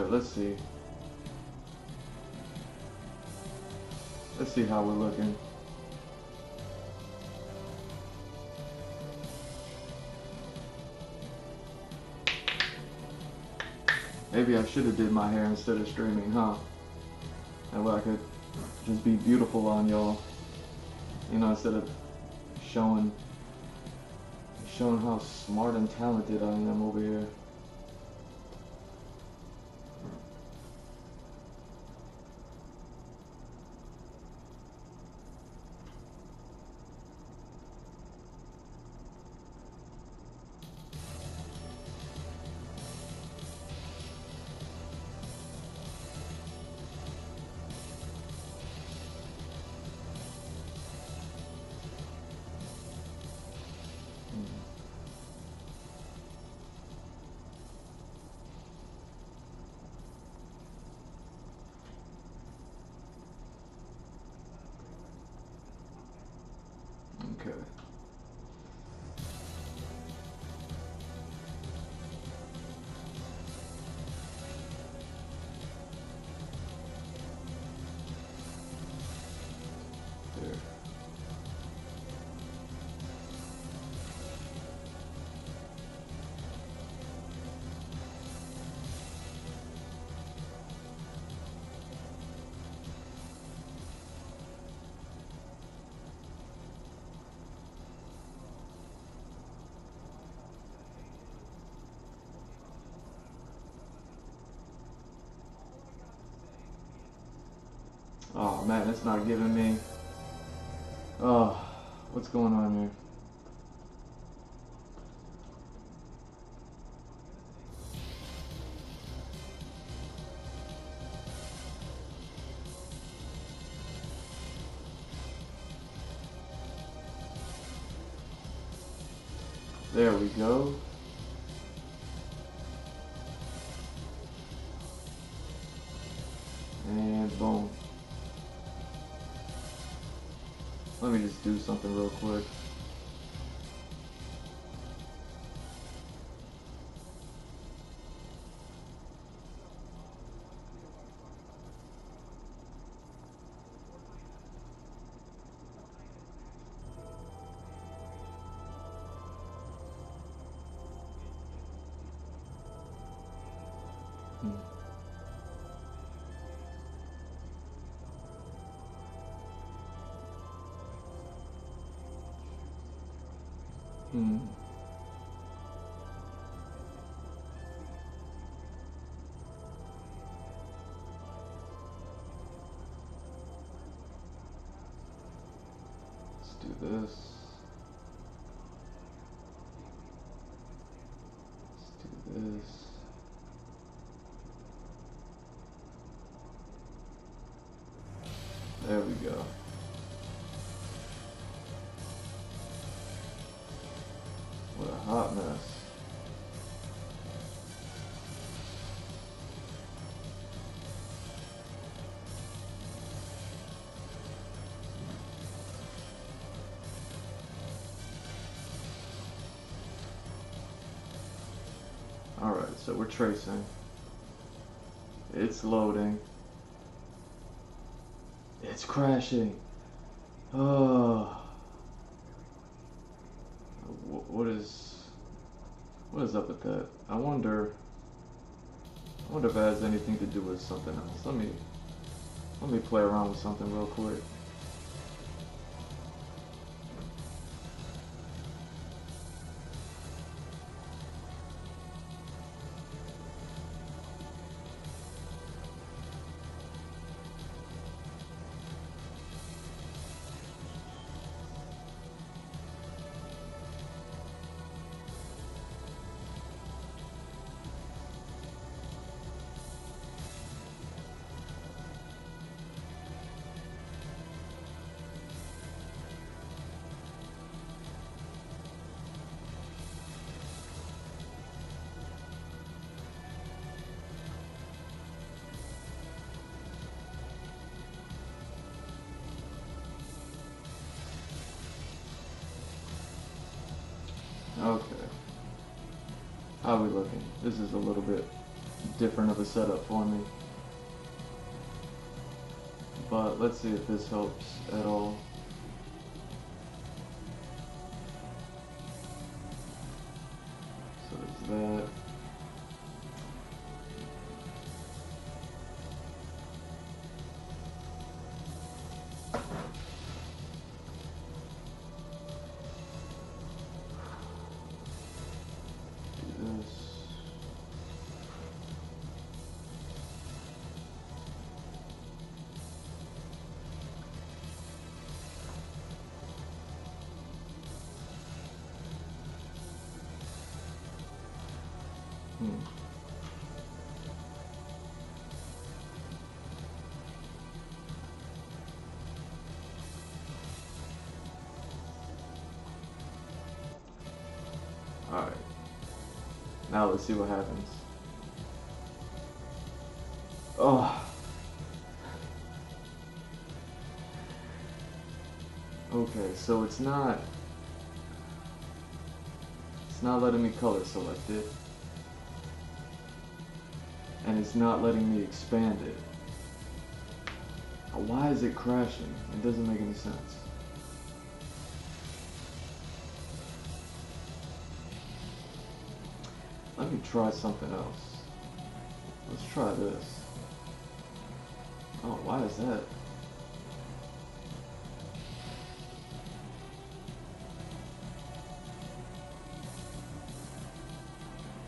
Alright, let's see. Let's see how we're looking. Maybe I should have did my hair instead of streaming, huh? That way I could just be beautiful on y'all. You know, instead of showing how smart and talented I am over here. Okay. There. Oh man, it's not giving me. Oh, what's going on here? There we go. And boom. Let me just do something real quick. Hmm. Let's do this. Let's do this. There we go. What a hot mess. Alright, so we're tracing. It's loading. It's crashing. Oh. What is up with that? I wonder if it has anything to do with something else. Let me play around with something real quick. Okay. How are we looking? This is a little bit different of a setup for me. But let's see if this helps at all. So there's that. Alright. Now let's see what happens. Oh. Okay, so it's not letting me color select it. And it's not letting me expand it. Why is it crashing? It doesn't make any sense. Let me try something else. Let's try this. Oh, why is that?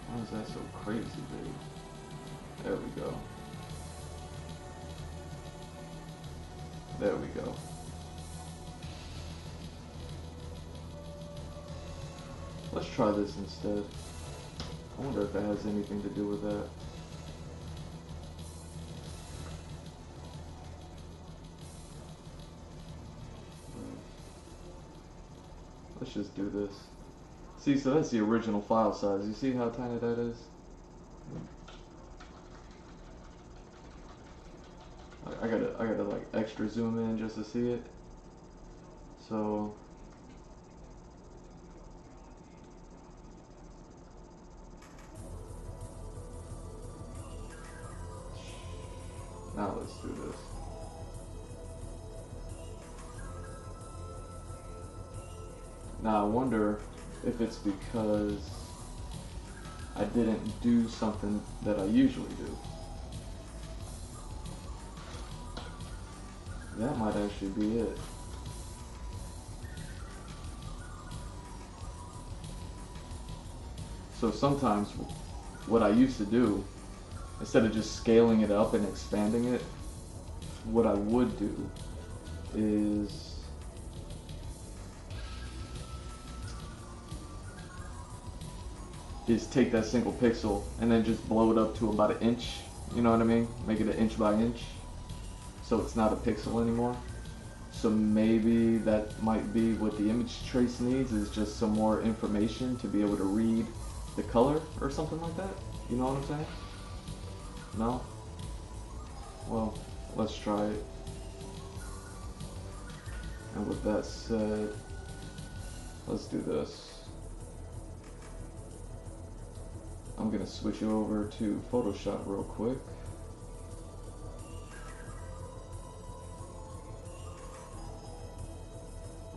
Why is that so crazy big? There we go. There we go. Let's try this instead. I wonder if that has anything to do with that. Let's just do this. See, so that's the original file size. You see how tiny that is? I gotta like extra zoom in just to see it. So now let's do this. Now I wonder if it's because I didn't do something that I usually do. That might actually be it. So sometimes what I used to do, instead of just scaling it up and expanding it, what I would do is take that single pixel and then just blow it up to about 1 inch, you know what I mean? Make it 1 inch by inch, so it's not a pixel anymore. So maybe that might be what the image trace needs, is just some more information to be able to read the color or something like that. You know what I'm saying? No? Well, let's try it. And with that said, let's do this. I'm gonna switch over to Photoshop real quick.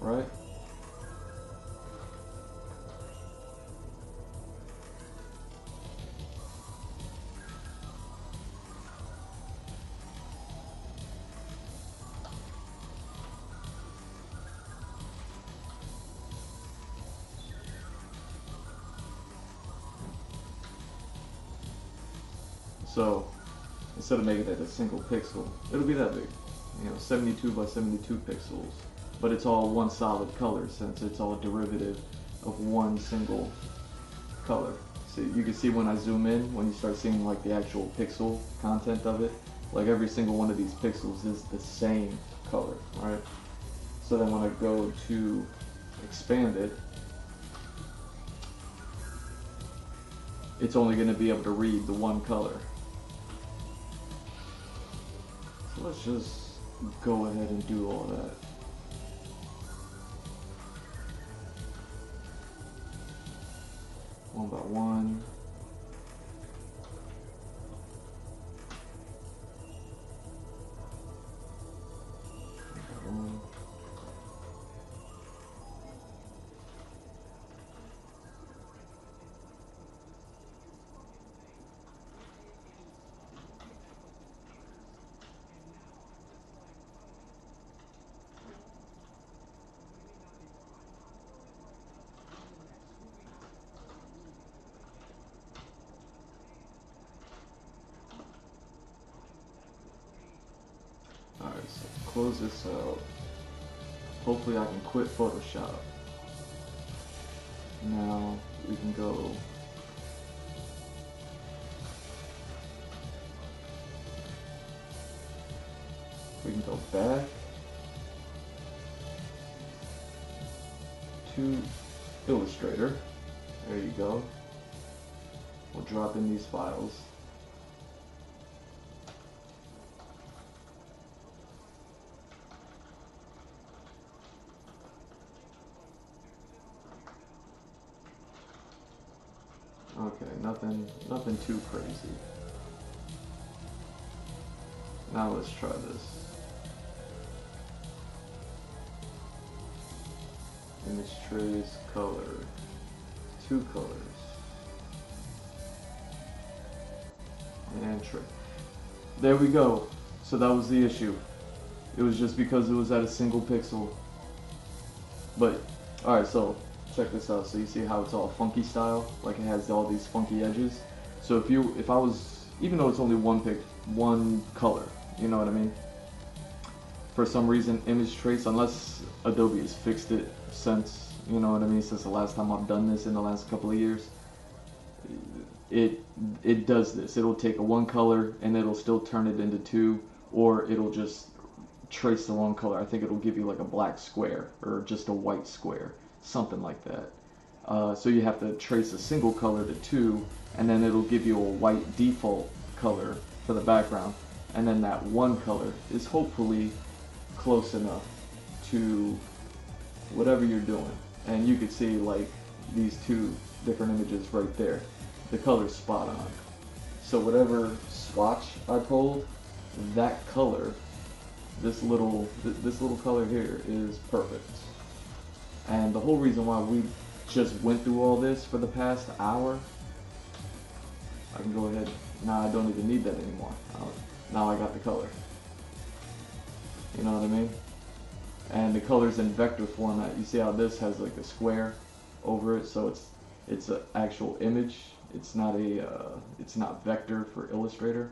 Right? So instead of making it a single pixel, it'll be that big, 72 by 72 pixels, but it's all one solid color since it's all derivative of one single color. So you can see when I zoom in, when you start seeing like the actual pixel content of it, like every single one of these pixels is the same color, right? So then when I go to expand it, it's only going to be able to read the one color. So let's just go ahead and do all that. One by one. close this out. Hopefully I can quit Photoshop. Now we can go back to Illustrator. There you go. We'll drop in these files. Okay, nothing too crazy. Now let's try this. Image trace, color, 2 colors, and tray. There we go. So that was the issue. It was just because it was at a single pixel. But, alright, so check this out. So you see how it's all funky style? Like it has all these funky edges. So if I was, even though it's only one color, you know what I mean? For some reason, image trace, unless Adobe has fixed it since, you know what I mean, since the last time I've done this in the last couple of years, it does this. It'll take a 1 color and it'll still turn it into 2, or it'll just trace the wrong color. I think it'll give you like a black square or just a white square, something like that. So you have to trace a single color to 2, and then it'll give you a white default color for the background, and then that 1 color is hopefully close enough to whatever you're doing. And you could see like these 2 different images right there. The color's spot on. So whatever swatch I pulled, that color, this little color here is perfect. And the whole reason why we just went through all this for the past hour, I can go ahead. Now I don't even need that anymore. Now I got the color. You know what I mean? And the color's in vector format. You see how this has like a square over it, so it's an actual image. It's not vector for Illustrator.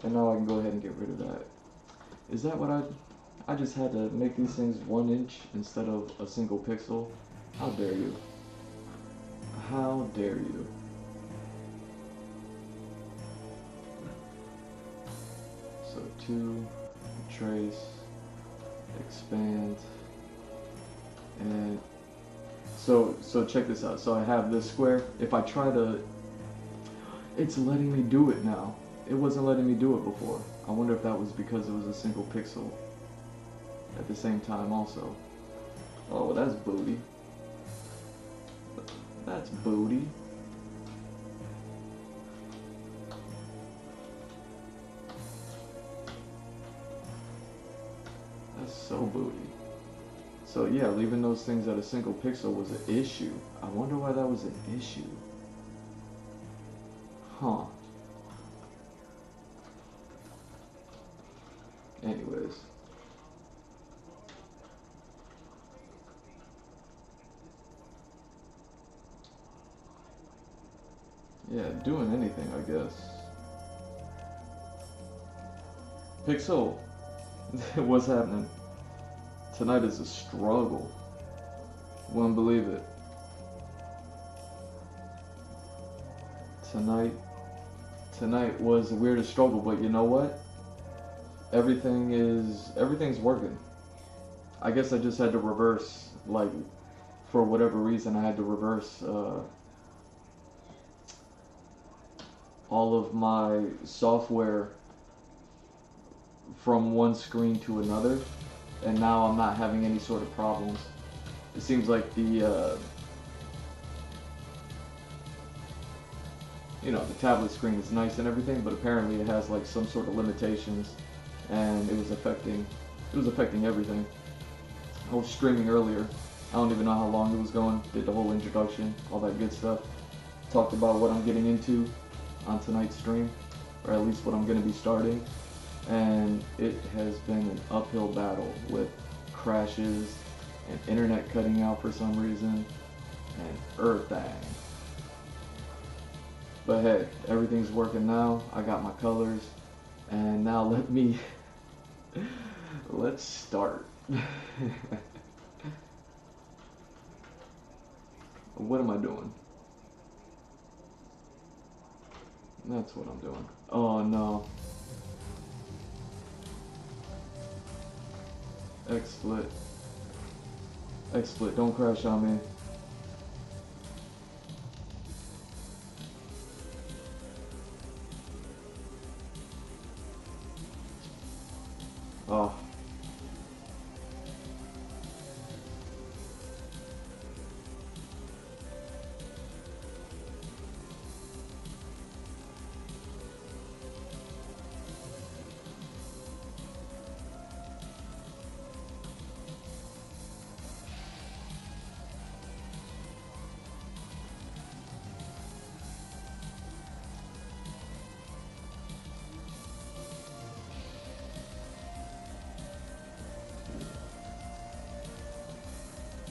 And now I can go ahead and get rid of that. Is that what I just had to make these things 1 inch instead of a single pixel? How dare you? How dare you? So 2, trace, expand, and so check this out. So I have this square. If I try to, it's letting me do it now. It wasn't letting me do it before. I wonder if that was because it was a single pixel at the same time also. Oh, that's booty. That's booty. That's so booty. So yeah, leaving those things at a single pixel was an issue. I wonder why that was an issue. Huh. Anyways. Yeah, doing anything, I guess. Pixel, what's happening? Tonight is a struggle. Wouldn't believe it. Tonight was the weirdest struggle, but you know what? Everything's working. I guess I just had to reverse, like, for whatever reason, I had to reverse all of my software from one screen to another, and now I'm not having any sort of problems. It seems like the you know, the tablet screen is nice and everything, but apparently it has like some sort of limitations, and it was affecting everything. I was streaming earlier. I don't even know how long it was going. Did the whole introduction, all that good stuff. Talked about what I'm getting into on tonight's stream, or at least what I'm going to be starting. And it has been an uphill battle with crashes and internet cutting out for some reason and everything. But hey, everything's working now. I got my colors, and now let me let's start. What am I doing? That's what I'm doing. Oh no. X-split. X-split, don't crash on me. Oh.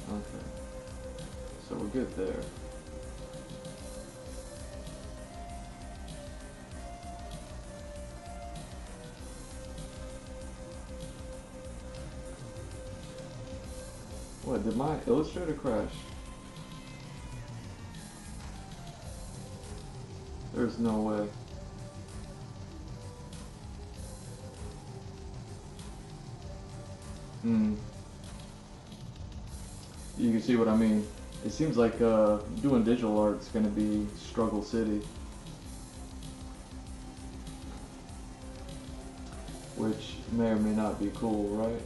Okay. So we're good there. What, did my Illustrator crash? There's no way. You can see what I mean. It seems like doing digital art's gonna be struggle city. Which may or may not be cool, right?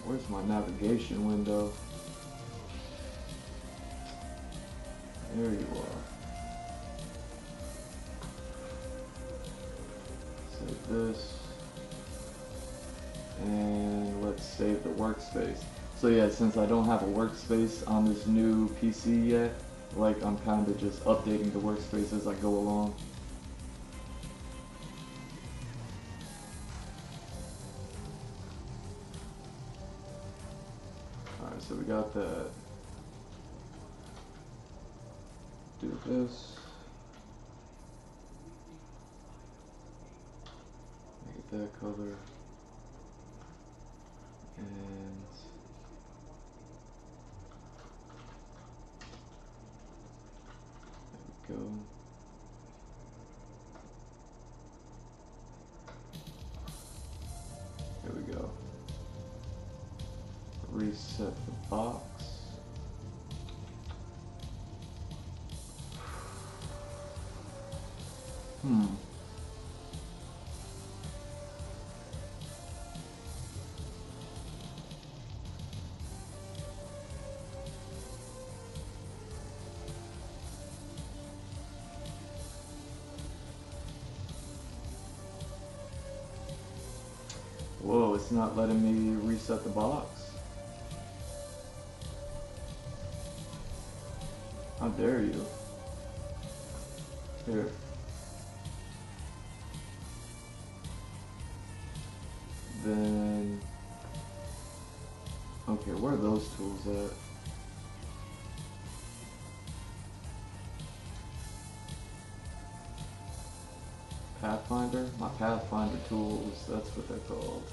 Where's my navigation window? There you are. Save this. And let's save the workspace. So yeah, since I don't have a workspace on this new PC yet, like I'm kind of just updating the workspace as I go along. Alright, so we got that. Do this. Make it that color. And there we go. There we go. Reset the box. Whoa, it's not letting me reset the box. How dare you? Here. Then... Okay, where are those tools at? Pathfinder? My Pathfinder tools, that's what they're called.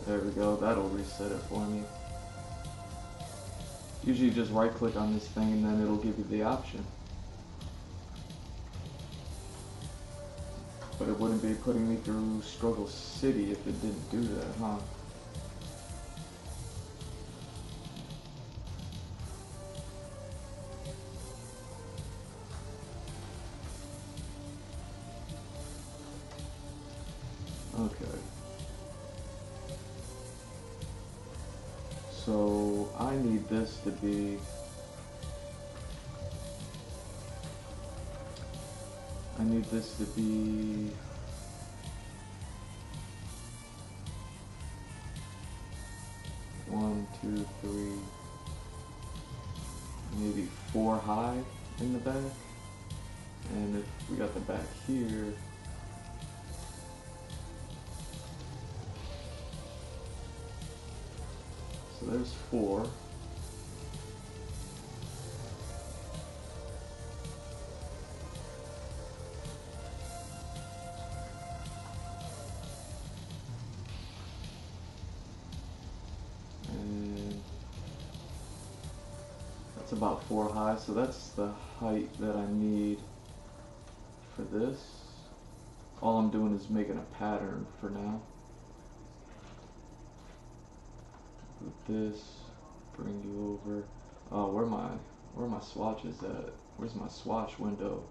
There we go, that'll reset it for me. Usually just right click on this thing and then it'll give you the option. But it wouldn't be putting me through Struggle City if it didn't do that, huh? Okay. So I need this to be... I need this to be... 1, 2, 3... maybe 4 high in the back. And if we got the back here, so there's 4. And that's about 4 high, so that's the height that I need for this. All I'm doing is making a pattern for now. With this, bring you over. Oh, where are my swatches at? Where's my swatch window?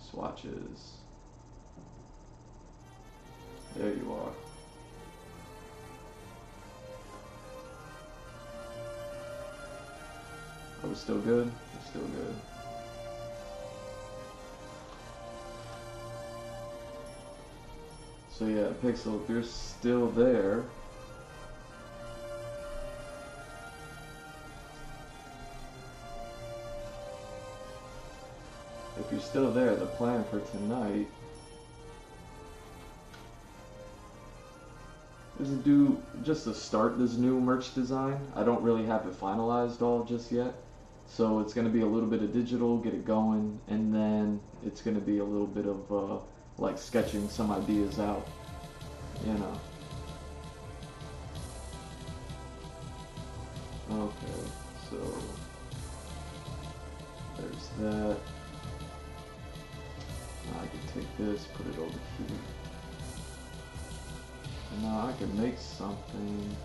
Swatches. There you are. Are we still good? We're still good. So yeah, Pixel, if you're still there, the plan for tonight is to start this new merch design. I don't really have it finalized all just yet. So it's going to be a little bit of digital, get it going, and then it's going to be a little bit of like sketching some ideas out, you know. Okay, so there's that. Now I can take this, put it over here. And now I can make something,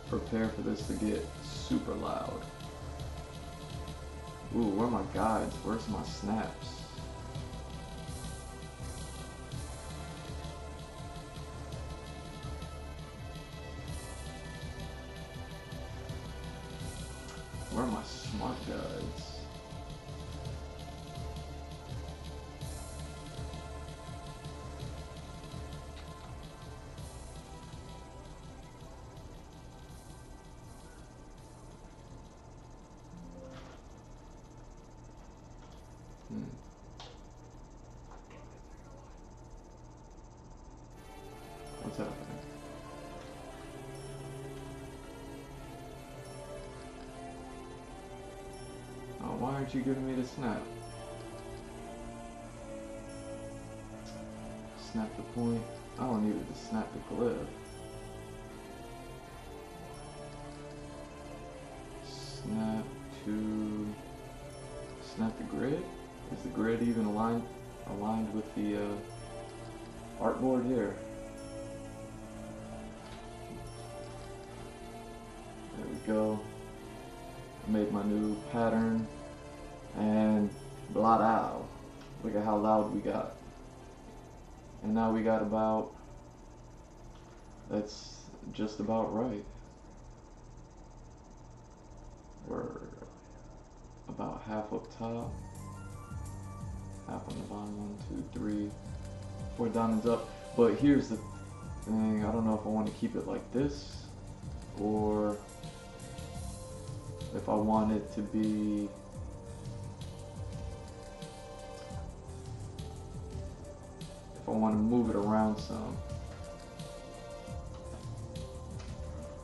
prepare for this to get super loud. Ooh, where are my guides? Where's my snaps? Where are my smart guides? What's happening? Oh, why aren't you giving me the snap? Snap the point. I don't need it to snap the glyph. Snap to snap the grid? Is the grid even aligned with the artboard here? There we go. I made my new pattern and blot out. Look at how loud we got. And now we got about, that's just about right. We're about half up top, half on the bottom, 1, 2, 3, 4 diamonds up. But here's the thing, I don't know if I want to keep it like this or if I want it to be I want to move it around some.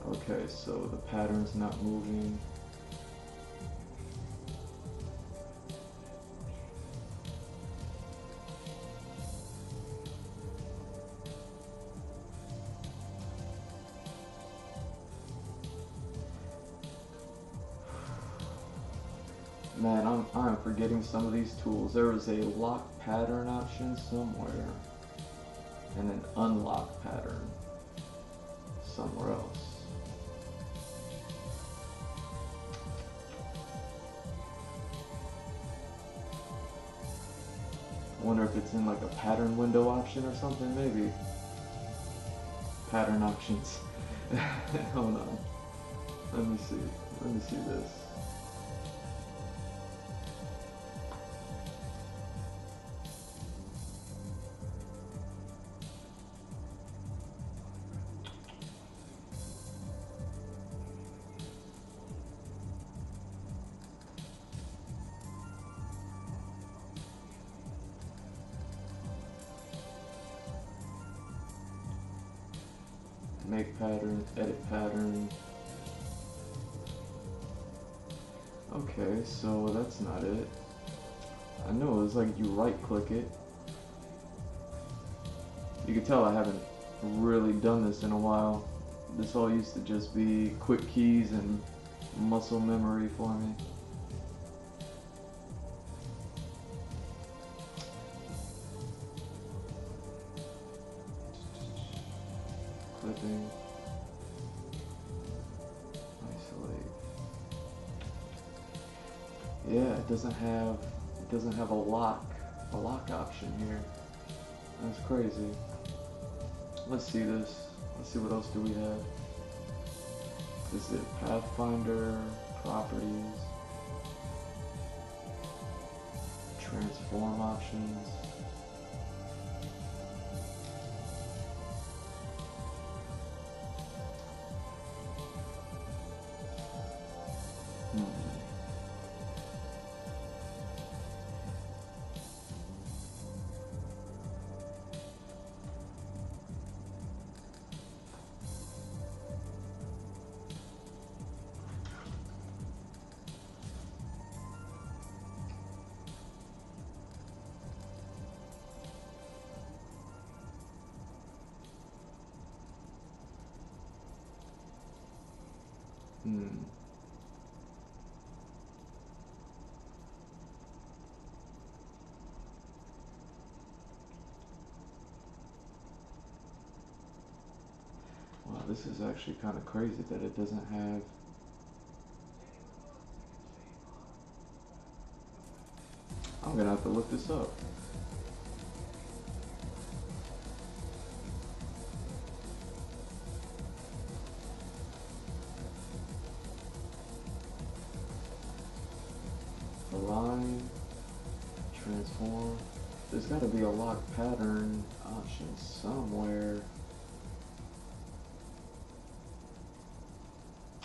Okay, so the pattern's not moving. Man, I'm forgetting some of these tools. There was a lock pattern option somewhere and an unlock pattern somewhere else. I wonder if it's in like a pattern window option or something, maybe. Pattern options. Hold on. Let me see this. make pattern, edit pattern. Okay, so that's not it. I know it's like you right click it. You can tell I haven't really done this in a while. This all used to just be quick keys and muscle memory for me. Clipping. Isolate. Yeah, it doesn't have a lock option here. That's crazy. Let's see this. Let's see what else do we have. Is it Pathfinder, properties, transform options? Wow, this is actually kind of crazy that it doesn't have. I'm gonna have to look this up. Align, transform. There's got to be a lock pattern option somewhere.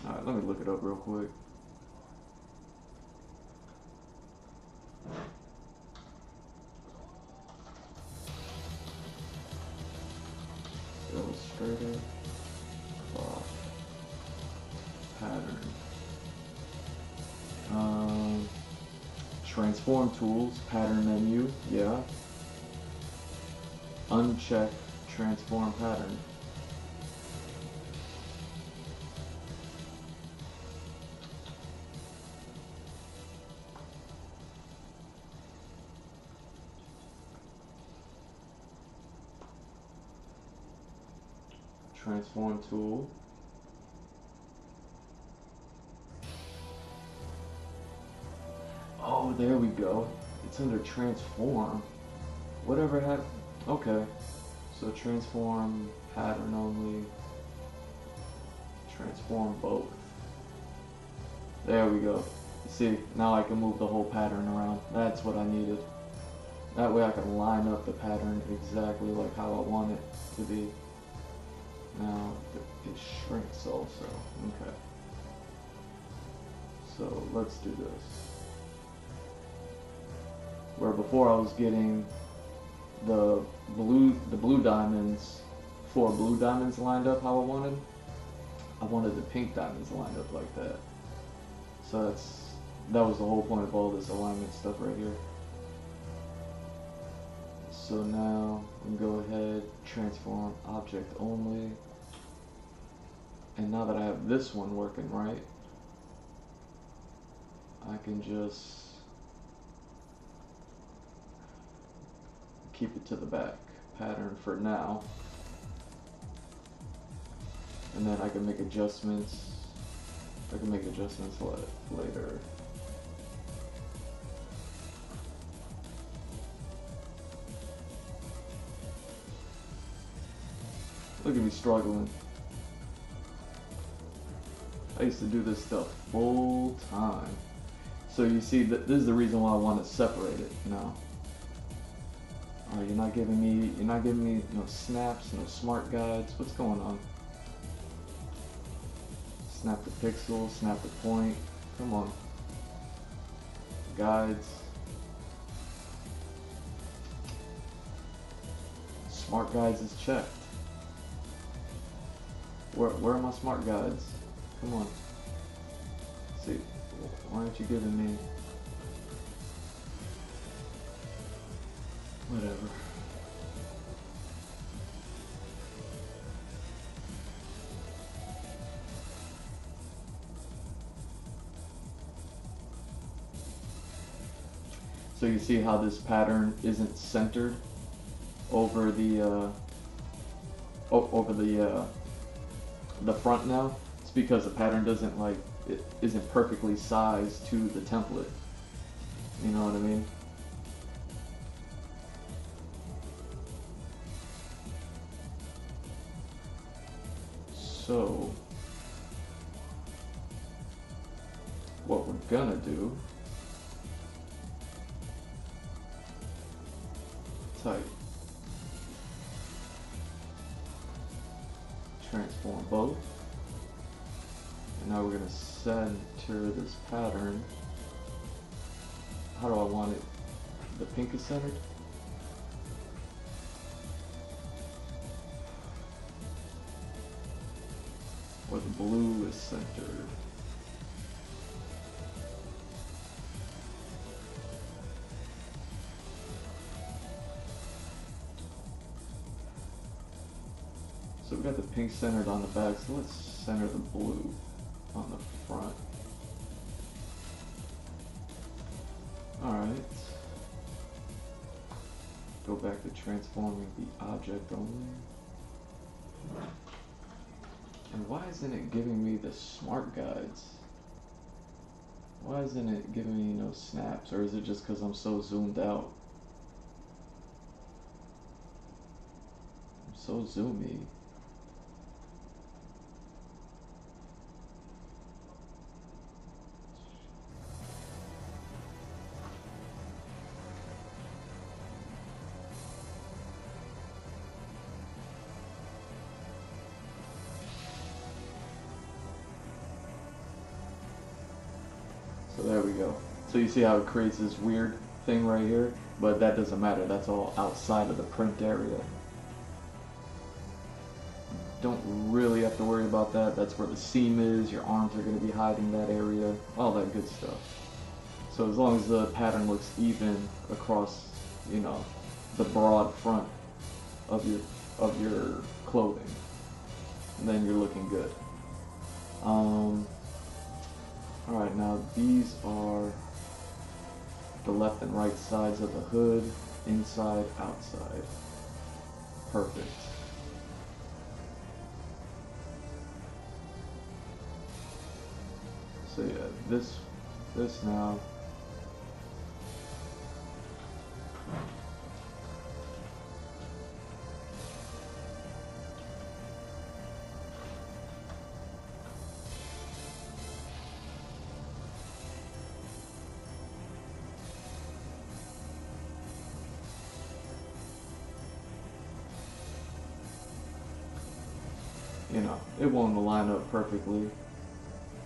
Alright, let me look it up real quick. Illustrator, cloth, pattern. Transform tools, pattern menu, yeah. Uncheck transform pattern. Transform tool. Oh, there we go. It's under transform. Whatever happened. Okay. So transform pattern only. Transform both. There we go. See, now I can move the whole pattern around. That's what I needed. That way I can line up the pattern exactly like how I want it to be. Now it shrinks also. Okay. So let's do this. Where before I was getting the blue diamonds, 4 blue diamonds lined up how I wanted the pink diamonds lined up like that. So that was the whole point of all this alignment stuff right here. So now we can go ahead, transform object only. And now that I have this one working right, I can just keep it to the back pattern for now. And then I can make adjustments. I can make adjustments later. Look at me struggling. I used to do this stuff full time. So you see, this is the reason why I want to separate it now. Alright, you're not giving me no snaps, no smart guides. What's going on? Snap the pixel, snap the point. Come on. Guides. Smart guides is checked. Where are my smart guides? Come on. See, why aren't you giving me... Whatever. So you see how this pattern isn't centered over the the front now? It's because the pattern doesn't it isn't perfectly sized to the template. You know what I mean? So what we're gonna do, type transform both, and now we're gonna center this pattern. How do I want it? The pink is centered? Or the blue is centered? So we got the pink centered on the back, so let's center the blue on the front. Alright. Go back to transforming the object only. And why isn't it giving me the smart guides? Why isn't it giving me no snaps? Or is it just because I'm so zoomed out? I'm so zoomy. So there we go. So you see how it creates this weird thing right here? But that doesn't matter. That's all outside of the print area. Don't really have to worry about that. That's where the seam is. Your arms are going to be hiding that area. All that good stuff. So as long as the pattern looks even across, you know, the broad front of your clothing, then you're looking good. Alright, now these are the left and right sides of the hood, inside, outside. Perfect. So yeah, this now. You know, it won't line up perfectly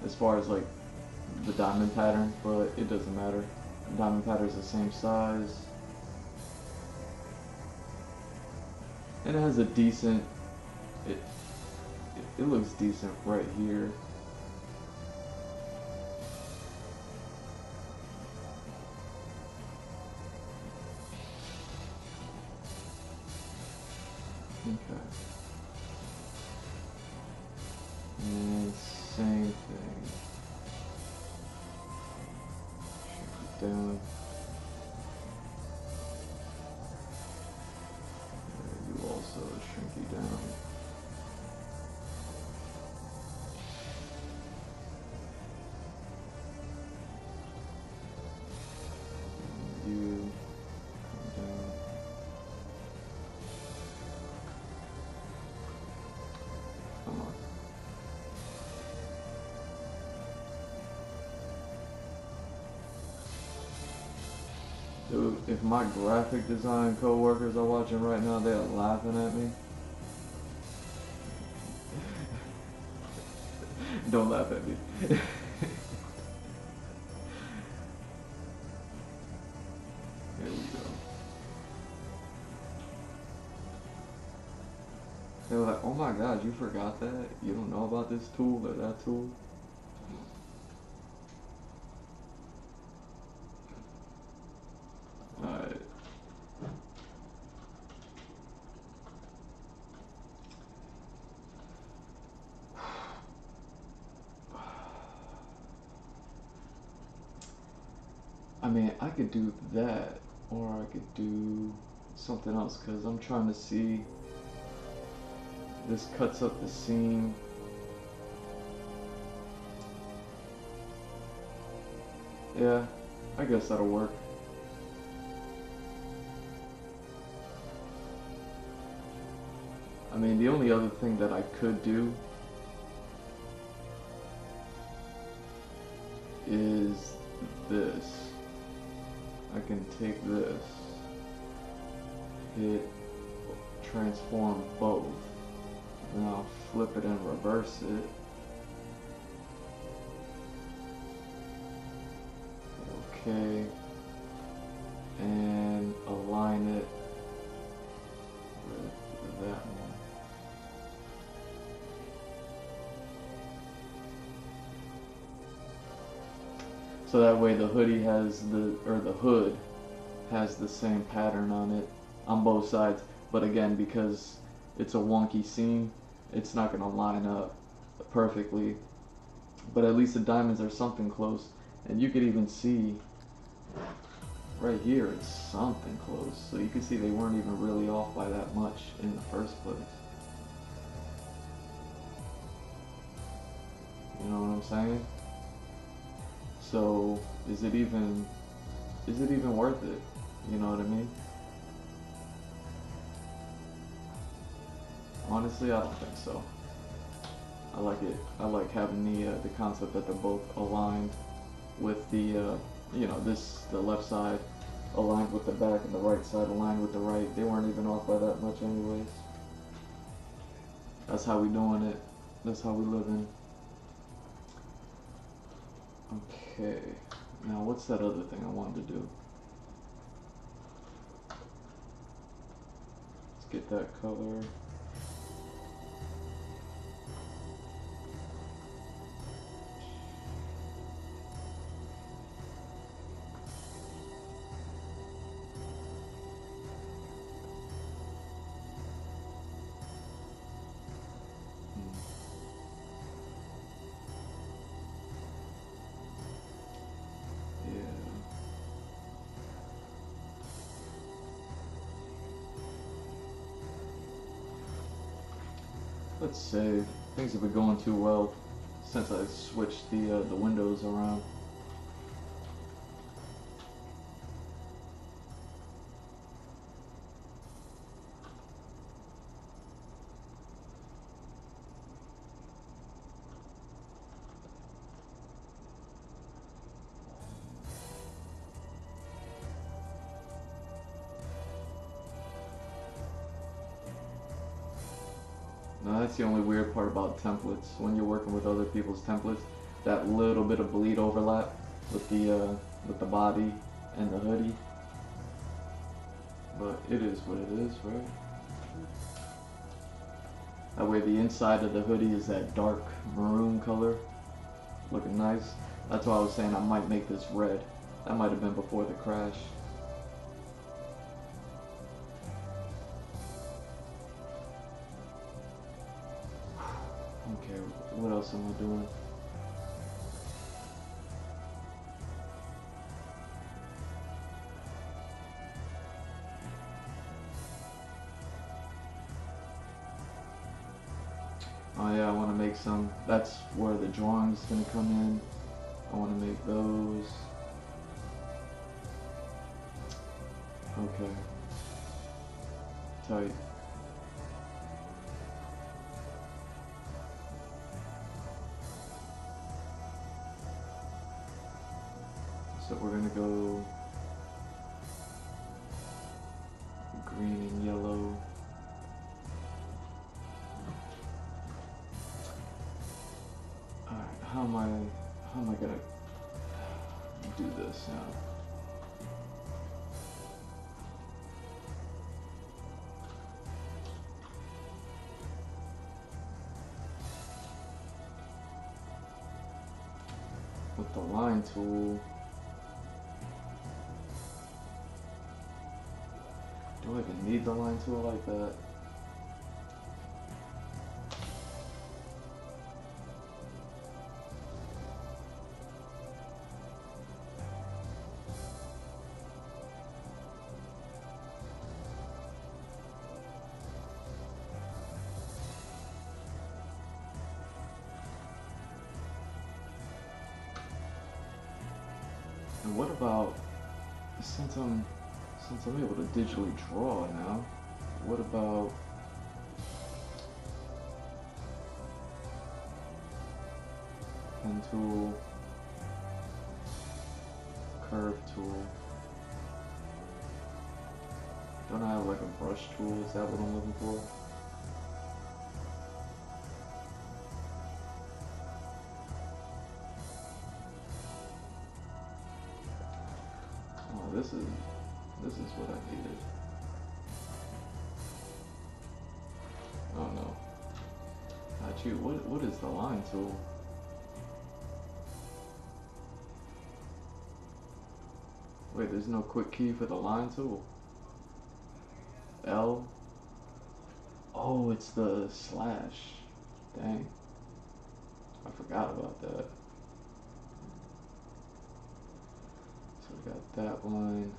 as far as like the diamond pattern, but it doesn't matter. The diamond pattern is the same size. And it has a decent, it looks decent right here. Okay. And same thing. Shrink it down. You also shrink it down. And you come down. Come on. Dude, if my graphic design co-workers are watching right now, they're laughing at me. Don't laugh at me. Here we go. They were like, oh my god, you forgot that? You don't know about this tool or that tool? Alright. I mean, I could do that, or I could do something else, because I'm trying to see. This cuts up the seam. Yeah, I guess that'll work. I mean, the only other thing that I could do is this. I can take this, hit transform both, and I'll flip it and reverse it. Okay, and align it with that one. So that way the hoodie has the hood has the same pattern on it on both sides. But again, because it's a wonky seam, it's not gonna line up perfectly. But at least the diamonds are something close, and you could even see right here it's something close. So you can see they weren't even really off by that much in the first place. You know what I'm saying? So is it even worth it? You know what I mean? Honestly, I don't think so. I like it. I like having the concept that they're both aligned with the the left side aligned with the back and the right side aligned with the right. They weren't even off by that much anyways. That's how we doing it. That's how we living. Okay. Now what's that other thing I wanted to do? Let's get that color. Let's save. Things have been going too well since I switched the windows around. Now that's the only weird part about templates. When you're working with other people's templates, that little bit of bleed overlap with the body and the hoodie. But it is what it is, right? That way the inside of the hoodie is that dark maroon color, looking nice. That's why I was saying I might make this red. That might have been before the crash. Okay, what else am I doing? Oh yeah, I want to make some. That's where the drawing's gonna come in. I want to make those. Okay. Tight. So we're gonna go green and yellow. Alright, how am I gonna do this now? with the line tool. Do I even need the line tool like that? And what about, since I'm able to digitally draw now, what about pen tool, curve tool? Don't I have like a brush tool? Is that what I'm looking for? Oh, this is what I needed. Oh no. Not you. What is the line tool? Wait, there's no quick key for the line tool. L. Oh, it's the slash. Dang. I forgot about that. So we got that line.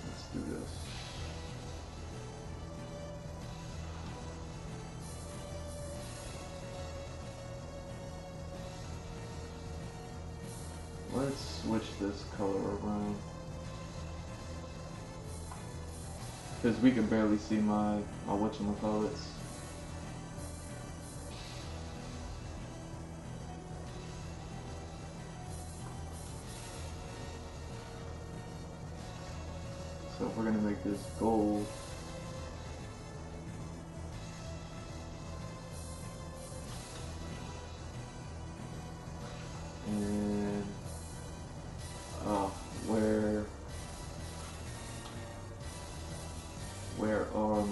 Let's do this. Let's switch this color around. Because we can barely see my whatchamacallits. So if we're gonna make this gold, and where are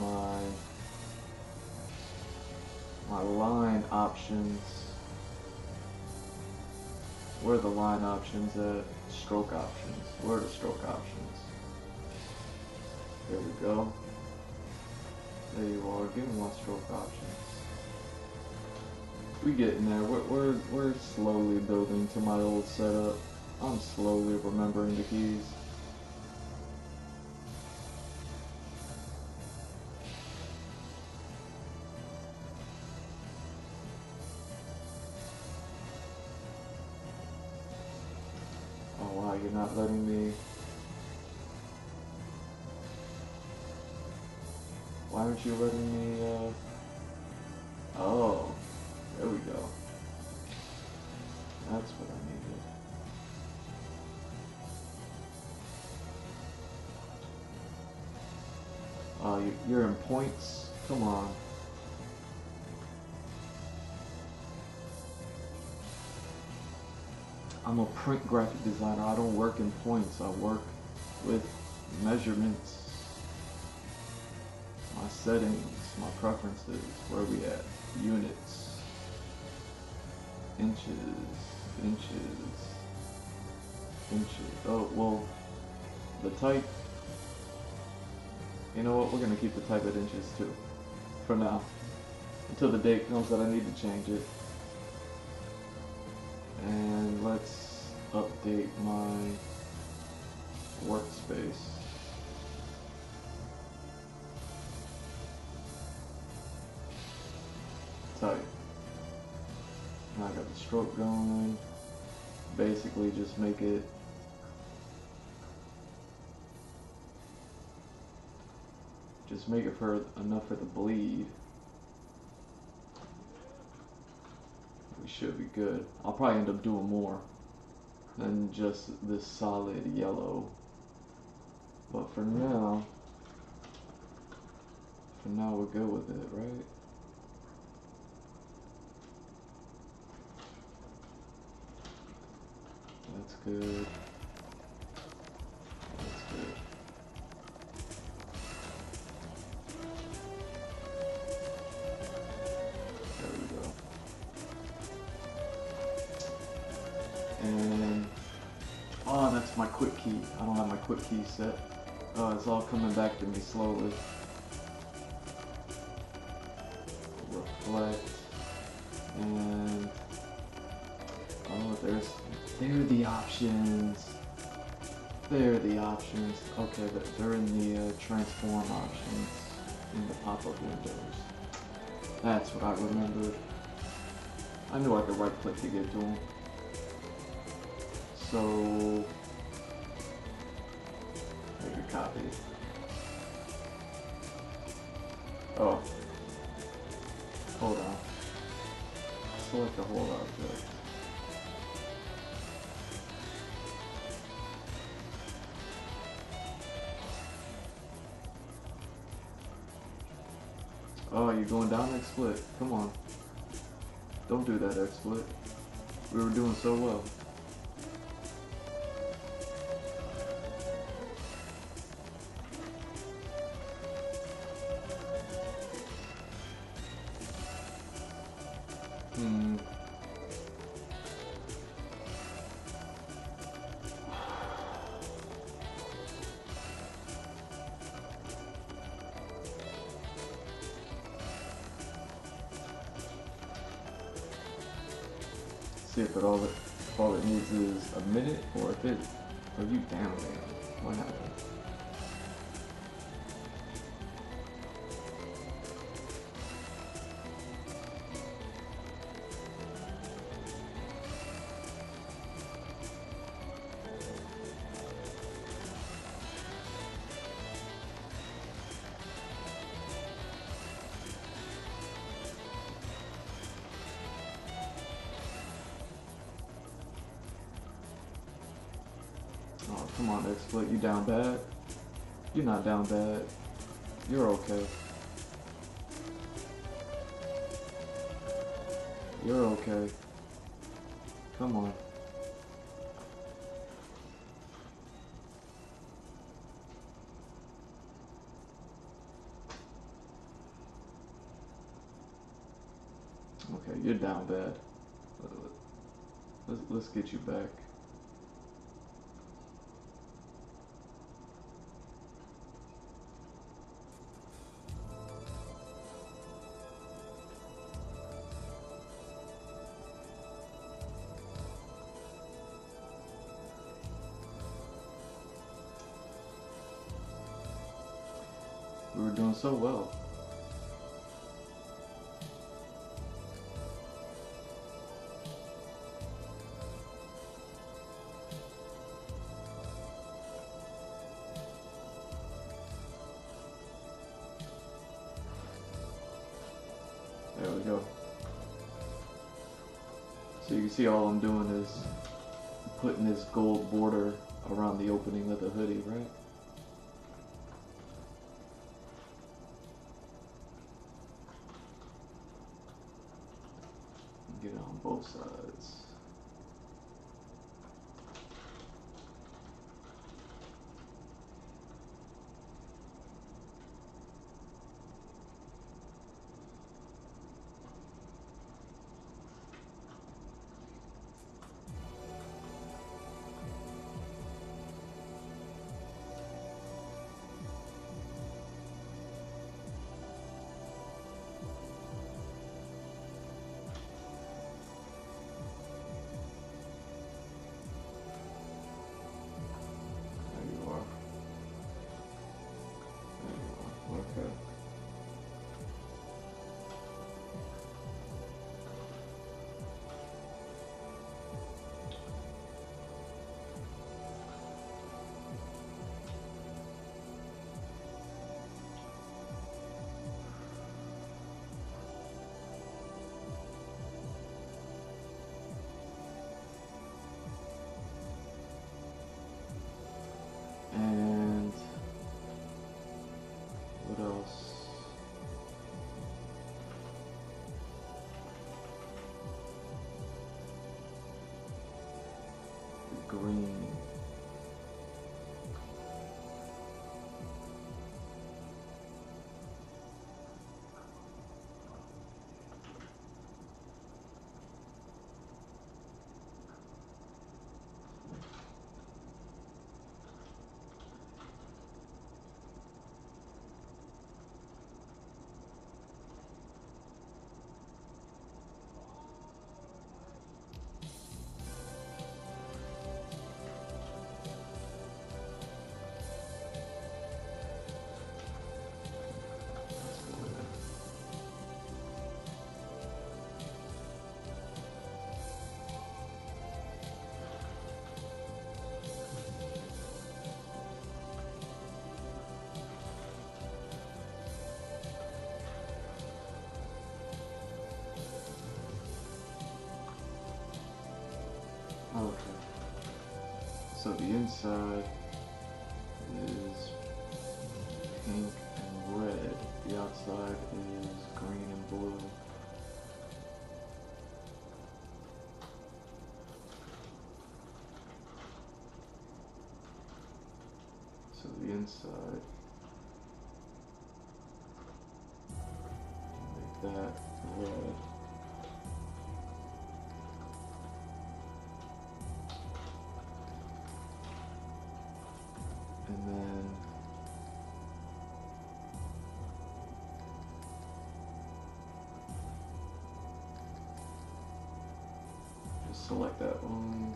my line options? Where are the line options at? Stroke options. Where are the stroke options? There we go. There you are. Give me my stroke options. We getting there. We're slowly building to my old setup. I'm slowly remembering the keys. Oh wow, you're not letting me. Why aren't you letting me, oh, there we go. That's what I needed. You're in points? Come on. I'm a print graphic designer. I don't work in points. I work with measurements. My settings, my preferences, where we at? Units, inches, inches. Oh, well, the type, you know what, we're gonna keep the type at inches too, for now, until the date comes that I need to change it. And let's update my workspace. Type. Now I got the stroke going. Basically just make it for enough for the bleed. We should be good. I'll probably end up doing more than just this solid yellow. But for now we're good with it, right? That's good. That's good. my quick key. I don't have my quick key set. It's all coming back to me slowly. Reflect. And oh, there are the options. There are the options. Okay, they're in the transform options in the pop-up windows. That's what I remembered. I knew I could right click to get to them. So, make a copy. Oh, hold on. Select the whole object. Oh, you're going down XSplit. Come on. Don't do that, XSplit. We were doing so well. See if all it needs is a minute, or if it, or you down there. What happened? Oh, come on, XSplit, you down bad? You're not down bad. You're okay. You're okay. Come on. Okay, you're down bad. Let's get you back. We were doing so well. There we go. So you can see all I'm doing is putting this gold border around the opening of the hoodie, right? Get it on both sides. Okay. And what else? Green. So the inside is pink and red. The outside is green and blue. So the inside, make that red. And then just select that one,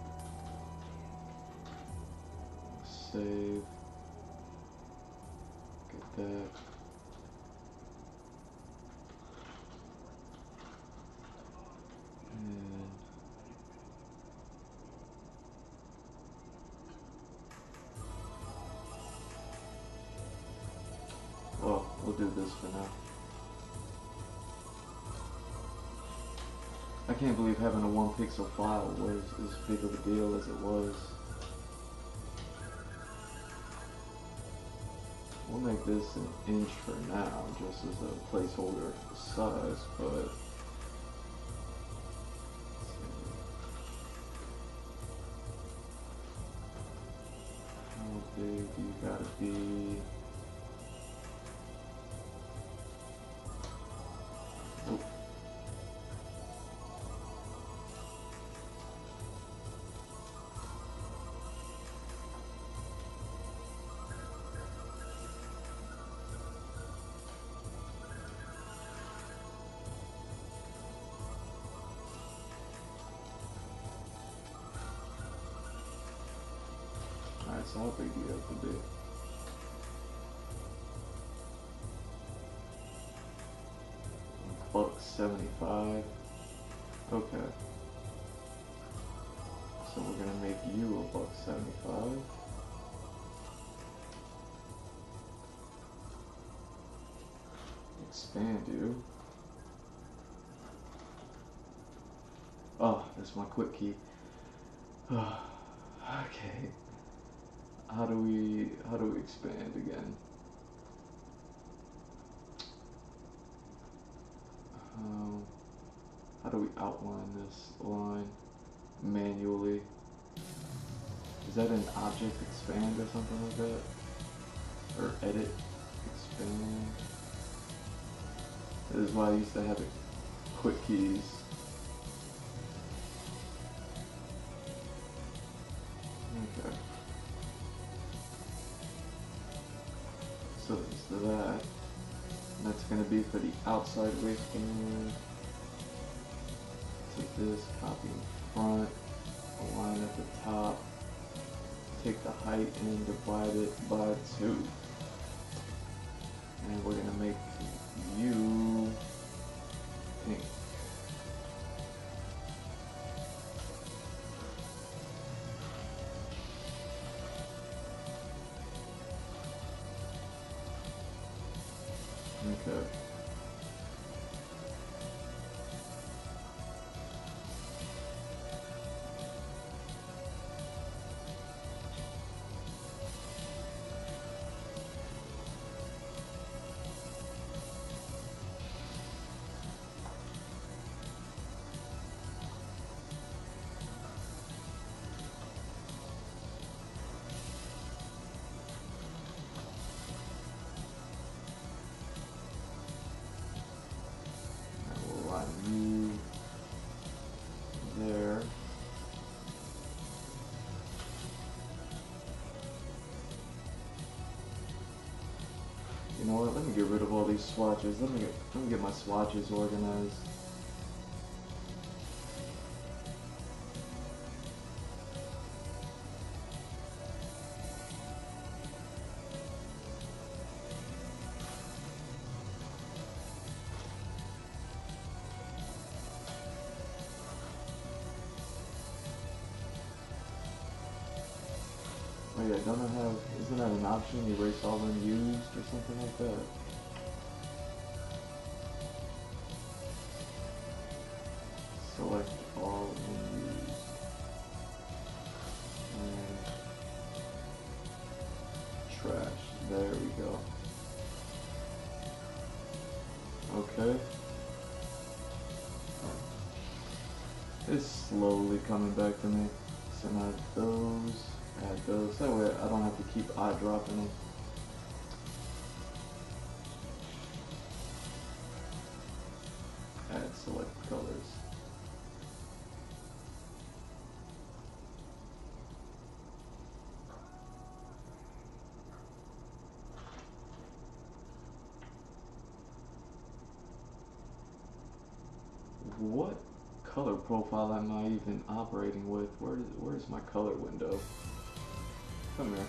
save, get that. And well, we'll do this for now. I can't believe having a 1 pixel file was as big of a deal as it was. We'll make this an inch for now, just as a placeholder for size, but how big do you gotta be? Oh. Alright, so how big do you have to be? $1.75. Okay. So we're gonna make you $1.75. Expand you. Oh, that's my quick key. Okay. How do we expand again? How do we outline this line manually? Is that an object expand or something like that? Or edit expand? This is why I used to have quick keys. Okay. So there's that. And that's going to be for the outside waistband. Take this, copy in front, align at the top, take the height and divide it by 2. And we're going to make you pink. Okay. You there. You know what? Let me get rid of all these swatches. Let me get my swatches organized. Oh yeah, don't I have, isn't that an option? Erase all unused or something like that? Select all unused. And There we go. Okay. It's slowly coming back to me. So now add those. That way I don't have to keep eye dropping them. Add select colors. What color profile am I even operating with? Where's my color window? Come here.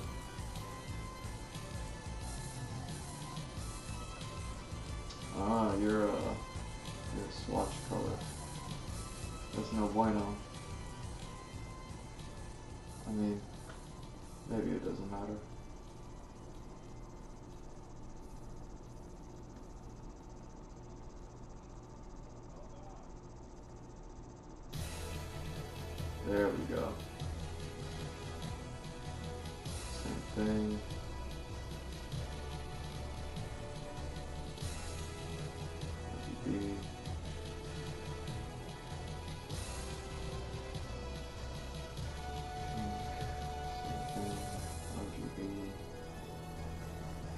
Ah, you're a swatch color. That's no bueno. I mean, maybe it doesn't matter. There we go. Same thing. RGB. Same thing. RGB.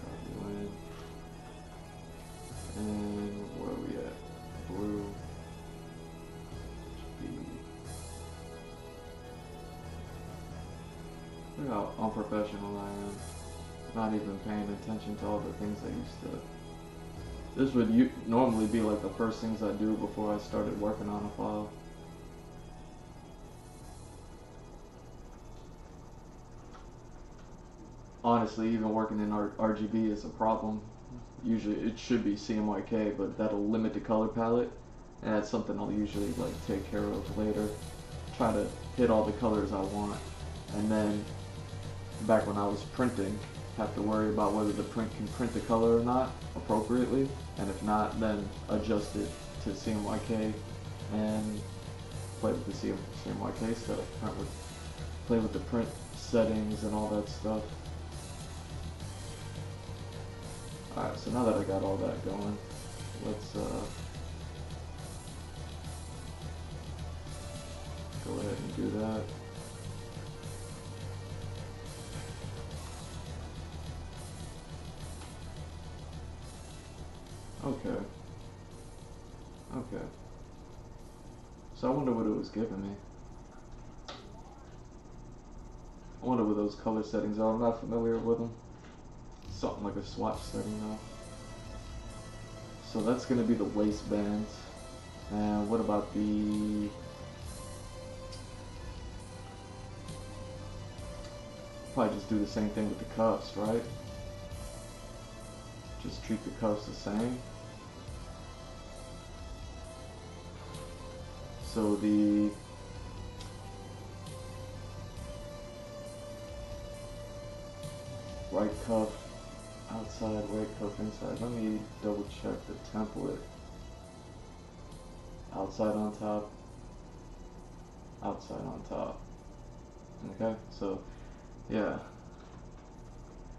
Copy in. And where are we at? Blue. Look how unprofessional I am. Not even paying attention to all the things I used to. This would normally be like the first things I do before I started working on a file. Honestly, even working in RGB is a problem. Usually it should be CMYK, but that'll limit the color palette. And that's something I'll usually like take care of later. Try to hit all the colors I want. And then back when I was printing, have to worry about whether the print can print the color or not appropriately, and if not, then adjust it to CMYK and play with the CMYK stuff. Play with the print settings and all that stuff. Alright, so now that I got all that going, let's go ahead and do that. Okay. Okay. So I wonder what it was giving me. I wonder what those color settings are. I'm not familiar with them. Something like a swatch setting though. So that's going to be the waistbands. And what about the... Probably just do the same thing with the cuffs, right? Just treat the cuffs the same. So the right cuff outside, right cuff inside. Let me double check the template. Outside on top, outside on top. Okay, so yeah.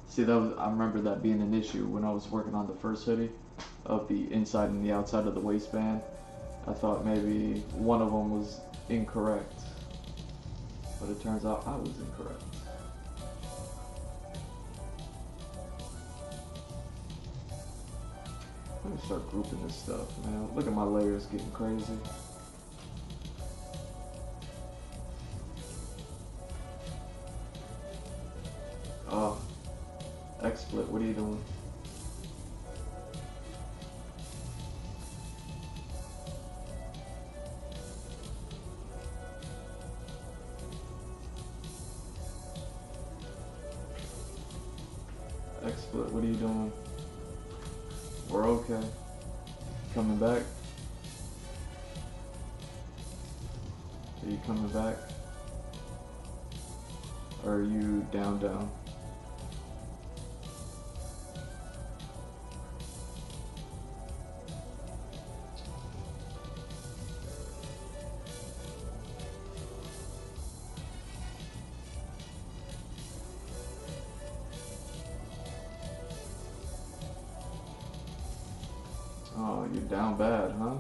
See, I remember that being an issue when I was working on the first hoodie, of the inside and the outside of the waistband. I thought maybe one of them was incorrect, but it turns out I was incorrect. Let me start grouping this stuff, man. Look at my layers getting crazy. Oh, XSplit, what are you doing? XSplit, what are you doing? We're okay. Coming back? Are you coming back? Or are you down? down bad, huh?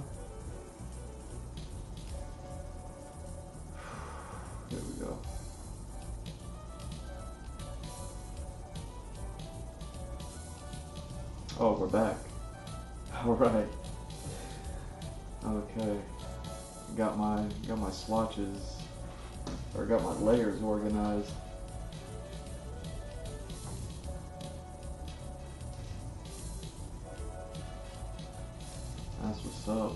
Here we go. Oh, we're back. Alright. Okay. Got my swatches, or got my layers organized. That's what's up.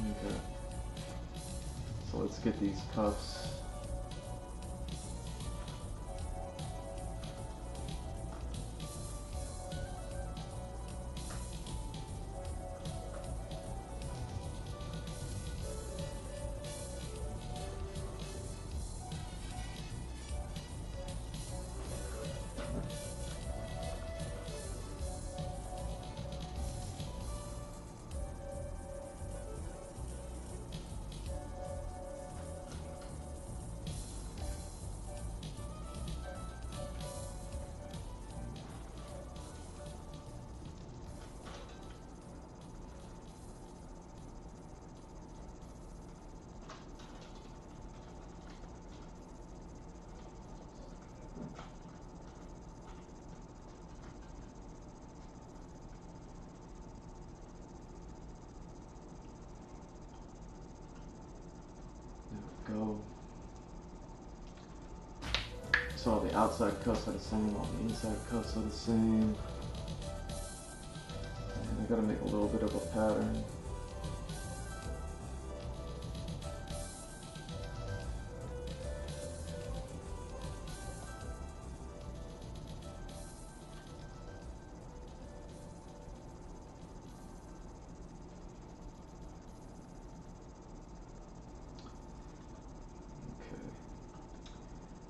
Okay. So let's get these cuffs. Go. So all the outside cuffs are the same, all the inside cuffs are the same. And I gotta make a little bit of a pattern.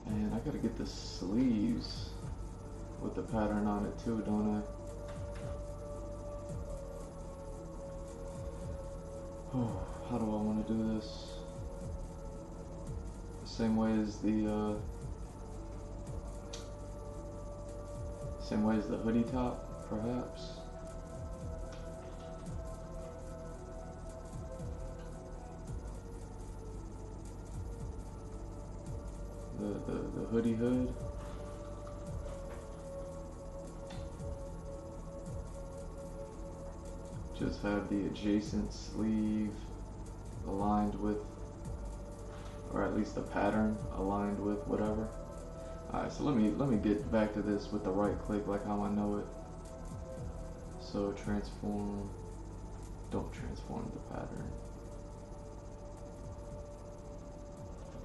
And I gotta get the sleeves with the pattern on it too, don't I? Oh, how do I want to do this? The same way as the hoodie top, perhaps. The hoodie hood. Just have the adjacent sleeve aligned with, or at least the pattern aligned with whatever. Alright, so let me get back to this with the right click like how I know it. So transform, don't transform the pattern.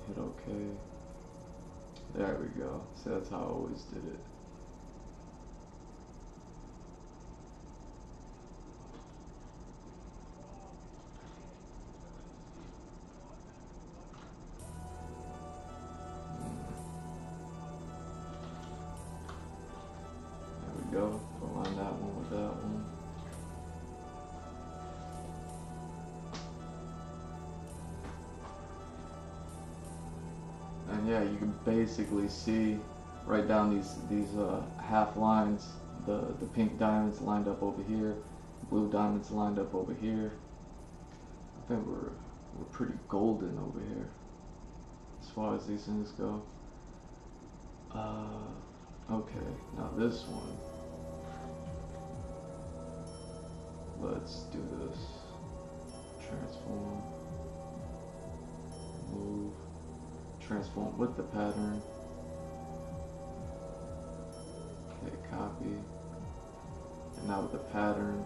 Hit OK. There we go. See, that's how I always did it. There we go. Align that one with that one. And yeah, you can basically see right down these half lines, the pink diamonds lined up over here, blue diamonds lined up over here. I think we're pretty golden over here as far as these things go. Okay, now this one. Let's do this. Transform, move, transform with the pattern. Okay, copy. And now with the pattern.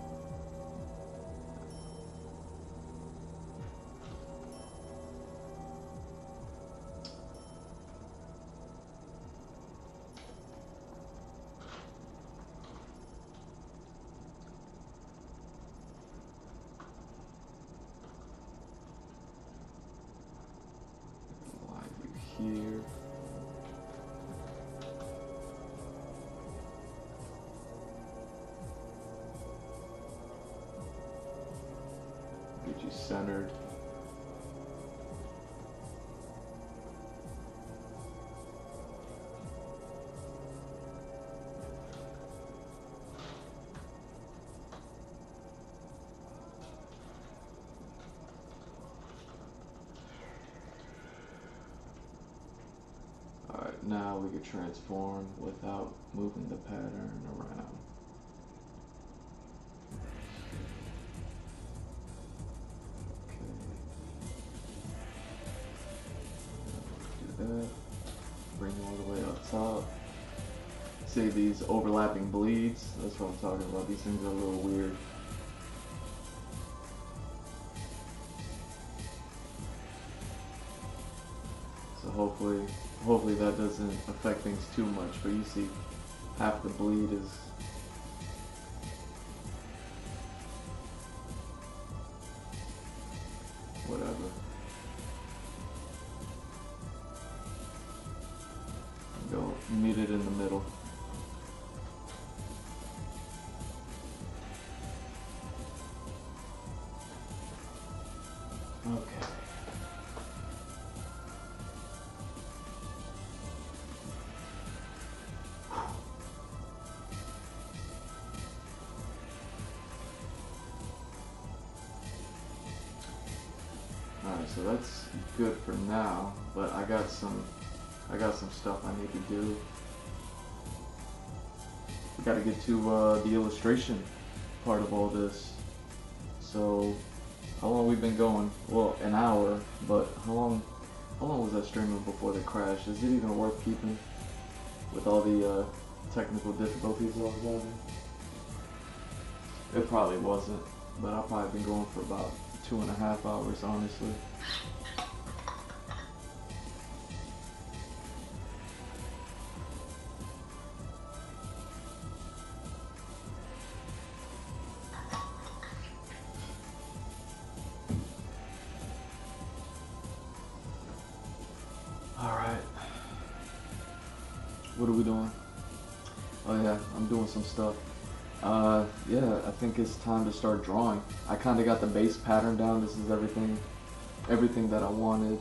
Here. centered. Alright, now we can transform without moving the pattern around. That, bring it all the way up top. See these overlapping bleeds? That's what I'm talking about. These things are a little weird. So hopefully that doesn't affect things too much. But you see, half the bleed is whatever. Go meet it in the middle. Okay. Alright, so that's good for now, but I got some stuff I need to do. We gotta get to the illustration part of all this. So, how long we been going? Well, an hour, but how long was I streaming before the crash? Is it even worth keeping with all the technical difficulties I was having? It probably wasn't, but I've probably been going for about 2.5 hours, honestly. Alright. What are we doing? Oh yeah, I'm doing some stuff. Yeah, I think it's time to start drawing. I kind of got the base pattern down. This is everything that I wanted.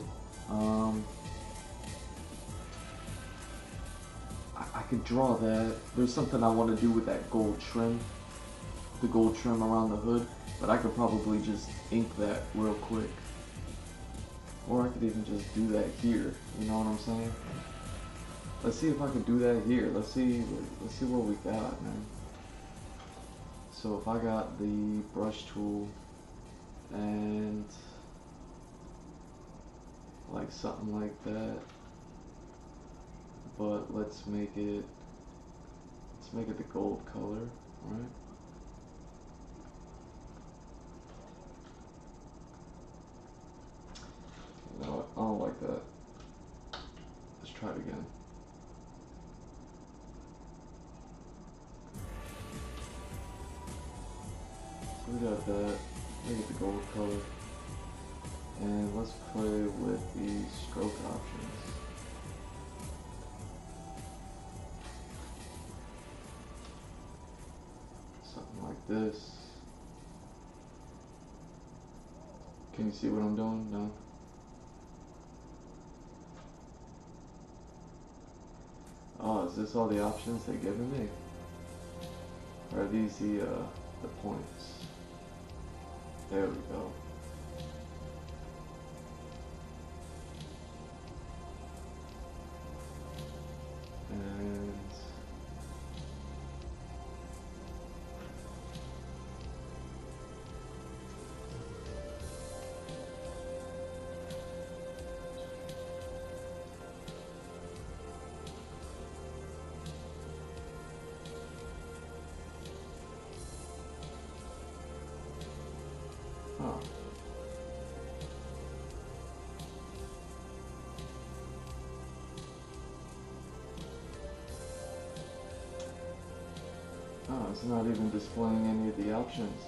I could draw that. There's something I want to do with that gold trim. The gold trim around the hood. But I could probably just ink that real quick. Or I could even just do that here. You know what I'm saying? Let's see if I can do that here. Let's see what we got, man. So if I got the brush tool and like something like that, but let's make it the gold color, right? No, I don't like that. Let's try it again. So we got that. Make it the gold color. And let's play with the stroke options. Something like this. Can you see what I'm doing? No? Oh, is this all the options they're giving me? Or are these the points? There we go. And oh. Oh, it's not even displaying any of the options.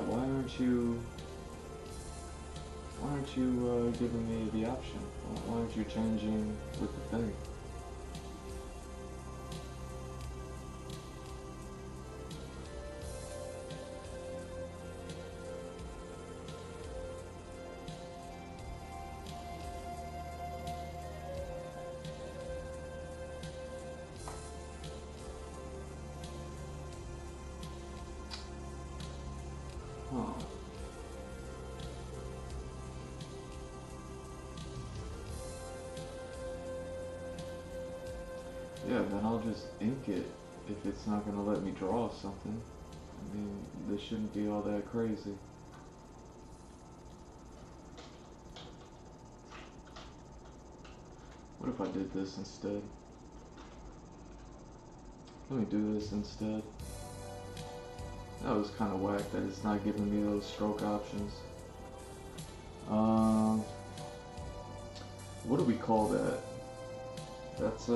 why aren't you giving me the option? Why aren't you changing with the thing? Huh. Yeah, then I'll just ink it if it's not gonna let me draw something. I mean, this shouldn't be all that crazy. What if I did this instead? Let me do this instead. That was kind of whack that it's not giving me those stroke options. What do we call that? That's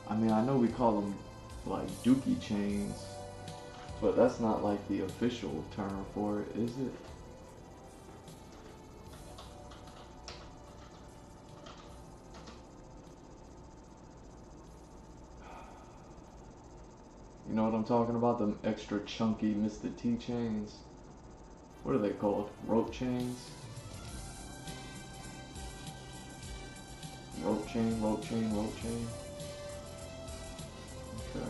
I mean, I know we call them like dookie chains, but that's not like the official term for it, is it? You know what I'm talking about? Them extra chunky Mr. T chains. What are they called? Rope chains? Rope chain, rope chain, rope chain. Okay.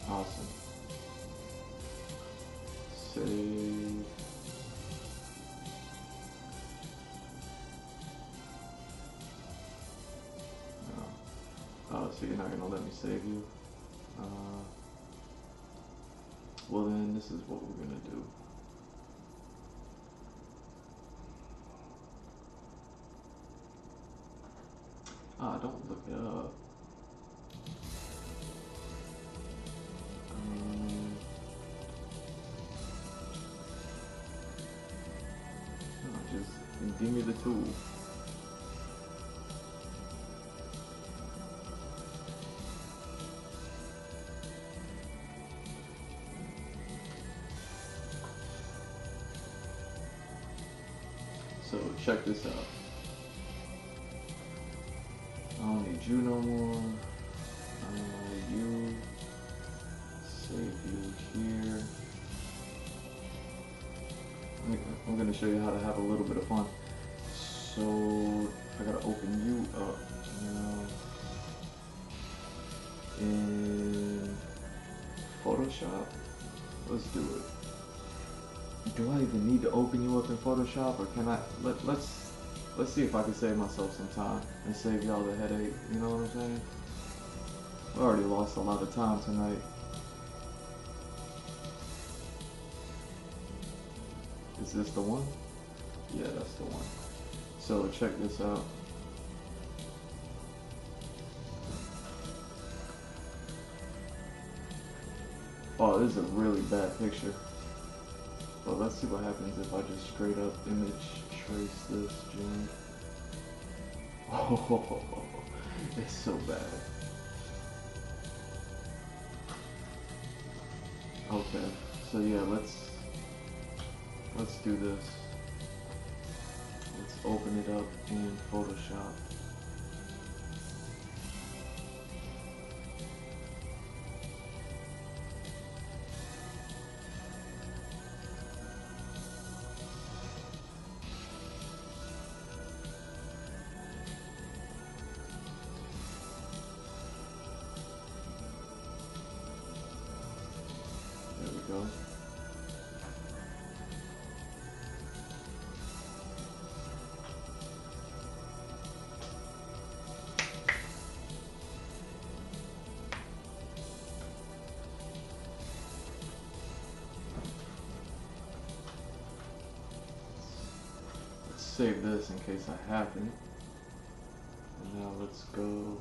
Awesome. Save. No. Oh, so you're not gonna let me save you? Well then, this is what we're gonna do. Ah, don't look it up. No, just give me the tool. So check this out. I don't need you no more. I don't need you. Save you here. I'm gonna show you how to have a little bit of fun. So I gotta open you up now in Photoshop. Let's do it. Do I even need to open you up in Photoshop, or can I let's see if I can save myself some time and save y'all the headache, you know what I'm saying? I already lost a lot of time tonight. Is this the one? Yeah, that's the one. So check this out. Oh, this is a really bad picture. Well, let's see what happens if I just straight up image trace this, Jim. Oh, it's so bad. Okay, so yeah, let's do this. Let's open it up in Photoshop. There we go. save this in case I haven't. And now let's go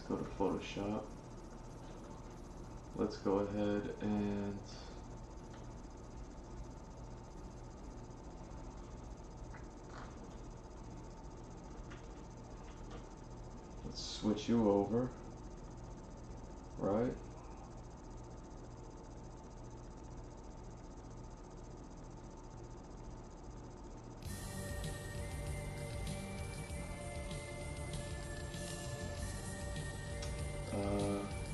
to Photoshop. Let's go ahead and let's switch you over, right?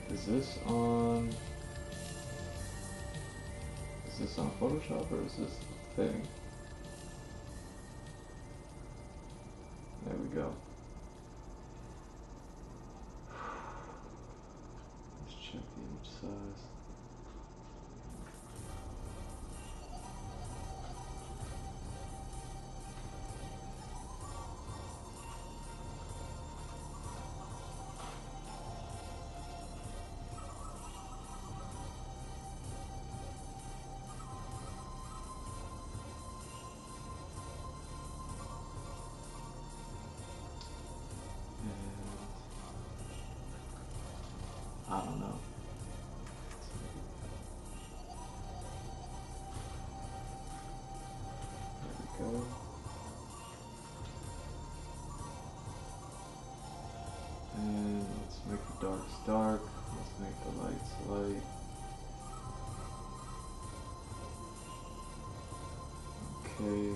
Is this on Photoshop or is this the thing? There we go. Let's check the image size. I don't know. There we go. And let's make the darks dark. Let's make the lights light. Okay.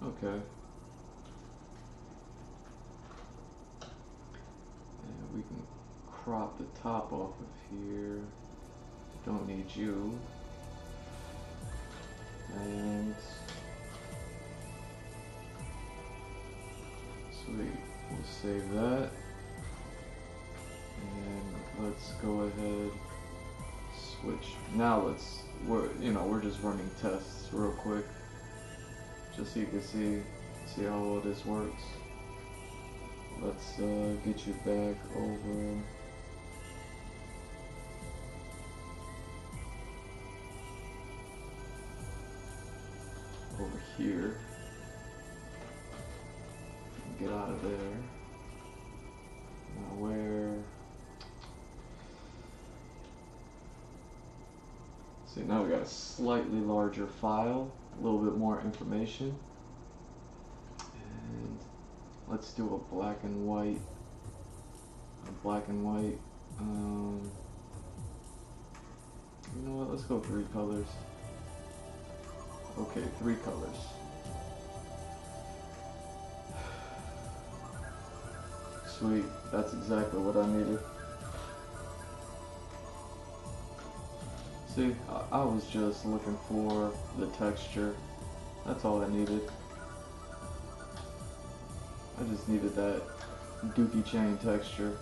Okay. And we can crop the top off of here. Don't need you. And sweet. We'll save that. And let's go ahead. Switch. Now we're just running tests real quick. Just so you can see how all this works. Let's get you back over here. Get out of there. Now where? See, now we got a slightly larger file. A little bit more information, and let's do a black and white. You know what? Let's go 3 colors. Okay, 3 colors. Sweet. That's exactly what I needed. See, I was just looking for the texture. That's all I needed. I just needed that dookie chain texture.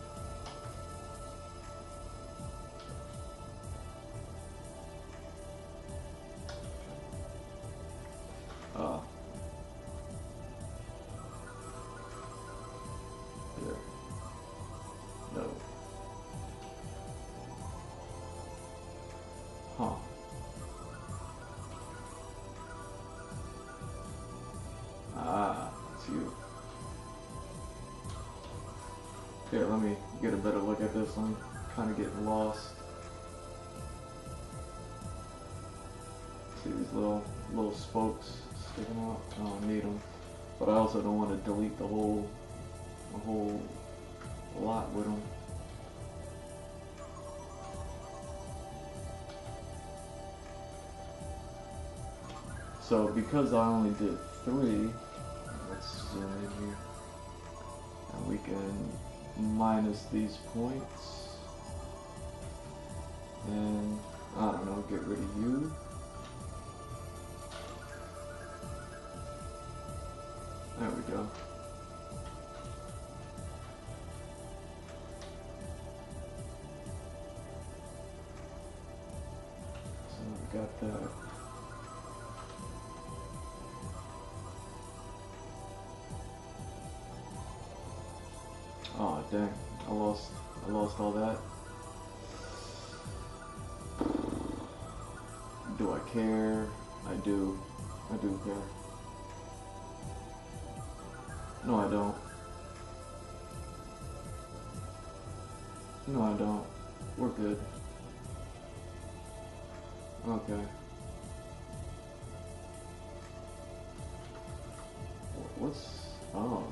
Here. No. Huh. Ah, it's you. Here, let me get a better look at this. I'm kind of getting lost. See these little spokes sticking out? I don't need them. But I also don't want to delete the whole lot with them. So because I only did 3, let's zoom in here, and we can minus these points, and I don't know, get rid of you. There we go. So we got that. Oh dang, I lost all that. Do I care? I do care. No, I don't. No, I don't. We're good. Okay. What's... oh,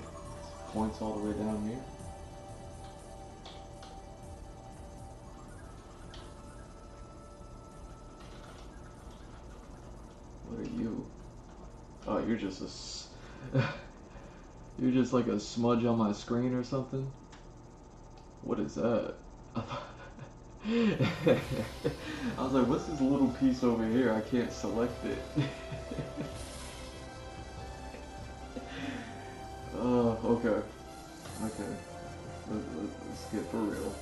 points all the way down here? What are you? Oh, you're just a... you're just like a smudge on my screen or something? What is that? I was like, what's this little piece over here? I can't select it. Okay. Okay. Let's get for real.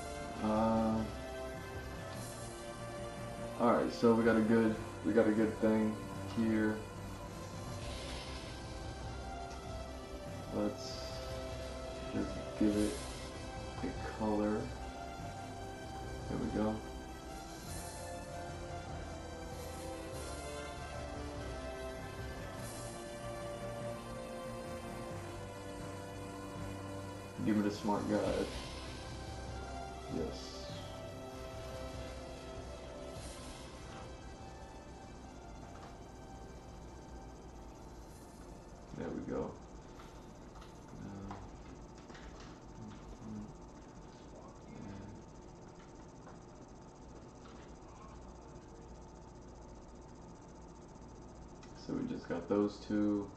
Alright, so we got a good thing here. Let's just give it a color. There we go. Give me the smart guide. Yes. There we go. So we just got those two.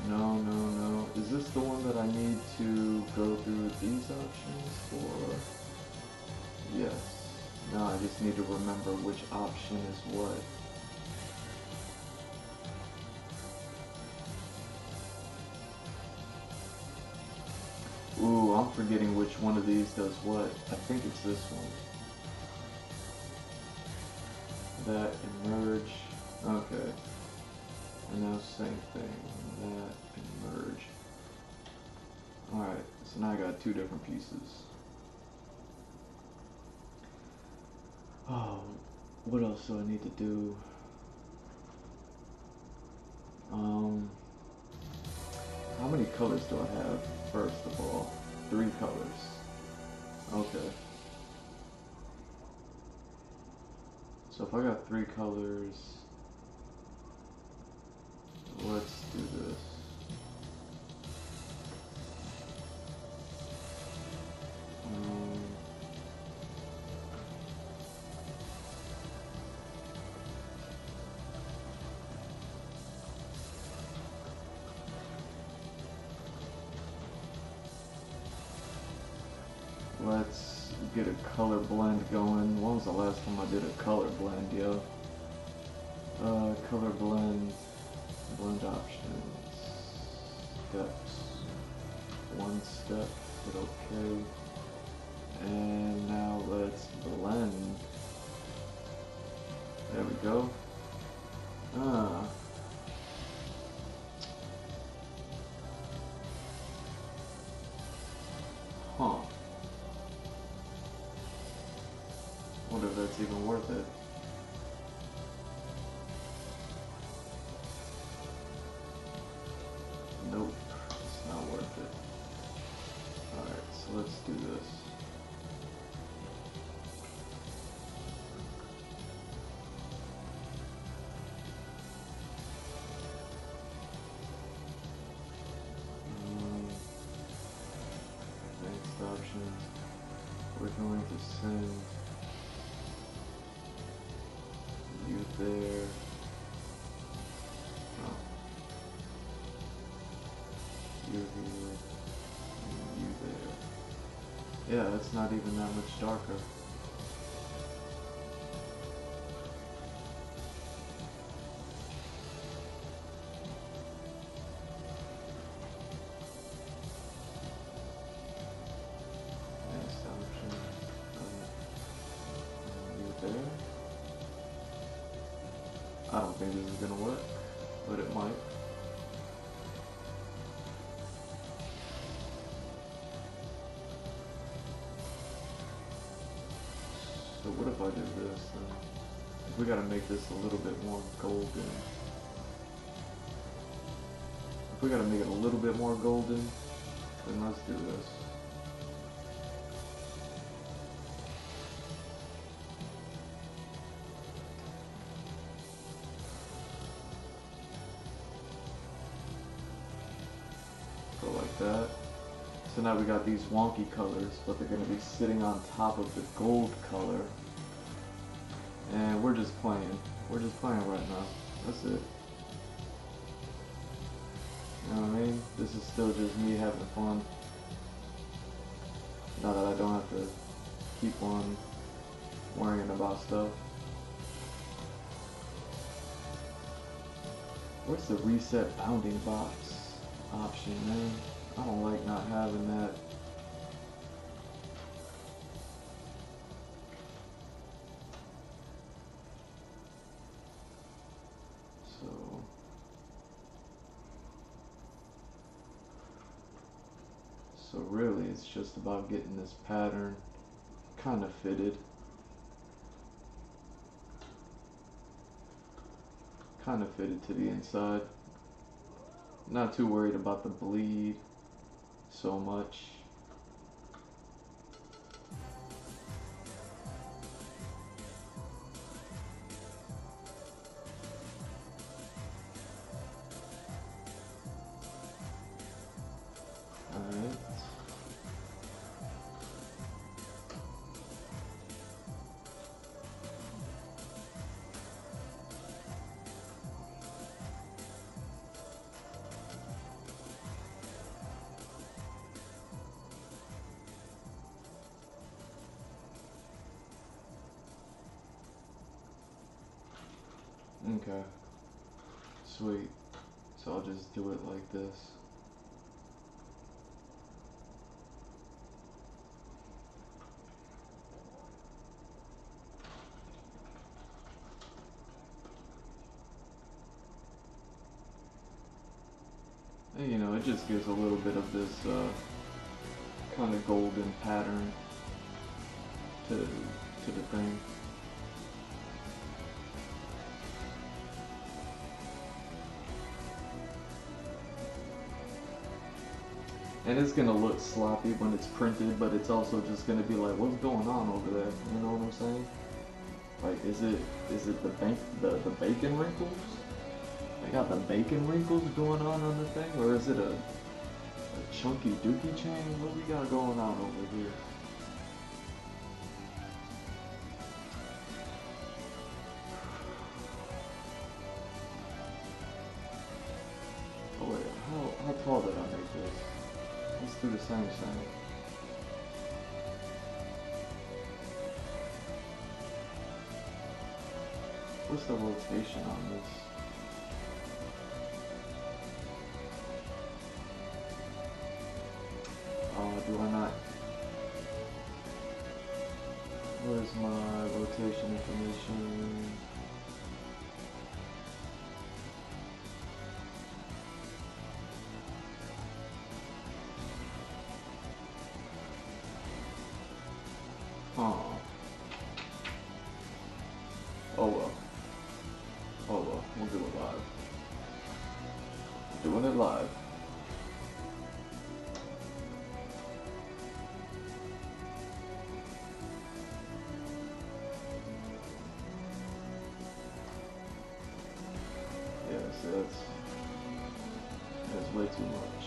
No. Is this the one that I need to go through these options for? Yes. Now I just need to remember which option is what. Ooh, I'm forgetting which one of these does what. I think it's this one. That and merge. Okay. And now same thing. That and merge. Alright, so now I got two different pieces. Oh, what else do I need to do? How many colors do I have, first of all? 3 colors. Okay. So if I got 3 colors, let's do this. Let's get a color blend going. When was the last time I did a color blend, yo? Color blend, blend options, steps, 1 step, hit OK. And now let's blend. There we go. Huh. Wonder if that's even worth it. Nope, it's not worth it. Alright, so let's do this. Next option, we're going to send you there. Oh. You here, and you there. Yeah, it's not even that much darker. I don't think this is gonna work, but it might. So what if I did this then? If we gotta make this a little bit more golden. If we gotta make it a little bit more golden, then let's do this. Go like that. So now we got these wonky colors, but they're gonna be sitting on top of the gold color. And we're just playing. We're just playing right now. That's it. You know what I mean? This is still just me having fun. Now that I don't have to keep on worrying about stuff. Where's the reset bounding box option, man? I don't like not having that. So really it's just about getting this pattern kind of fitted. Kind of fitted to the inside. Not too worried about the bleed so much. Alright. Okay, sweet. So I'll just do it like this. And you know, it just gives a little bit of this kind of golden pattern to the thing. And it's gonna look sloppy when it's printed, but it's also just gonna be like, what's going on over there? You know what I'm saying? Like, is it the bacon wrinkles? They got the bacon wrinkles going on the thing, or is it a chunky dookie chain? What we got going on over here? Oh wait, how tall did I make this? Let's do the same thing. What's the rotation on this? Do I not? Where's my rotation information? Oh. Oh well. Oh well, we'll do it live. Doing it live. Yes, that's way too much.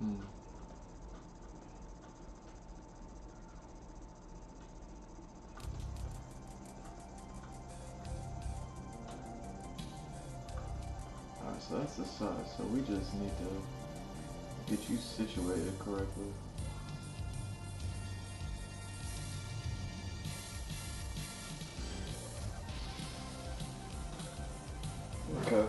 Hmm. Alright, so that's the size. So we just need to get you situated correctly. Okay.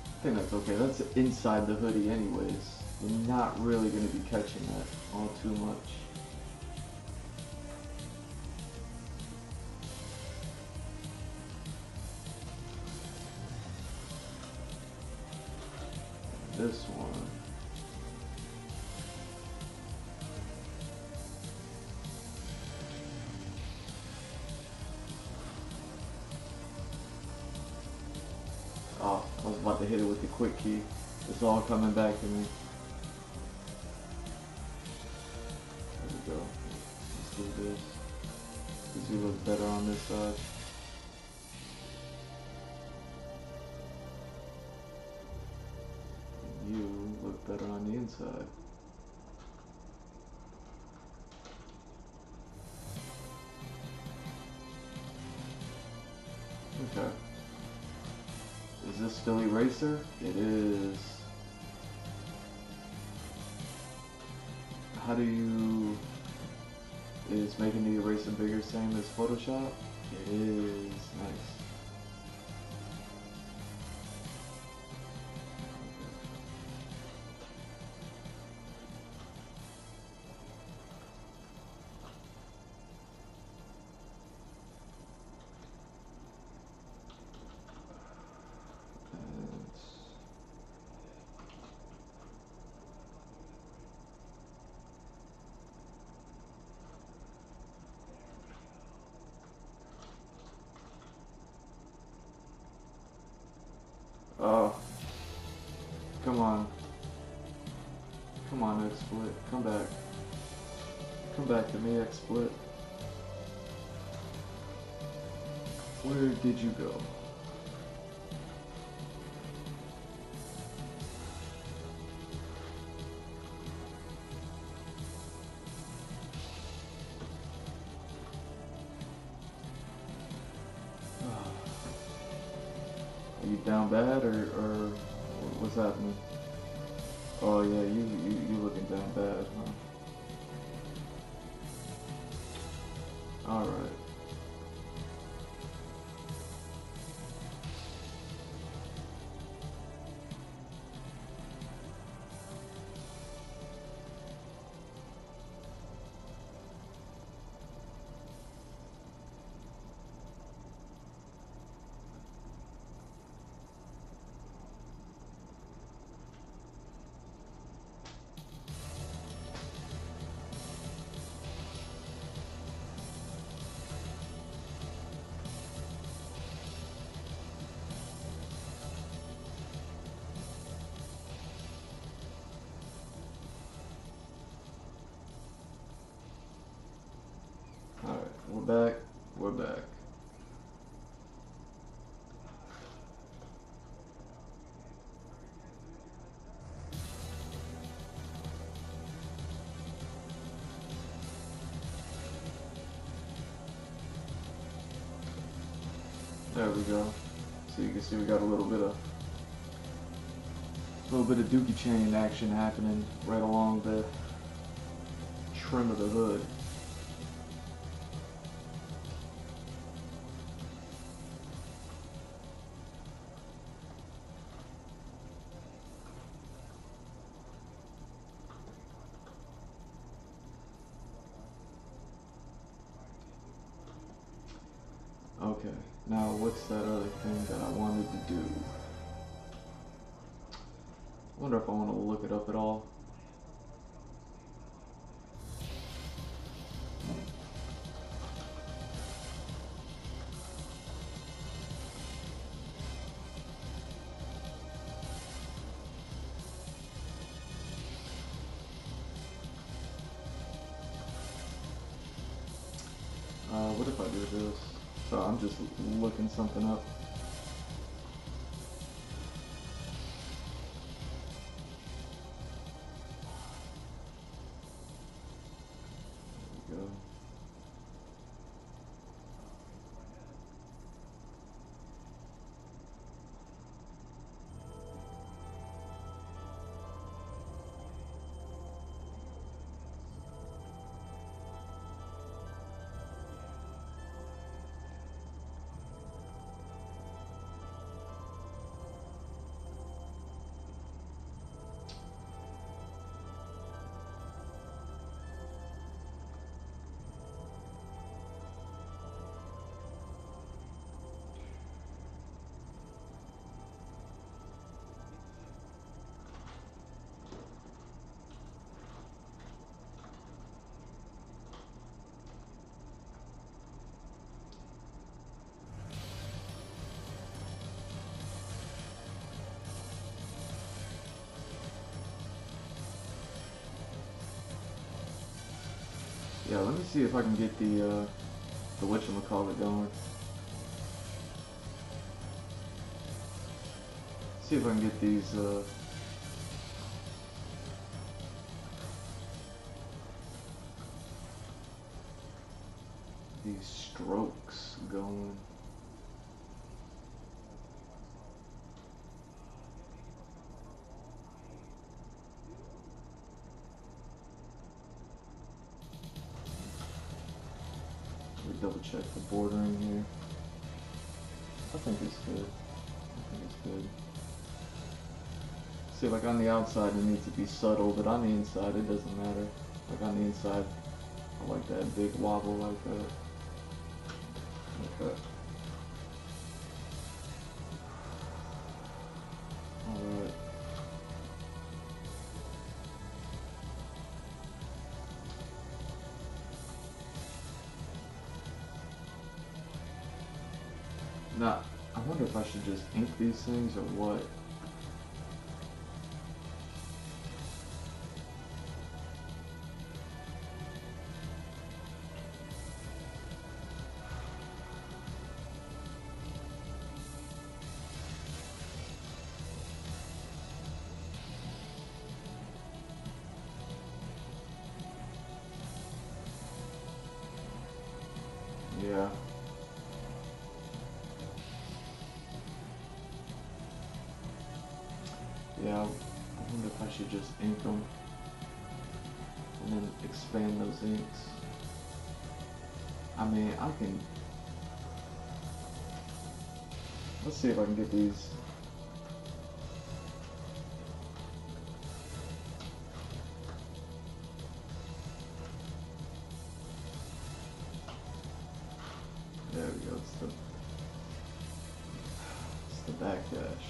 I think that's okay. That's inside the hoodie anyways. You're not really going to be catching that all too much. This one. Oh, I was about to hit it with the quick key. It's all coming back to me. There we go. Let's do this. Because you look better on this side. You look better on the inside. Okay. Is this still eraser? It is. How do you... Is making the eraser bigger same as Photoshop? It is. Nice. Oh, come on. Come on, XSplit. Come back. Come back to me, XSplit. Where did you go? Are you down bad or what's happening? Oh yeah, you looking down bad, huh? Alright. Alright, we're back. We're back. There we go. So you can see we got a little bit of dookie chain action happening right along the trim of the hood. Okay, now what's that other thing that I wanted to do? I wonder if I want to look it up at all. What if I do this? So I'm just looking something up. Yeah, let me see if I can get the whatchamacallit going. See if I can get these strokes going. Let me double check the bordering here. I think it's good. I think it's good. See, like on the outside it needs to be subtle, but on the inside it doesn't matter. Like on the inside, I like that big wobble like that. Okay. Alright. Now, I wonder if I should just ink these things or what. Yeah. Yeah, I wonder if I should just ink them and then expand those inks. I mean, I can... Let's see if I can get these. There we go, it's the backdash.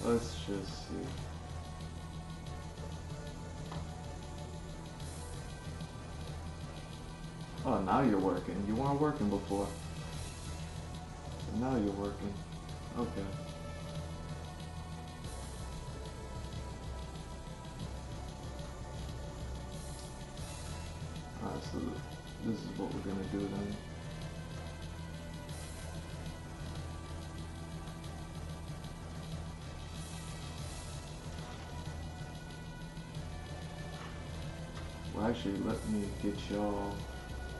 Let's just see. Oh, now you're working. You weren't working before. Now you're working. Okay. Alright, so this is what we're gonna do then. Well, actually, let me get y'all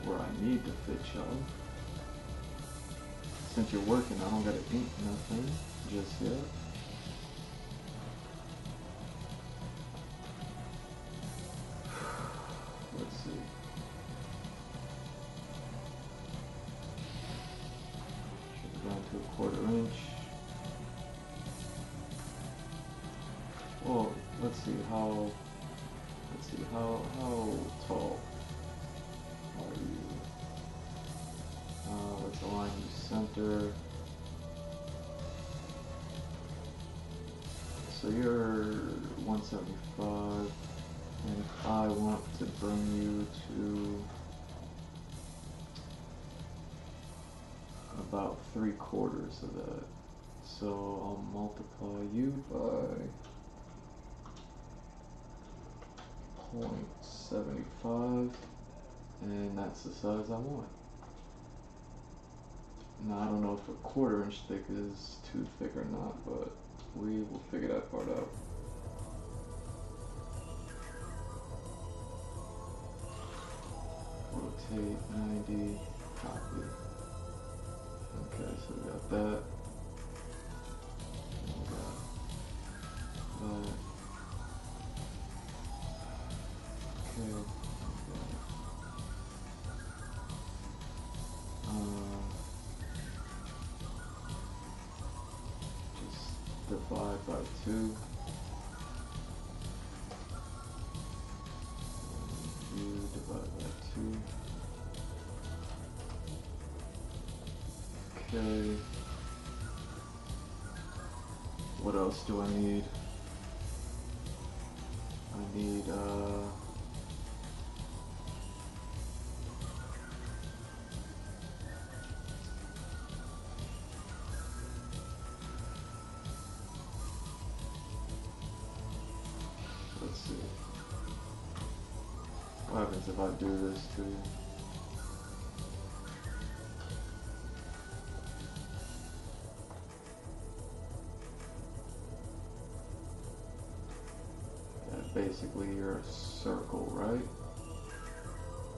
where I need to fit y'all. Since you're working, I don't gotta ink nothing just yet. Let's see. Should go down to 1/4 inch. Well, let's see how tall are you? Let's align you center. So you're 175, and if I want to bring you to about 3/4 of that, so I'll multiply you by 0.75, and that's the size I want. Now, I don't know if 1/4 inch thick is too thick or not, but we will figure that part out. Rotate 90, copy. Okay, so we got that. And we got that. Okay. Just divide by 2. And you divide by 2. Okay. What else do I need? I need, let's see. happens if I do this to you? Yeah, basically you're a circle, right?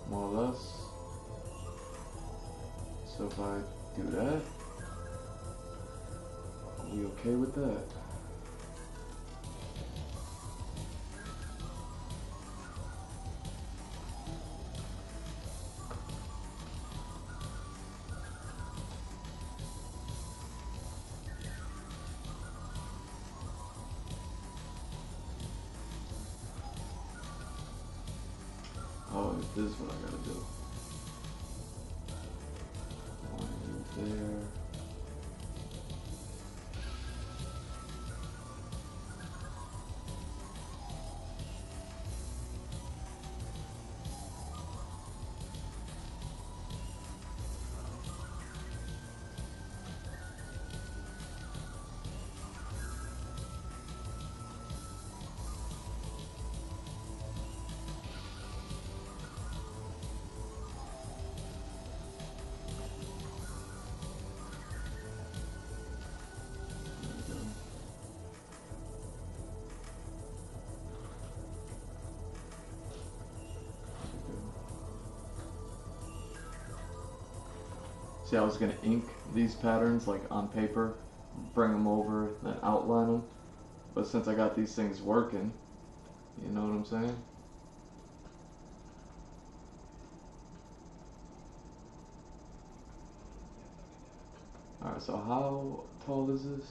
More or less. So if I do that, are we okay with that? Oh, this is what I gotta do. One there. See, I was gonna ink these patterns like on paper, bring them over, then outline them. But since I got these things working, you know what I'm saying? Alright, so how tall is this?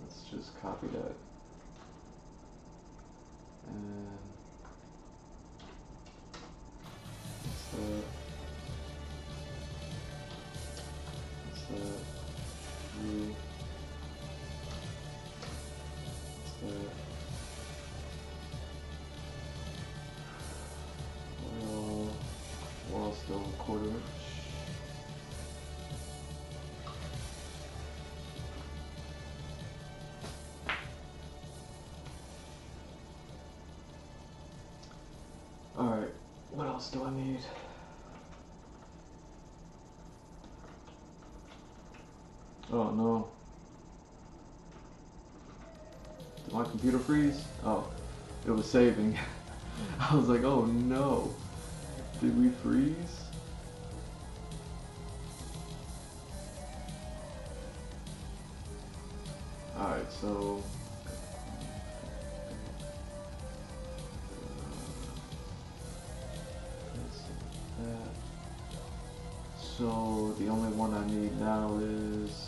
Let's just copy that. And what's that? What's that? You. What's that? Well, still a quarter inch. Alright, what else do I need? Oh no. Did my computer freeze? Oh, it was saving. I was like, oh no. Did we freeze? Alright, so that. So the only one I need now is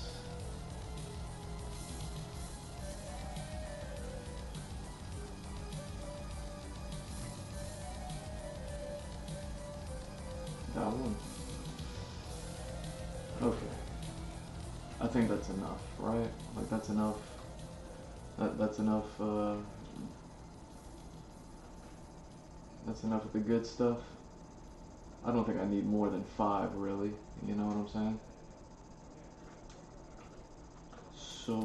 that one. Okay. I think that's enough, right? Like that's enough. That's enough. That's enough of the good stuff. I don't think I need more than 5, really. You know what I'm saying? So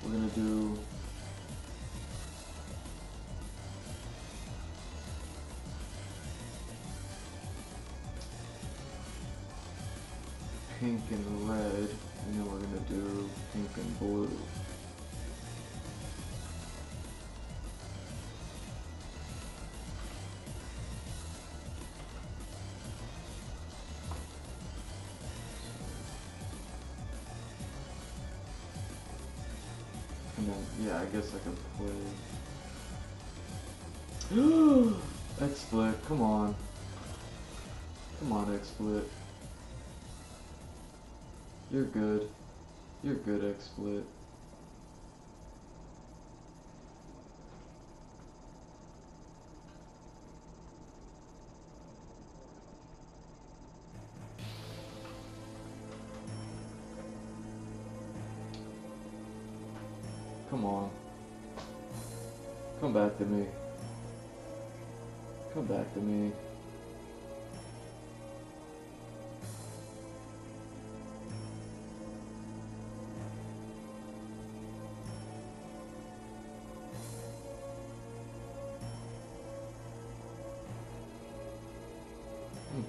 we're gonna do pink and red, and then we're gonna do pink and blue. And then, yeah, I guess I could play. XSplit, come on. Come on, XSplit. You're good. You're good, XSplit. Come on. Come back to me. Come back to me.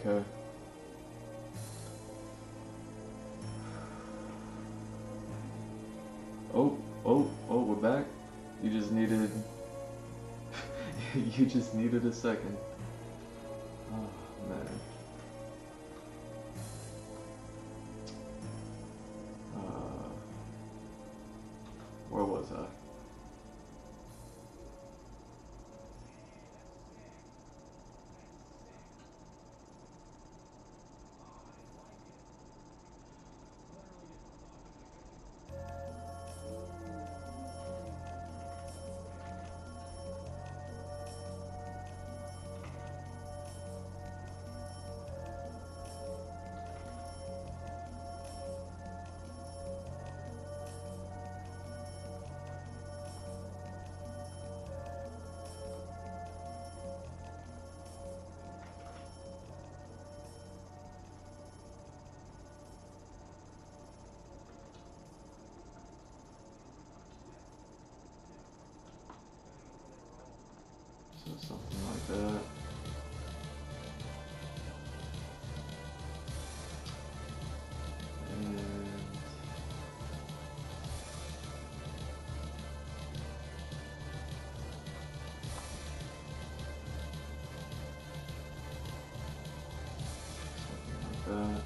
Okay. Oh, we're back. You just needed you just needed a second. Oh man. Where was I? So something like that. And something like that.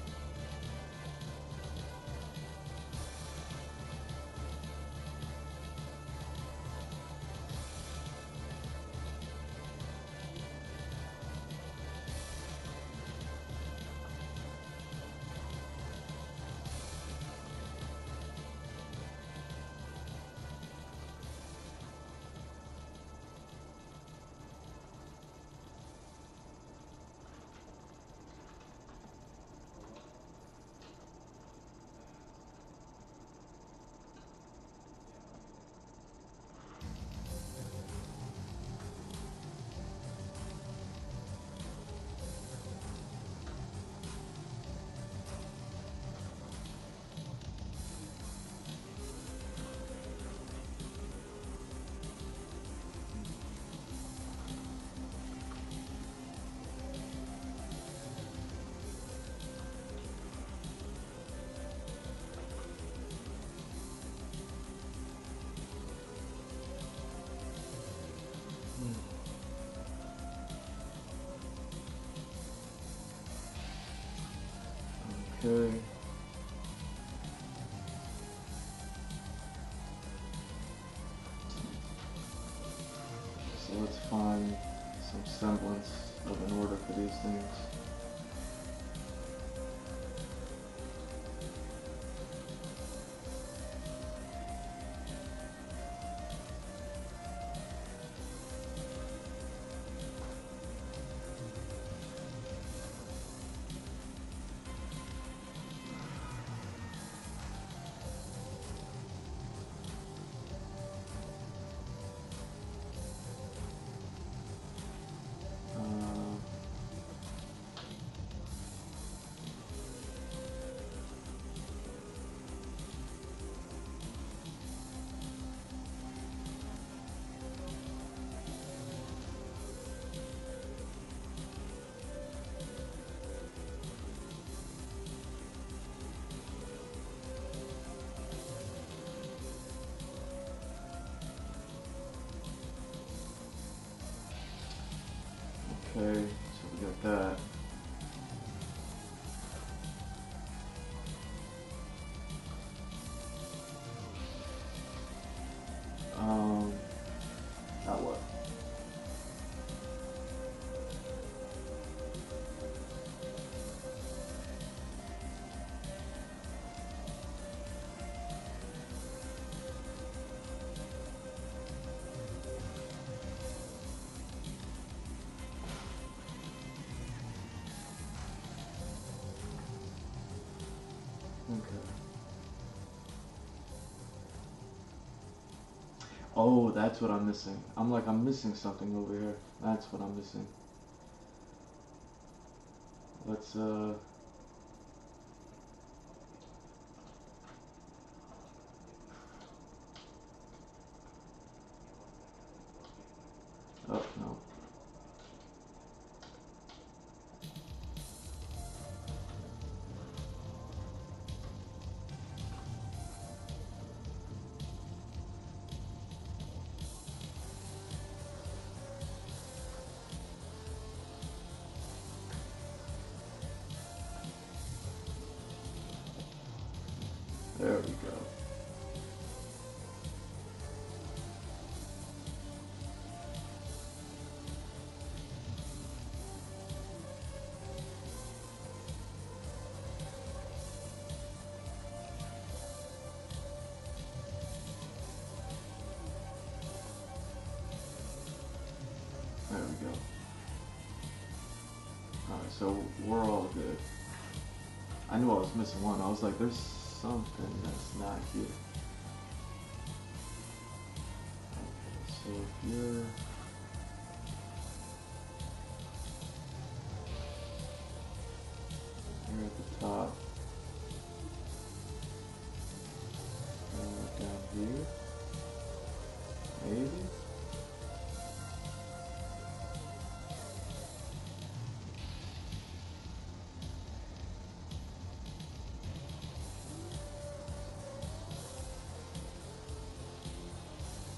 Okay. So let's find some semblance of an order for these things. Okay, so we got that. Now what? Okay. Oh, that's what I'm missing. I'm missing something over here. That's what I'm missing. Let's, oh, no. There we go. There we go. Alright, so we're all good. I knew I was missing one. I was like, there's something that's not here. Okay, so if you're... You're at the top. Down here. Maybe?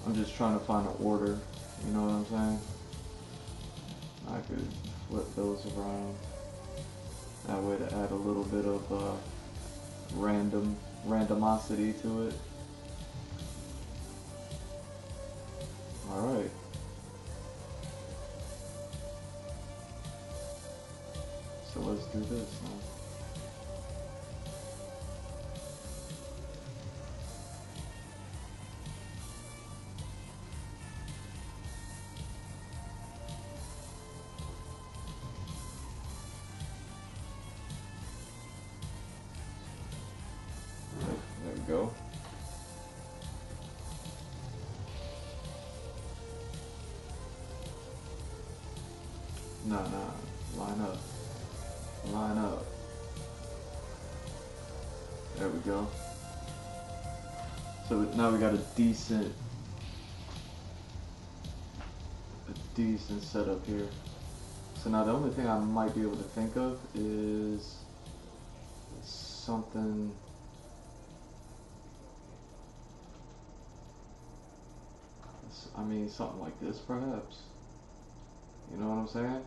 I'm just trying to find an order, you know what I'm saying? I could flip those around. That way to add a little bit of randomosity to it. Alright. So let's do this now. There we go. Nah, line up. Line up. There we go. So now we got a decent setup here. So now the only thing I might be able to think of is something. I mean, something like this perhaps. You know what I'm saying?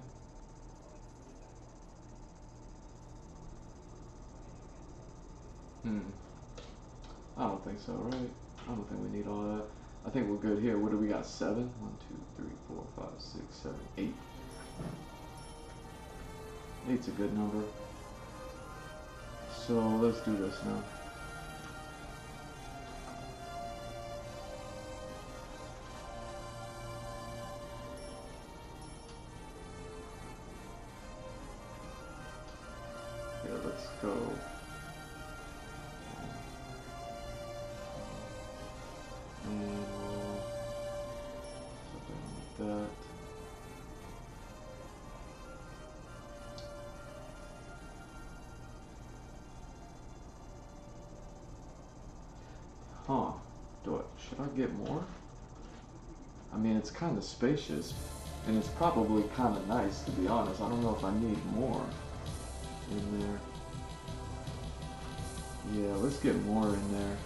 I don't think so, right? I don't think we need all that. I think we're good here. What do we got? 7? 1, 2, 3, 4, 5, 6, 7, 8. 8's a good number. So let's do this now. Here, let's go. And we'll put that like that. Huh. Should I get more? I mean, it's kind of spacious, and it's probably kind of nice, to be honest. I don't know if I need more in there. Yeah, let's get more in there.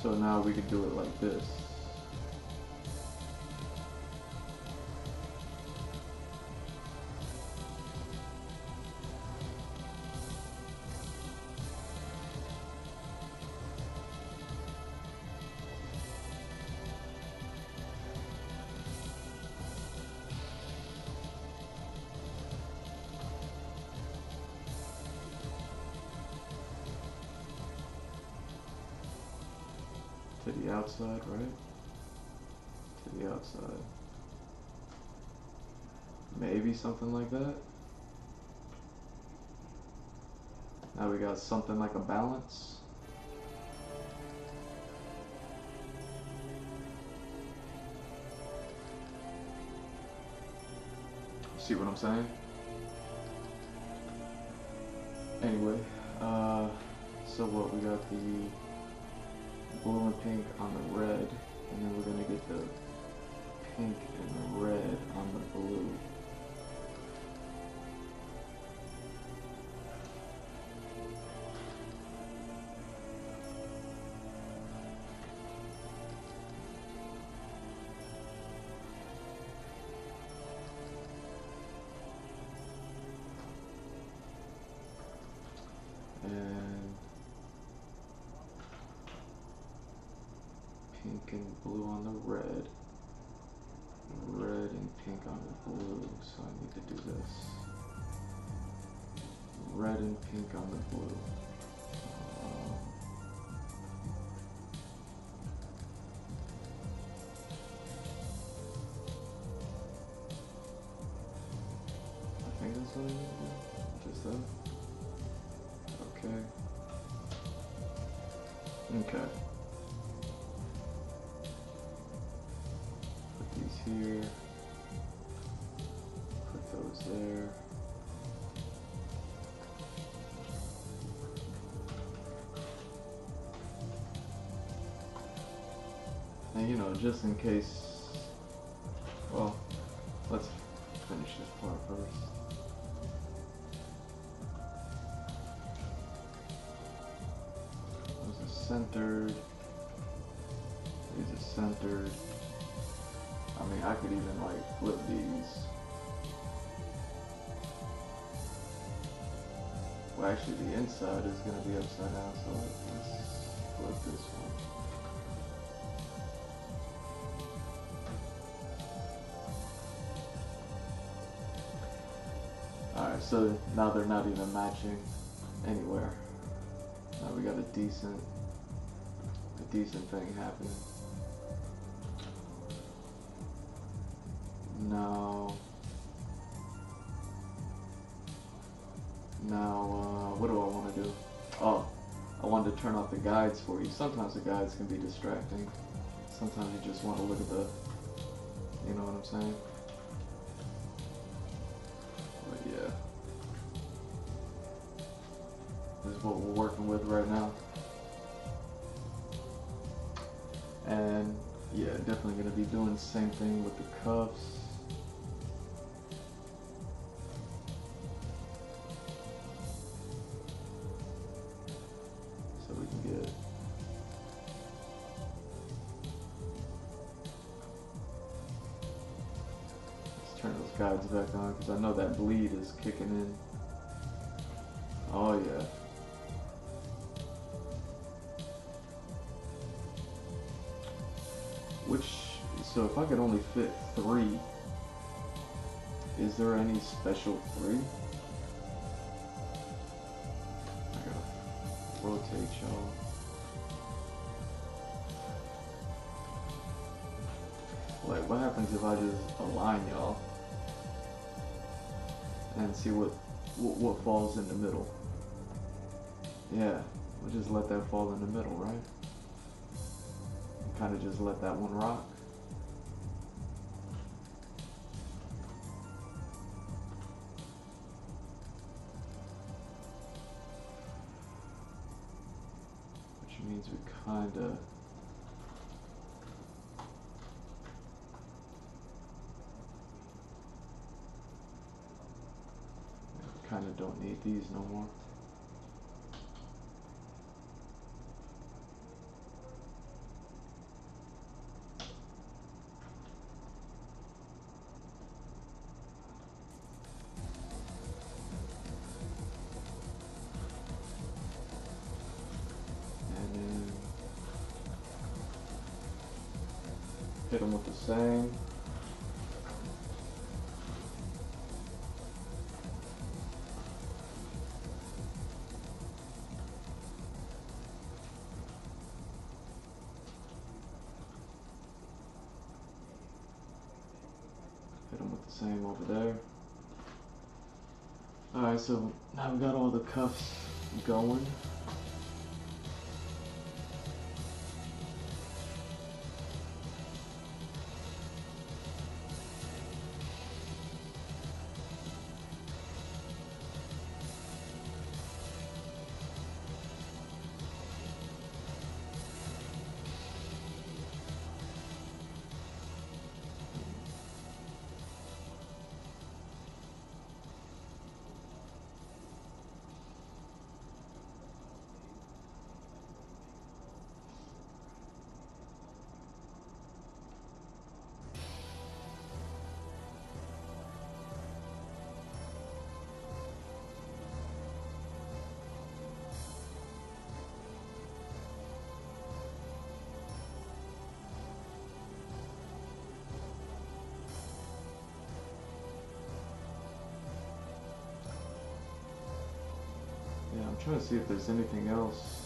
So now we can do it like this. To the outside, right? To the outside. Maybe something like that. Now we got something like a balance. See what I'm saying? Anyway, so what, we got the blue and pink on the red, and then we're gonna get the pink and the red on the blue. blue on the red. Red and pink on the blue. So I need to do this. Red and pink on the blue. I think that's what I need to do. Just that. Okay. Okay. Put these here. Put those there. And you know, just in case, well, let's finish this part first. Those are centered. These are centered. I mean, I could even like flip these. Well, actually the inside is going to be upside down, so let's flip this one. Alright, so now they're not even matching anywhere. Now we got a decent thing happening. Now, what do I want to do? Oh, I wanted to turn off the guides for you. Sometimes the guides can be distracting. Sometimes you just want to look at the, you know what I'm saying? But yeah. This is what we're working with right now. And yeah, definitely going to be doing the same thing with the cuffs. So we can get let's turn those guides back on because I know that bleed is kicking in. Oh yeah. So if I could only fit 3, is there any special 3? I gotta rotate y'all. Like, what happens if I just align y'all and see what falls in the middle? Yeah, we'll just let that fall in the middle, right? Kind of just let that one rock. Which means we kind of don't need these no more. Hit them with the same. Hit them with the same over there. Alright, so now we got all the cuffs going. trying to see if there's anything else.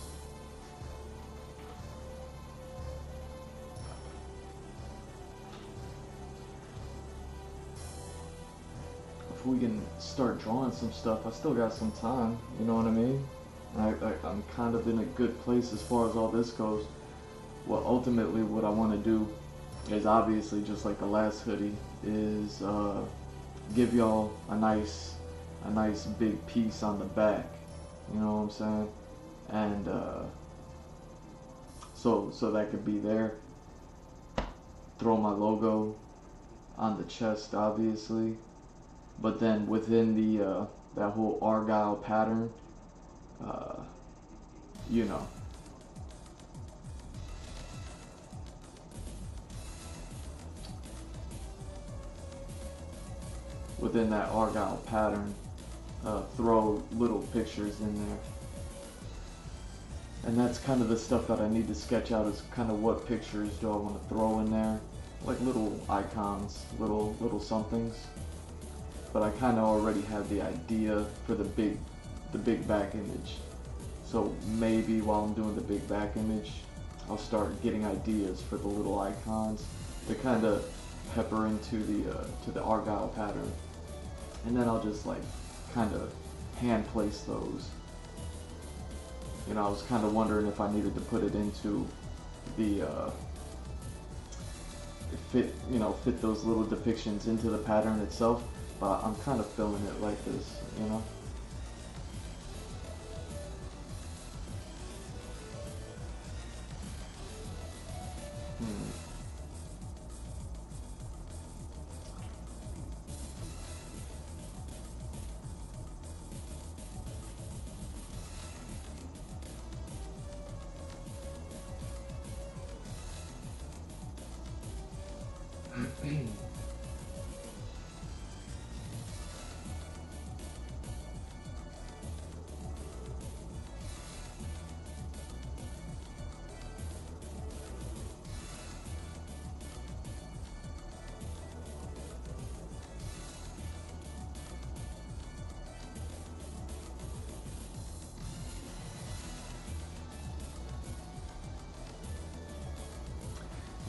If we can start drawing some stuff, I still got some time, you know what I mean? I'm kind of in a good place as far as all this goes. Well, ultimately what I want to do is obviously just like the last hoodie, is give y'all a nice big piece on the back, you know what I'm saying? And so that could be there. Throw my logo on the chest, obviously, but then within the that whole Argyle pattern, you know, within that Argyle pattern, throw little pictures in there. And that's kind of the stuff that I need to sketch out, is kind of what pictures do I want to throw in there. Like little icons, little somethings. But I kind of already have the idea for the big back image. So maybe while I'm doing the big back image, I'll start getting ideas for the little icons to kind of pepper into the Argyle pattern. And then I'll just like kind of hand place those. You know, I was kind of wondering if I needed to put it into the fit those little depictions into the pattern itself, but I'm kind of feeling it like this, you know.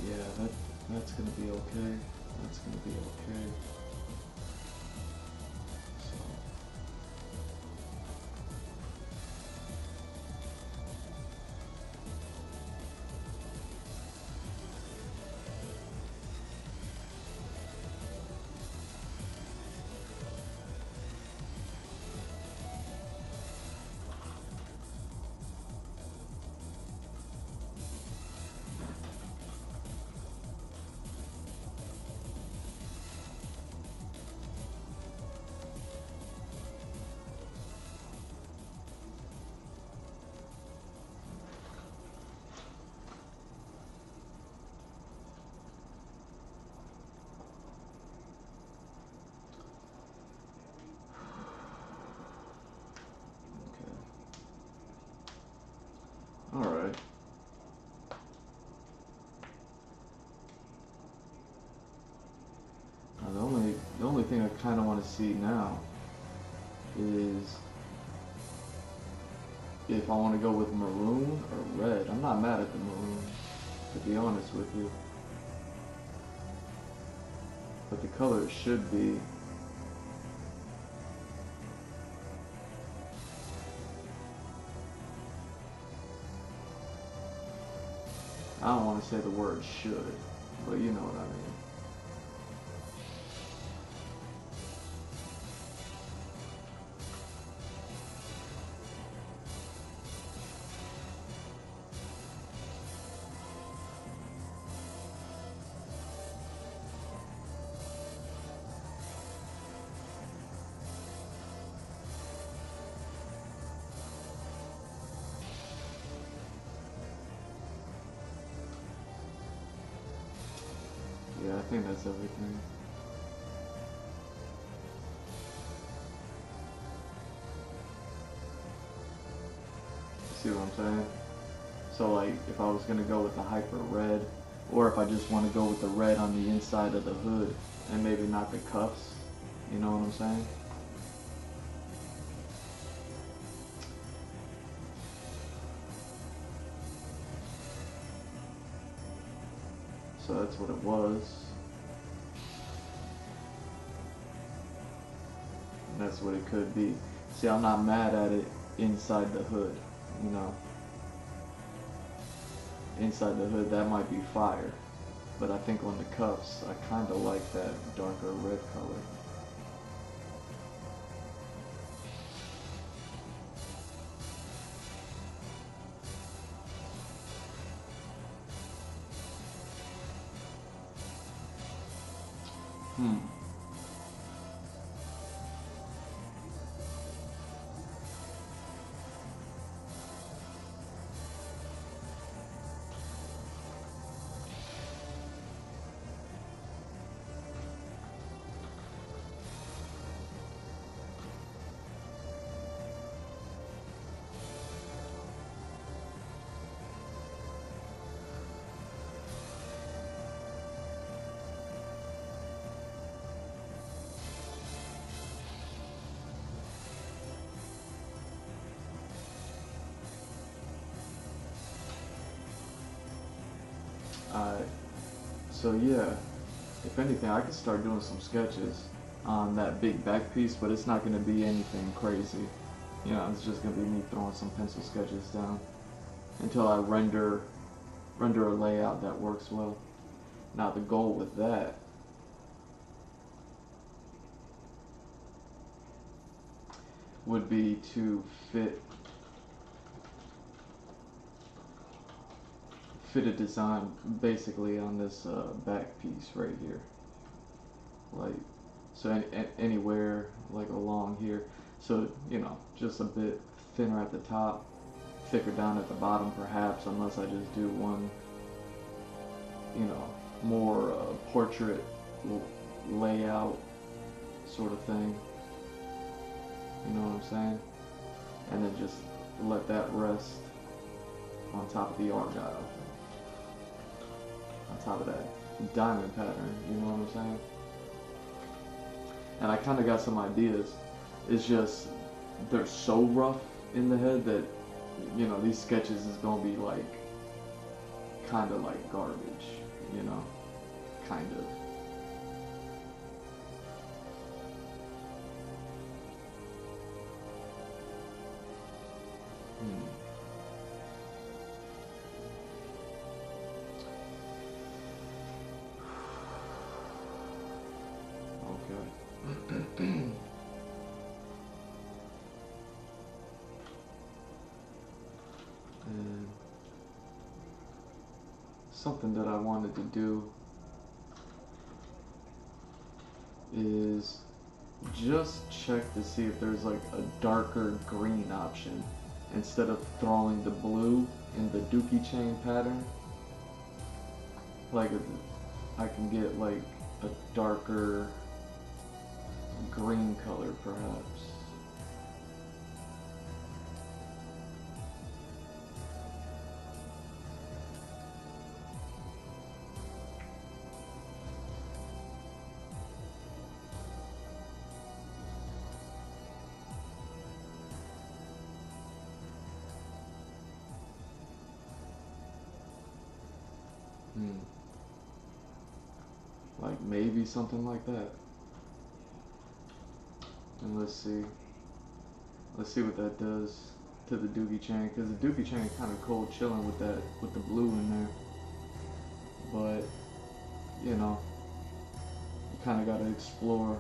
Yeah, that's gonna be okay. That's gonna be okay. So. Alright. The only thing I kind of want to see now is if I want to go with maroon or red. I'm not mad at the maroon, to be honest with you. But the color should be I don't want to say the word should, but you know what I mean. Yeah, I think that's everything. See what I'm saying? So like, if I was gonna go with the hyper red, or if I just want to go with the red on the inside of the hood, and maybe not the cuffs, you know what I'm saying? So that's what it was. And that's what it could be. See, I'm not mad at it inside the hood, you know. Inside the hood, that might be fire. But I think on the cuffs, I kind of like that darker red color. Alright, so yeah, if anything, I could start doing some sketches on that big back piece, but it's not going to be anything crazy. You know, it's just going to be me throwing some pencil sketches down until I render a layout that works well. Now the goal with that would be to fit a design basically on this back piece right here, like so anywhere like along here, so you know, just a bit thinner at the top, thicker down at the bottom perhaps, unless I just do one, you know, more portrait layout sort of thing, you know what I'm saying, and then just let that rest on top of the argyle, on top of that diamond pattern, you know what I'm saying? And I kind of got some ideas. It's just they're so rough in the head that, you know, these sketches is gonna be like kind of like garbage, you know, kind of. And something that I wanted to do is just check to see if there's like a darker green option instead of throwing the blue in the dookie chain pattern. Like I can get like a darker green color perhaps. Like maybe something like that. And let's see what that does to the dookie chain, because the dookie chain is kind of cold chilling with that, with the blue in there. But you know, you kind of got to explore.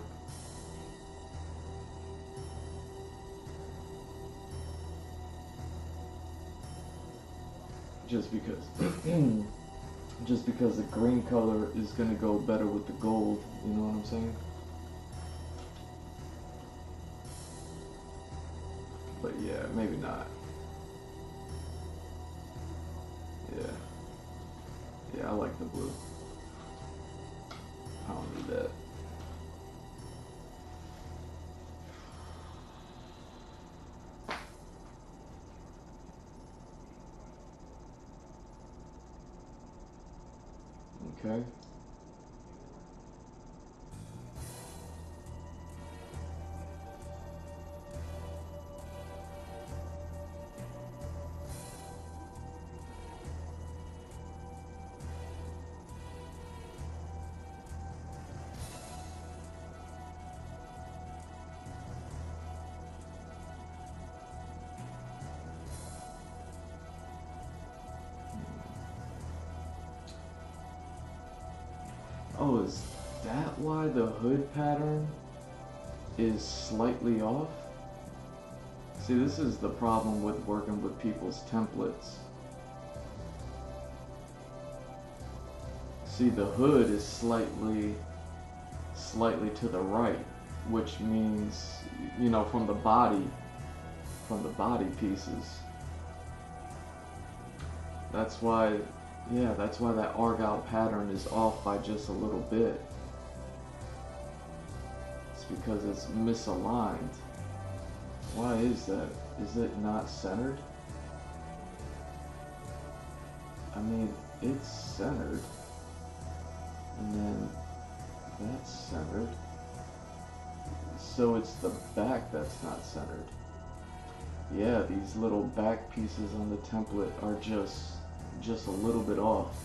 Just because the green color is gonna go better with the gold, you know what I'm saying? But yeah, maybe not. Yeah, I like the blue. I don't need that. Okay. is that why the hood pattern is slightly off? See, this is the problem with working with people's templates. See, the hood is slightly to the right, which means, you know, from the body pieces. That's why, yeah, that's why that Argyle pattern is off by just a little bit. It's because it's misaligned. Why is that? Is it not centered? I mean, it's centered. And then that's centered. So it's the back that's not centered. Yeah, these little back pieces on the template are just a little bit off.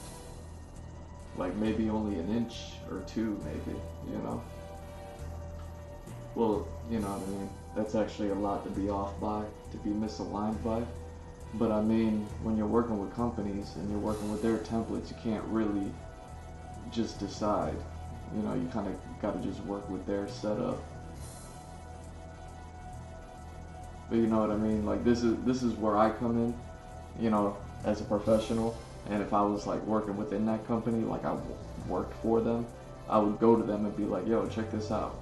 Like maybe only an inch or two, maybe, you know? Well, you know what I mean? That's actually a lot to be off by, to be misaligned by. But I mean, when you're working with companies and you're working with their templates, you can't really just decide. You know, you kind of got to just work with their setup. But you know what I mean? Like this is where I come in, you know, as a professional. And if I was like working within that company, like I worked for them, I would go to them and be like, yo, check this out.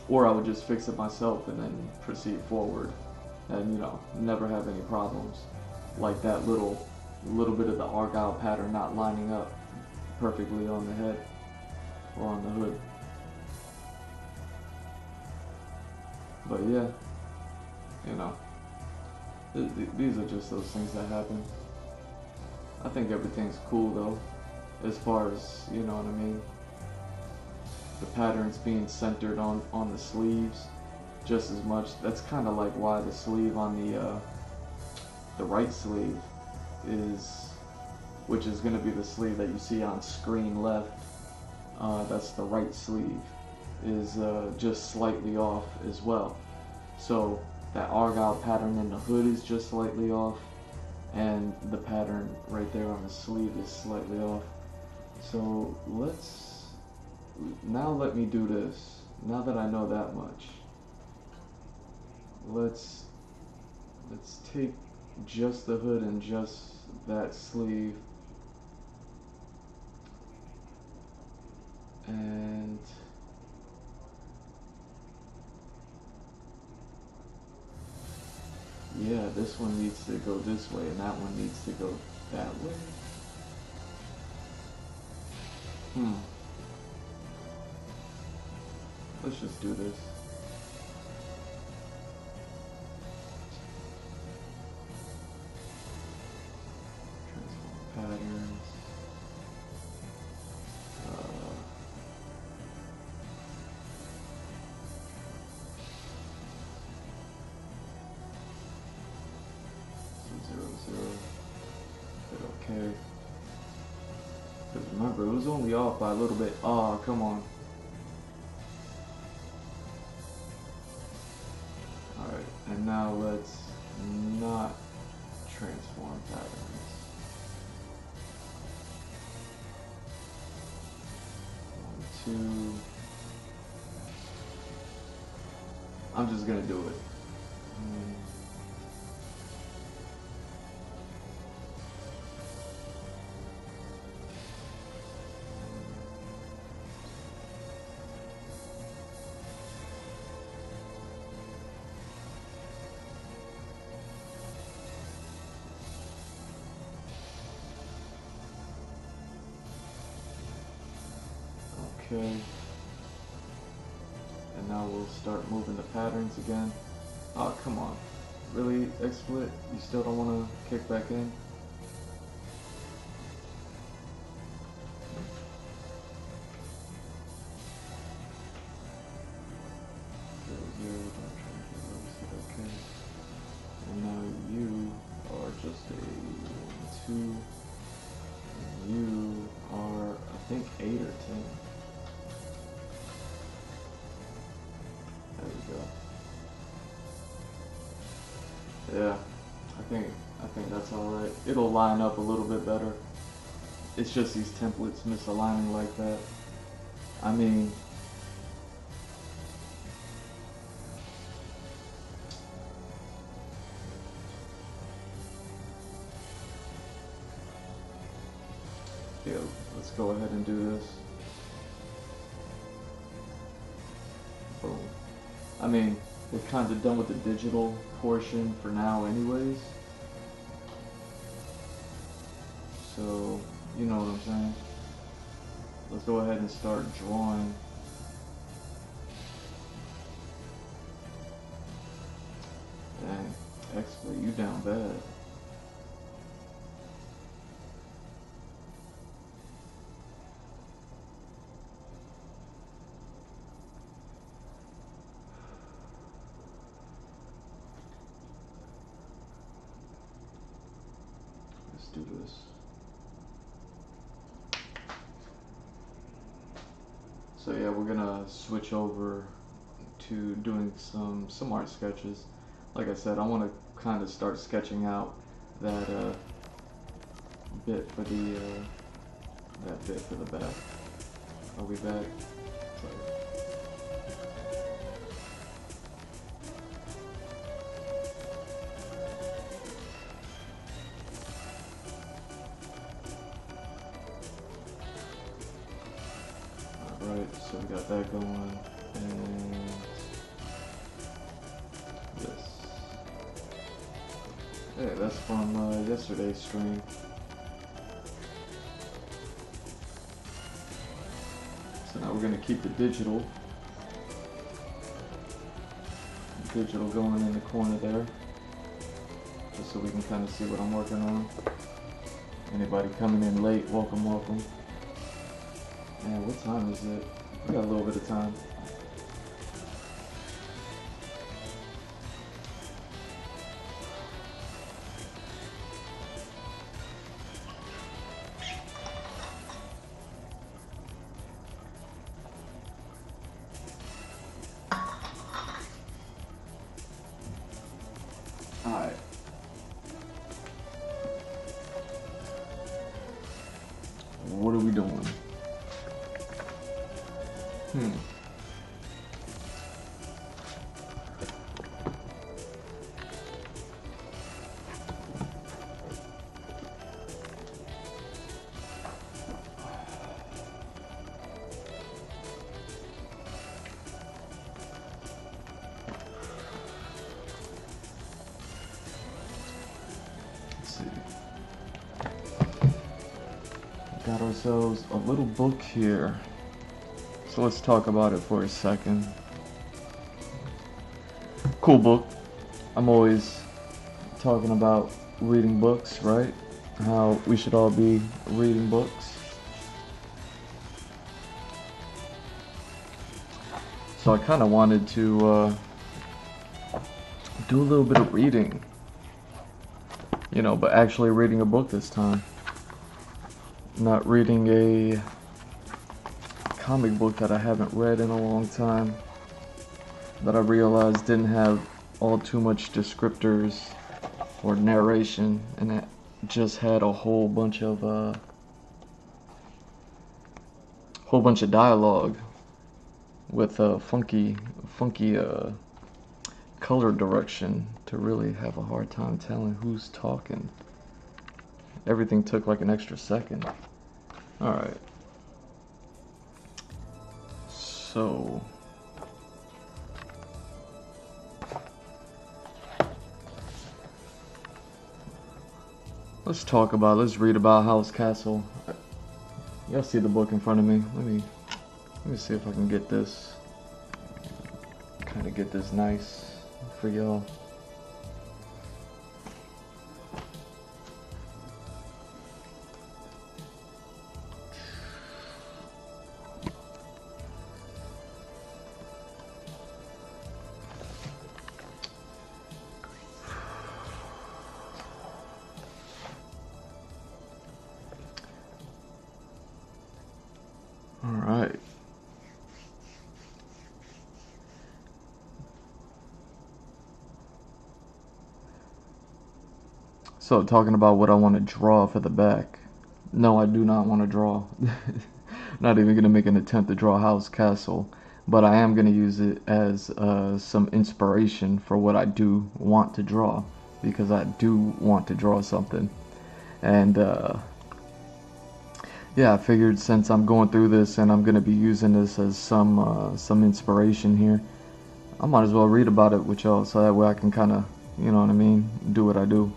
Or I would just fix it myself and then proceed forward and, you know, never have any problems. Like that little bit of the Argyle pattern not lining up perfectly on the head or on the hood. But yeah, you know, these are just those things that happen. I think everything's cool though, as far as, you know what I mean, the patterns being centered on the sleeves just as much. That's kind of like why the sleeve on the right sleeve is, which is going to be the sleeve that you see on screen left, that's the right sleeve, is just slightly off as well. So that Argyle pattern in the hood is just slightly off, and the pattern right there on the sleeve is slightly off. So let me do this. Now that I know that much, let's take just the hood and just that sleeve, and yeah, this one needs to go this way and that one needs to go that way. Let's just do this. Transform patterns. Hit OK. Because remember, it was only off by a little bit. Oh, come on. Alright, and now let's not transform patterns. 1, 2. I'm just gonna do it. Okay, and now we'll start moving the patterns again. Oh, come on. Really, XSplit? You still don't want to kick back in? Okay. And now you are just a 1, 2, and you are, I think, 8 or 10. Yeah, I think that's alright. It'll line up a little bit better. It's just these templates misaligning like that. I mean, yeah, let's go ahead and do this. Boom. I mean, we're kind of done with the digital portion for now anyways. So, you know what I'm saying? Let's go ahead and start drawing. Dang, expert, you down bad. Let's do this. So yeah, we're gonna switch over to doing some art sketches. Like I said, I want to kind of start sketching out that bit for the that bit for the back. Are we back? Sorry. Alright, so we got that going, and this. Hey, that's from yesterday's stream. So now we're going to keep the digital going in the corner there, just so we can kind of see what I'm working on. Anybody coming in late, welcome, welcome. Man, what time is it? We got a little bit of time. Alright. What are we doing? Let's see. Got ourselves a little book here. So let's talk about it for a second. Cool book. I'm always talking about reading books, right? How we should all be reading books. So I kind of wanted to do a little bit of reading, you know, but actually reading a book this time. Not reading a comic book that I haven't read in a long time, that I realized didn't have all too much descriptors or narration, and it just had a whole bunch of dialogue with funky color direction to really have a hard time telling who's talking. Everything took like an extra second. All right. So let's read about House Castle. Y'all see the book in front of me. Let me see if I can get this, kind of get this nice for y'all. Alright. So, talking about what I want to draw for the back. No, I do not want to draw. Not even gonna make an attempt to draw a house castle, but I am gonna use it as some inspiration for what I do want to draw, because I do want to draw something. And yeah, I figured since I'm going through this and I'm gonna be using this as some inspiration here, I might as well read about it with y'all so that way I can kind of, you know what I mean, do what I do.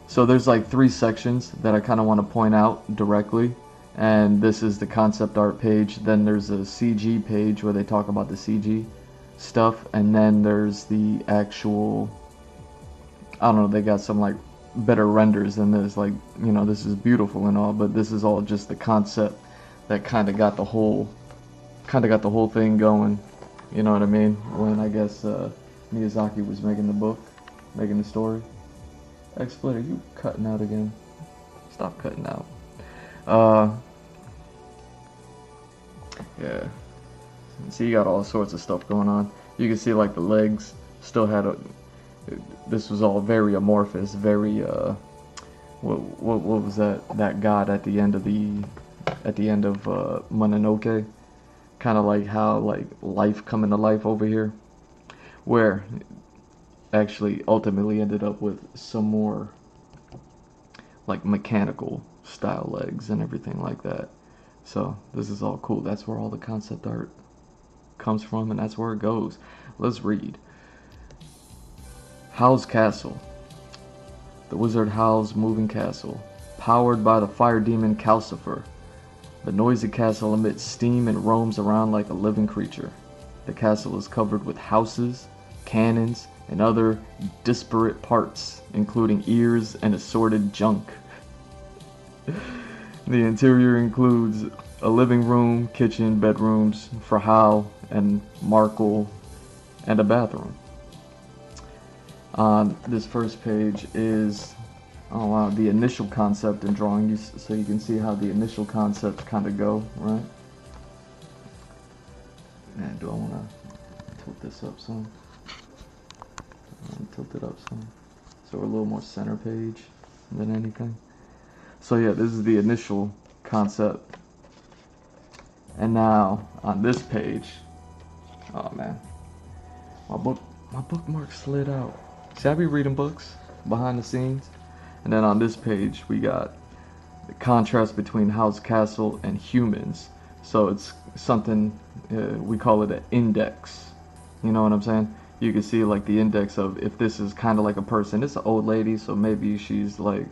So there's like 3 sections that I kind of want to point out directly, and this is the concept art page. Then there's a CG page where they talk about the CG stuff, and then there's the actual, I don't know, they got some like better renders than this, like, you know, this is beautiful and all, but this is all just the concept that kind of got the whole thing going, you know what I mean, when I guess Miyazaki was making the book, making the story. X-Split, are you cutting out again? Stop cutting out. Yeah, see, you got all sorts of stuff going on. You can see like the legs still had a, this was all very amorphous, very what was that god at the end of Mononoke, kind of like how like life coming to life over here, where actually ultimately ended up with some more like mechanical style legs and everything like that. So this is all cool. That's where all the concept art comes from, and that's where it goes. Let's read. Howl's Castle. The wizard Howl's moving castle, powered by the fire demon Calcifer. The noisy castle emits steam and roams around like a living creature. The castle is covered with houses, cannons, and other disparate parts, including ears and assorted junk. The interior includes a living room, kitchen, bedrooms for Howl and Markle, and a bathroom. On this first page is, oh wow, the initial concept and drawing, so you can see how the initial concepts kind of go, right? Man, do I want to tilt this up some? Tilt it up some, so we're a little more center page than anything. So yeah, this is the initial concept, and now on this page, oh man, my bookmark slid out. See, I be reading books behind the scenes, and then on this page we got the contrast between Howl's Castle and humans. So it's something we call it an index. You know what I'm saying? You can see like the index of if this is kind of like a person. It's an old lady, so maybe she's like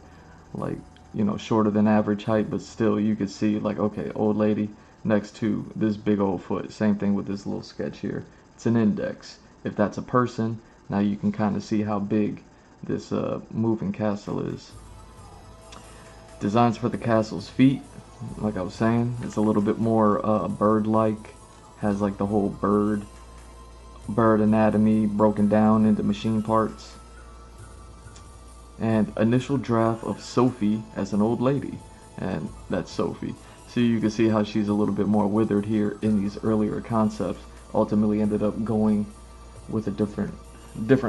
you know, shorter than average height, but still you could see like, okay, old lady next to this big old foot. Same thing with this little sketch here. It's an index. If that's a person, now you can kind of see how big this moving castle is. Designs for the castle's feet, like I was saying, it's a little bit more bird-like. Has like the whole bird anatomy broken down into machine parts. And initial draft of Sophie as an old lady, and that's Sophie. So you can see how she's a little bit more withered here in these earlier concepts. Ultimately ended up going with a different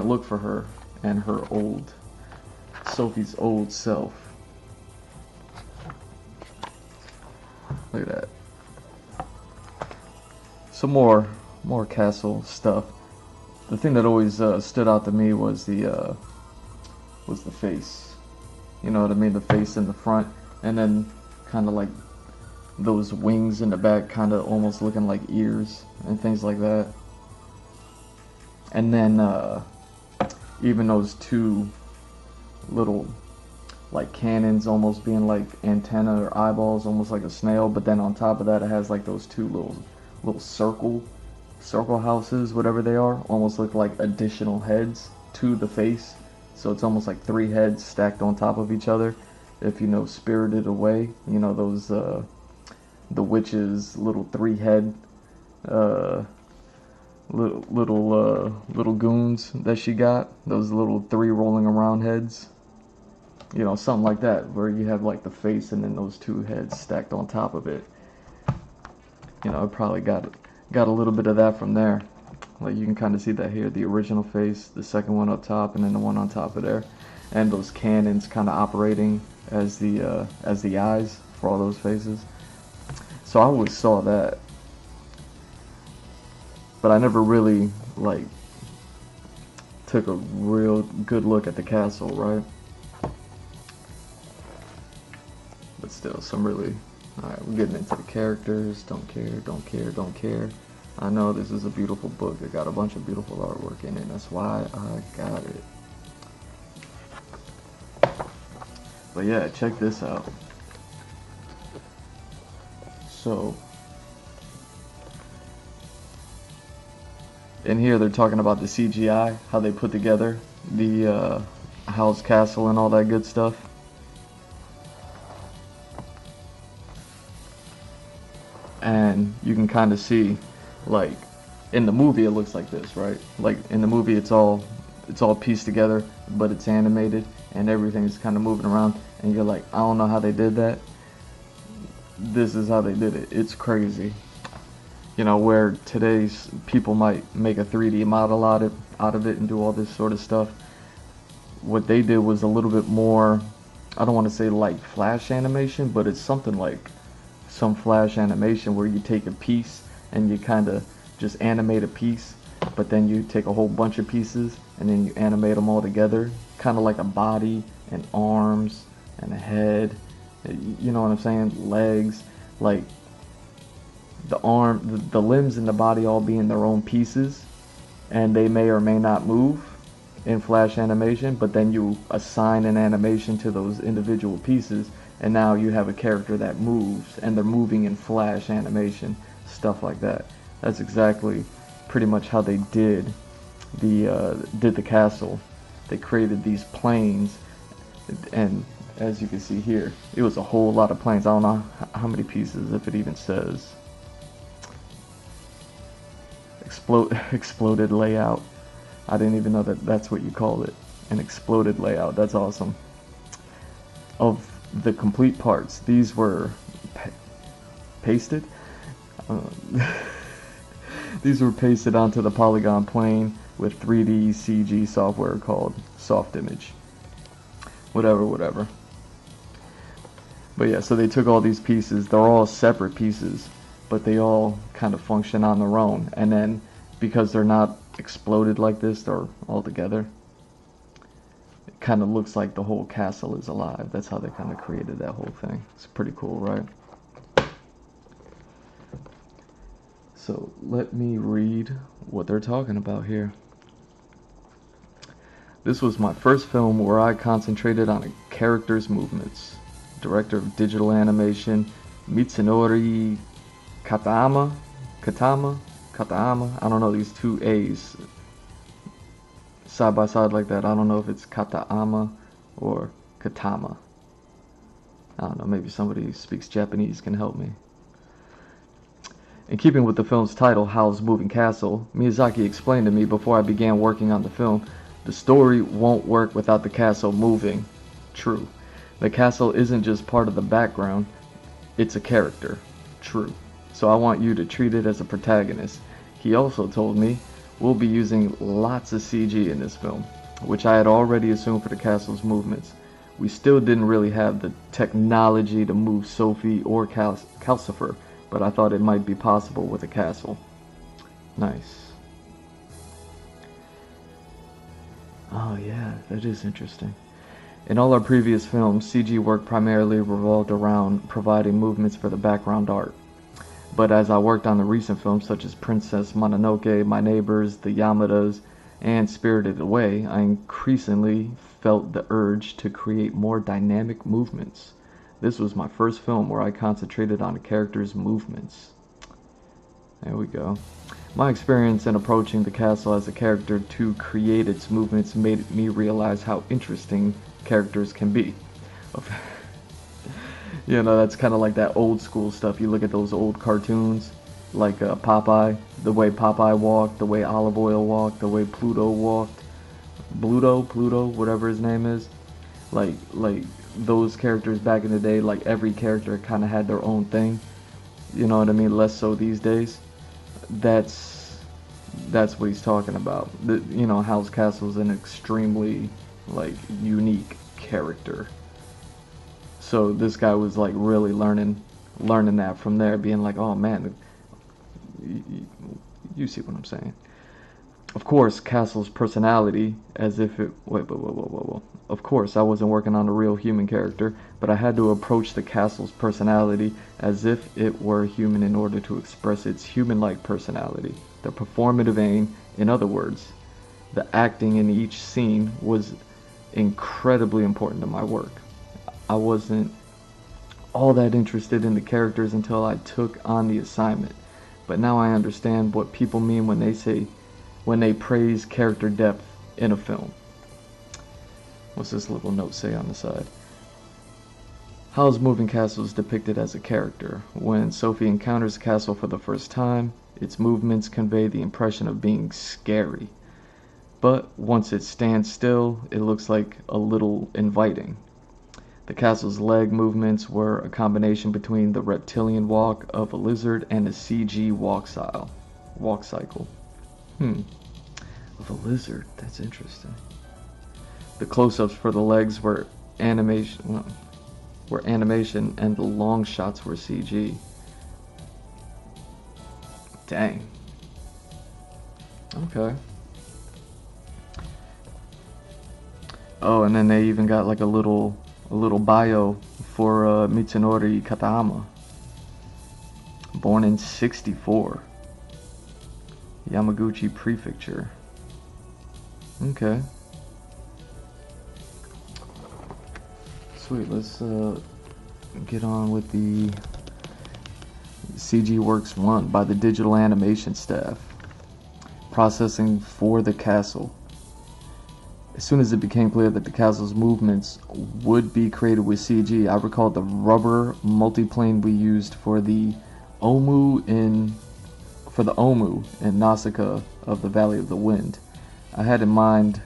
look for her and her old Sophie's old self. Look at that. Some more castle stuff. The thing that always stood out to me was the face. You know what I mean? The face in the front, and then kind of like those wings in the back, kind of almost looking like ears and things like that. And then even those 2 little like cannons almost being like antenna or eyeballs, almost like a snail, but then on top of that it has like those 2 little circle houses, whatever they are, almost look like additional heads to the face. So it's almost like 3 heads stacked on top of each other. If you know Spirited Away, you know those the witch's little 3-head little goons that she got, those little 3 rolling around heads, you know, something like that, where you have like the face and then those 2 heads stacked on top of it. You know, it probably got a little bit of that from there. Like you can kind of see that here, the original face, the second one up top, and then the one on top of there, and those cannons kind of operating as the eyes for all those faces. So I always saw that, but I never really like took a real good look at the castle, right? But still, some really... Alright, we're getting into the characters. Don't care, don't care, don't care. I know this is a beautiful book. It got a bunch of beautiful artwork in it. That's why I got it. But yeah, check this out. So, in here they're talking about the CGI, how they put together the house, castle, and all that good stuff. And you can kind of see, like, in the movie it looks like this, right? Like in the movie it's all pieced together, but it's animated and everything's kind of moving around, and you're like, I don't know how they did that. This is how they did it. It's crazy. You know, where today's people might make a 3D model out of it and do all this sort of stuff. What they did was a little bit more, I don't want to say like flash animation, but it's something like some flash animation where you take a piece and you kind of just animate a piece, but then you take a whole bunch of pieces and then you animate them all together, kind of like a body and arms and a head, you know what I'm saying, legs, like the limbs and the body all being their own pieces, and they may or may not move in flash animation, but then you assign an animation to those individual pieces, and now you have a character that moves, and they're moving in flash animation, stuff like that. That's exactly pretty much how they did the castle. They created these planes, and as you can see here, it was a whole lot of planes. I don't know how many pieces, if it even says. Exploded layout. I didn't even know that that's what you call it, an exploded layout. That's awesome. Of the complete parts, these were pasted. These were pasted onto the polygon plane with 3D CG software called Soft Image. Whatever. But yeah, so they took all these pieces. They're all separate pieces, but they all kind of function on their own. And then because they're not exploded like this, they're all together. It kind of looks like the whole castle is alive. That's how they kind of created that whole thing. It's pretty cool, right? So let me read what they're talking about here. This was my first film where I concentrated on a character's movements. Director of digital animation, Mitsunori Katama. I don't know, these two A's side by side like that. I don't know if it's Katama or Katama. I don't know, maybe somebody who speaks Japanese can help me. In keeping with the film's title, Howl's Moving Castle, Miyazaki explained to me before I began working on the film, the story won't work without the castle moving. True. The castle isn't just part of the background, it's a character. True. So I want you to treat it as a protagonist. He also told me we'll be using lots of CG in this film, which I had already assumed for the castle's movements. We still didn't really have the technology to move Sophie or Calcifer, but I thought it might be possible with a castle. Nice. Oh yeah, that is interesting. In all our previous films, CG work primarily revolved around providing movements for the background art. But as I worked on the recent films such as Princess Mononoke, My Neighbors, The Yamadas, and Spirited Away, I increasingly felt the urge to create more dynamic movements. This was my first film where I concentrated on a character's movements. There we go. My experience in approaching the castle as a character to create its movements made me realize how interesting characters can be. You know, that's kind of like that old school stuff. You look at those old cartoons, like Popeye, the way Popeye walked, the way Olive Oil walked, the way Pluto walked, Pluto, whatever his name is. Like those characters back in the day, like every character kind of had their own thing. You know what I mean? Less so these days. That's what he's talking about. You know, Howl's Castle is an extremely unique character. So this guy was really learning learning that from there, being like, oh man, you see what I'm saying. Of course, Castle's personality, as if it... Wait. Of course, I wasn't working on a real human character, but I had to approach the Castle's personality as if it were human in order to express its human-like personality. The performative aim, in other words, the acting in each scene, was incredibly important to my work. I wasn't all that interested in the characters until I took on the assignment, but now I understand what people mean when they praise character depth in a film. What's this little note say on the side? How's moving castles depicted as a character? When Sophie encounters a castle for the first time, its movements convey the impression of being scary. But once it stands still, it looks like a little inviting. The castle's leg movements were a combination between the reptilian walk of a lizard and a CG walk cycle. Of a lizard, that's interesting. The close-ups for the legs were animation, and the long shots were CG. Dang. Okay. Oh, and then they even got like a little bio for Mitsunori Katayama. Born in '64. Yamaguchi Prefecture. Okay. Sweet, let's get on with the CG Works 1 by the digital animation staff. Processing for the castle. As soon as it became clear that the castle's movements would be created with CG, I recalled the rubber multiplane we used for the Omu in Nausicaa of the Valley of the Wind. I had in mind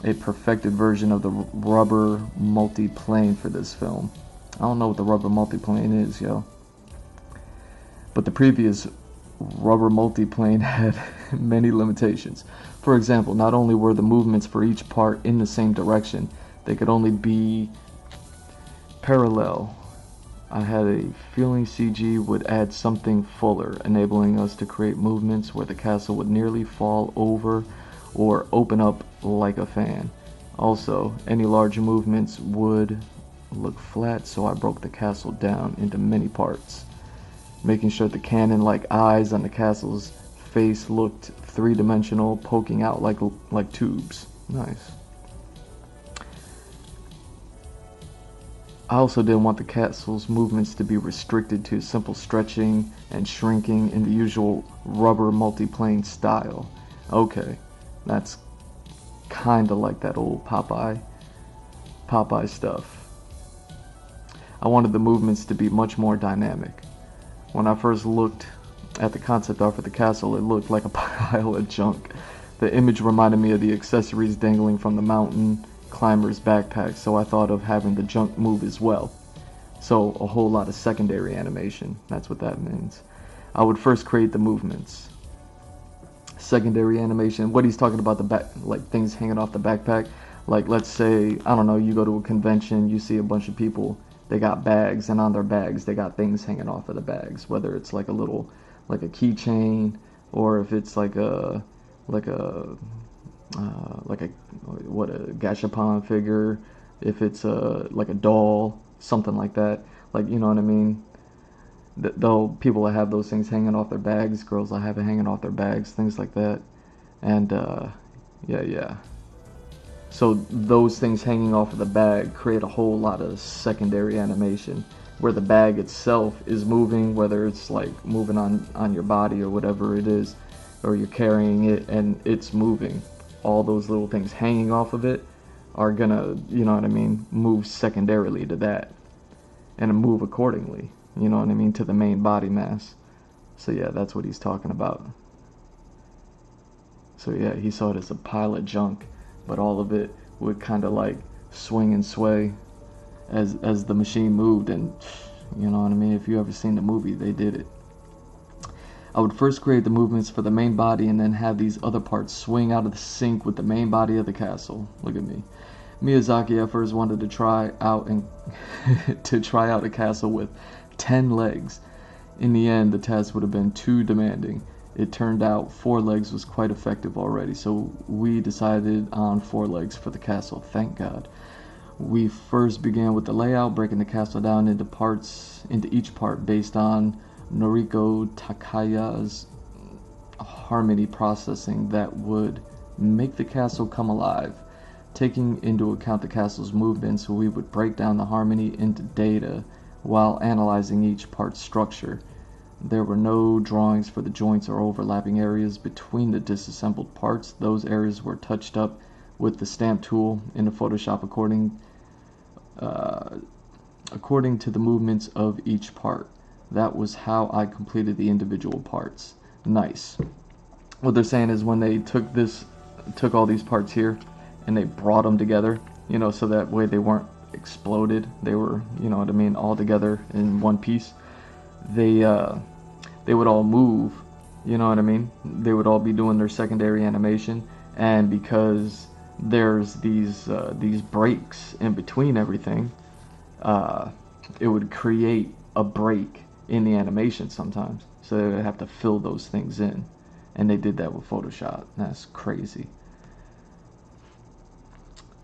a perfected version of the rubber multiplane for this film. I don't know what the rubber multiplane is, yo. But the previous rubber multiplane had many limitations. For example, not only were the movements for each part in the same direction, they could only be parallel. I had a feeling CG would add something fuller, enabling us to create movements where the castle would nearly fall over or open up like a fan. Also, any large movements would look flat, so I broke the castle down into many parts, making sure the cannon-like eyes on the castle's face looked three-dimensional, poking out like tubes. Nice. I also didn't want the castle's movements to be restricted to simple stretching and shrinking in the usual rubber multiplane style. Okay, that's kinda like that old Popeye stuff. I wanted the movements to be much more dynamic. When I first looked at the concept art for the castle, it looked like a pile of junk. The image reminded me of the accessories dangling from the mountain climber's backpack, so I thought of having the junk move as well. So a whole lot of secondary animation, that's what that means. I would first create the movements. Secondary animation, what he's talking about, the back, like things hanging off the backpack. Like, let's say, I don't know, you go to a convention, you see a bunch of people, they got bags, and on their bags they got things hanging off of the bags, whether it's like a little, like a keychain, or if it's like a gashapon figure, if it's like a doll, something like that, like, you know what I mean. Though people that have those things hanging off their bags, girls that have it hanging off their bags, things like that. And yeah. So those things hanging off of the bag create a whole lot of secondary animation where the bag itself is moving, whether it's like moving on your body or whatever it is, or you're carrying it and it's moving. All those little things hanging off of it are gonna, you know what I mean, move secondarily to that and move accordingly, you know what I mean, to the main body mass. So yeah, that's what he's talking about. So yeah, he saw it as a pile of junk, but all of it would kind of like swing and sway as the machine moved, and you know what I mean, if you ever seen the movie, they did it. I would first create the movements for the main body and then have these other parts swing out of the sync with the main body of the castle. Look at me. Miyazaki at first wanted to try out a castle with 10 legs. In the end, the task would have been too demanding. It turned out 4 legs was quite effective already, so we decided on 4 legs for the castle, thank God. We first began with the layout, breaking the castle down into each part based on Noriko Takaya's harmony processing that would make the castle come alive. Taking into account the castle's movements, we would break down the harmony into data while analyzing each part's structure. There were no drawings for the joints or overlapping areas between the disassembled parts. Those areas were touched up with the stamp tool in the Photoshop according to the movements of each part. That was how I completed the individual parts. Nice. What they're saying is when they took all these parts here and they brought them together, you know, so that way they weren't exploded. They were, you know what I mean, all together in one piece. They would all move, you know what I mean? They would all be doing their secondary animation, and because there's these breaks in between everything, it would create a break in the animation sometimes. So they would have to fill those things in, and they did that with Photoshop. That's crazy.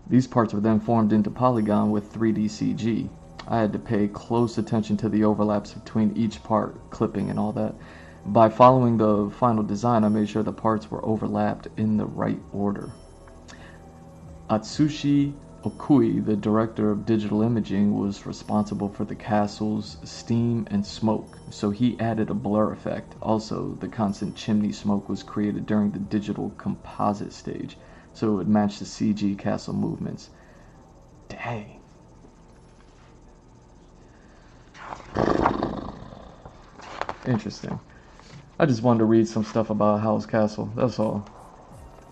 These parts were then formed into polygon with 3D CG. I had to pay close attention to the overlaps between each part, clipping and all that. By following the final design, I made sure the parts were overlapped in the right order. Atsushi Okui, the director of digital imaging, was responsible for the castle's steam and smoke, so he added a blur effect. Also, the constant chimney smoke was created during the digital composite stage, so it would match the CG castle movements. Dang. Interesting. I just wanted to read some stuff about Howl's Castle, that's all.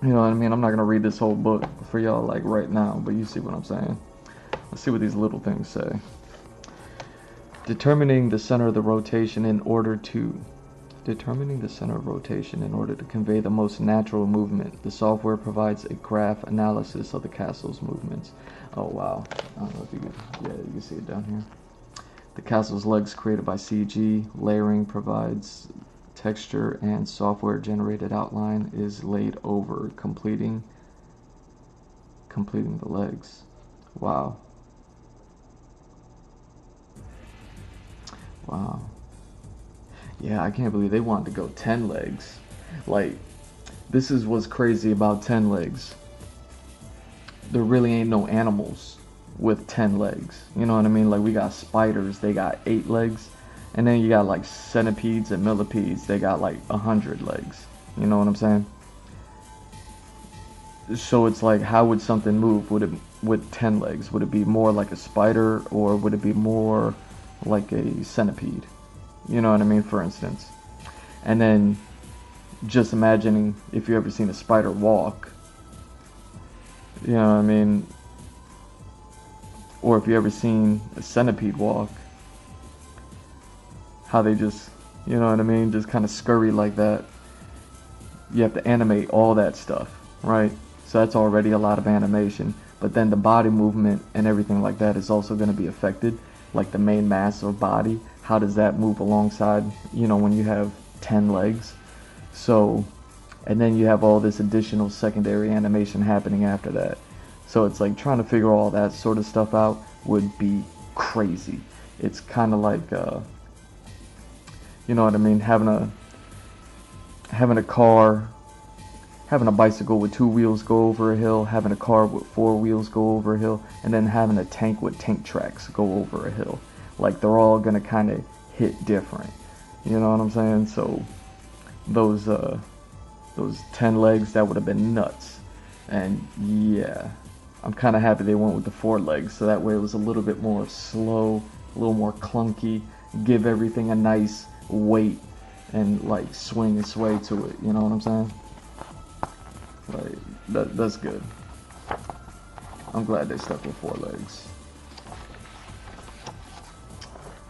You know what I mean? I'm not going to read this whole book for y'all like right now, but you see what I'm saying. Let's see what these little things say. Determining the center of rotation in order to convey the most natural movement. The software provides a graph analysis of the castle's movements. Oh wow. I don't know if you can, yeah, you can see it down here. The castle's legs created by CG. Layering provides texture, and software generated outline is laid over, completing the legs. Wow. Wow. Yeah, I can't believe they wanted to go 10 legs. Like, this is what's crazy about 10 legs. There really ain't no animals with 10 legs. You know what I mean? Like, we got spiders, they got 8 legs. And then you got like centipedes and millipedes, they got like 100 legs. You know what I'm saying? So it's like, how would something move with 10 legs? Would it be more like a spider, or would it be more like a centipede? You know what I mean, for instance. And then just imagining if you ever seen a spider walk, you know what I mean, or if you ever seen a centipede walk, how they just, you know what I mean, just kind of scurry like that. You have to animate all that stuff, right? So that's already a lot of animation, but then the body movement and everything like that is also going to be affected, like the main mass of body. How does that move alongside, you know, when you have 10 legs? So, and then you have all this additional secondary animation happening after that. So it's like trying to figure all that sort of stuff out would be crazy. It's kind of like, you know what I mean, having a car, having a bicycle with 2 wheels go over a hill, having a car with 4 wheels go over a hill, and then having a tank with tank tracks go over a hill. Like, they're all gonna kind of hit different. You know what I'm saying? So those 10 legs, that would have been nuts. And yeah, I'm kind of happy they went with the 4 legs, so that way it was a little bit more slow, a little more clunky, give everything a nice weight and like swing and sway to it. You know what I'm saying? Like, that's good. I'm glad they stuck with 4 legs.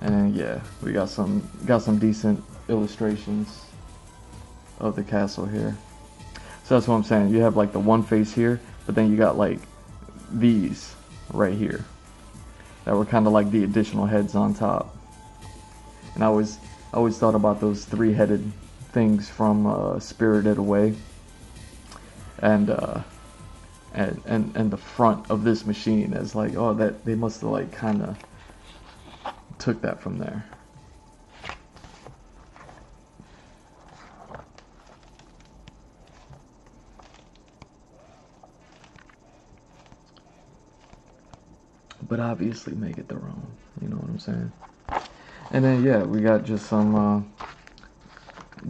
And yeah, we got some decent illustrations of the castle here. So that's what I'm saying. You have like the one face here, but then you got like these right here that were kind of like the additional heads on top. And I always thought about those three-headed things from Spirited Away, and and the front of this machine as like, oh, that they must have like kind of took that from there. But obviously make it their own, you know what I'm saying? And then yeah, we got just some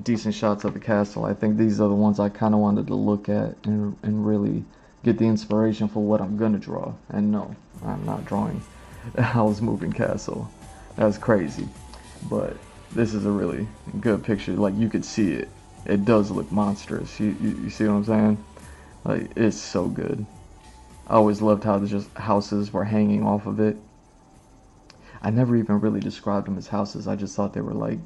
decent shots of the castle. I think these are the ones I kind of wanted to look at and really get the inspiration for what I'm gonna draw. And no, I'm not drawing a house moving castle. That's crazy. But this is a really good picture. Like, you could see it. It does look monstrous. You see what I'm saying? Like, it's so good. I always loved how just houses were hanging off of it. I never even really described them as houses. I just thought they were like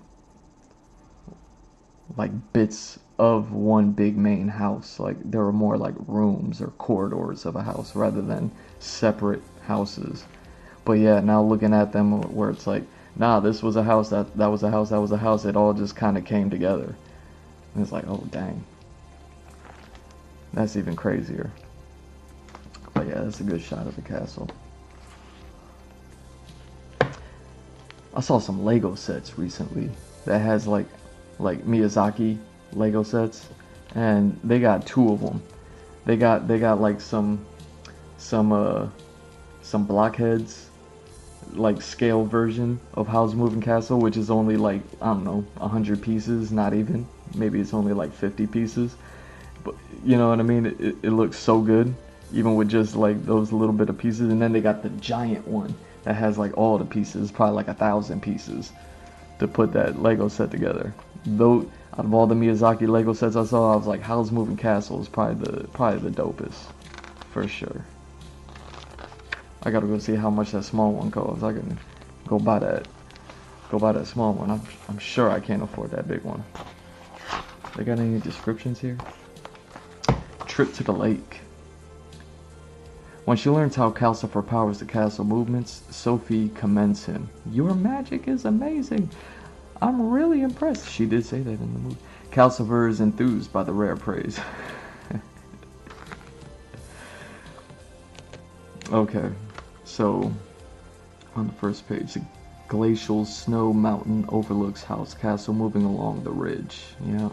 bits of one big main house. Like, there were more like rooms or corridors of a house rather than separate houses. But yeah, now looking at them where it's like, nah, this was a house, that was a house, that was a house, it all just kind of came together. And it's like, oh dang, that's even crazier. But yeah, that's a good shot of the castle. I saw some Lego sets recently that has like Miyazaki Lego sets, and they got two of them. They got like some blockheads, like scale version of House Moving Castle, which is only like, I don't know, 100 pieces, not even. Maybe it's only like 50 pieces. But you know what I mean? It looks so good, even with just like those little bit of pieces. And then they got the giant one that has like all the pieces, probably like 1,000 pieces to put that Lego set together. Though out of all the Miyazaki Lego sets I saw, I was like, House Moving Castle is probably the dopest, for sure. I gotta go see how much that small one costs. I can go buy that small one. I'm sure I can't afford that big one. They got any descriptions here? Trip to the lake. When she learns how Calcifer powers the castle movements, Sophie commends him. Your magic is amazing. I'm really impressed. She did say that in the movie. Calcifer is enthused by the rare praise. Okay, so on the first page, the glacial snow mountain overlooks House Castle moving along the ridge. Yeah.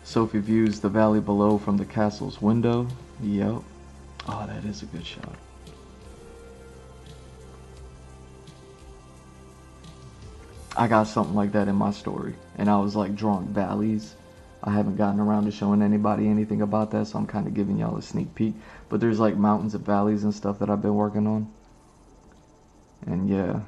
Sophie views the valley below from the castle's window. Yep. Oh, that is a good shot. I got something like that in my story, and I was like drawing valleys. I haven't gotten around to showing anybody anything about that, so I'm kind of giving y'all a sneak peek. But there's like mountains and valleys and stuff that I've been working on. And yeah.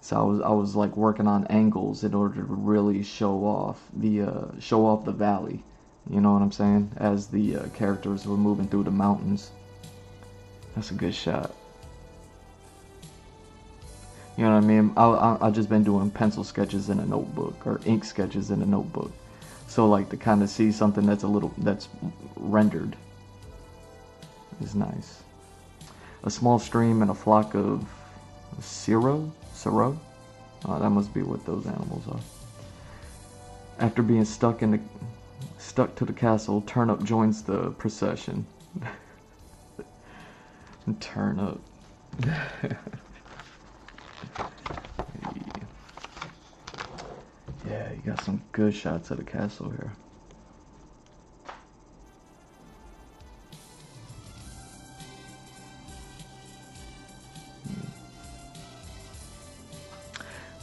So I was like working on angles in order to really show off the valley. You know what I'm saying? As the characters were moving through the mountains. That's a good shot. You know what I mean? I've just been doing pencil sketches in a notebook, or ink sketches in a notebook. So like to kind of see something that's rendered is nice. A small stream and a flock of Siro? Oh, that must be what those animals are. After being stuck to the castle, Turnip joins the procession. Turnip. Yeah, you got some good shots of the castle here.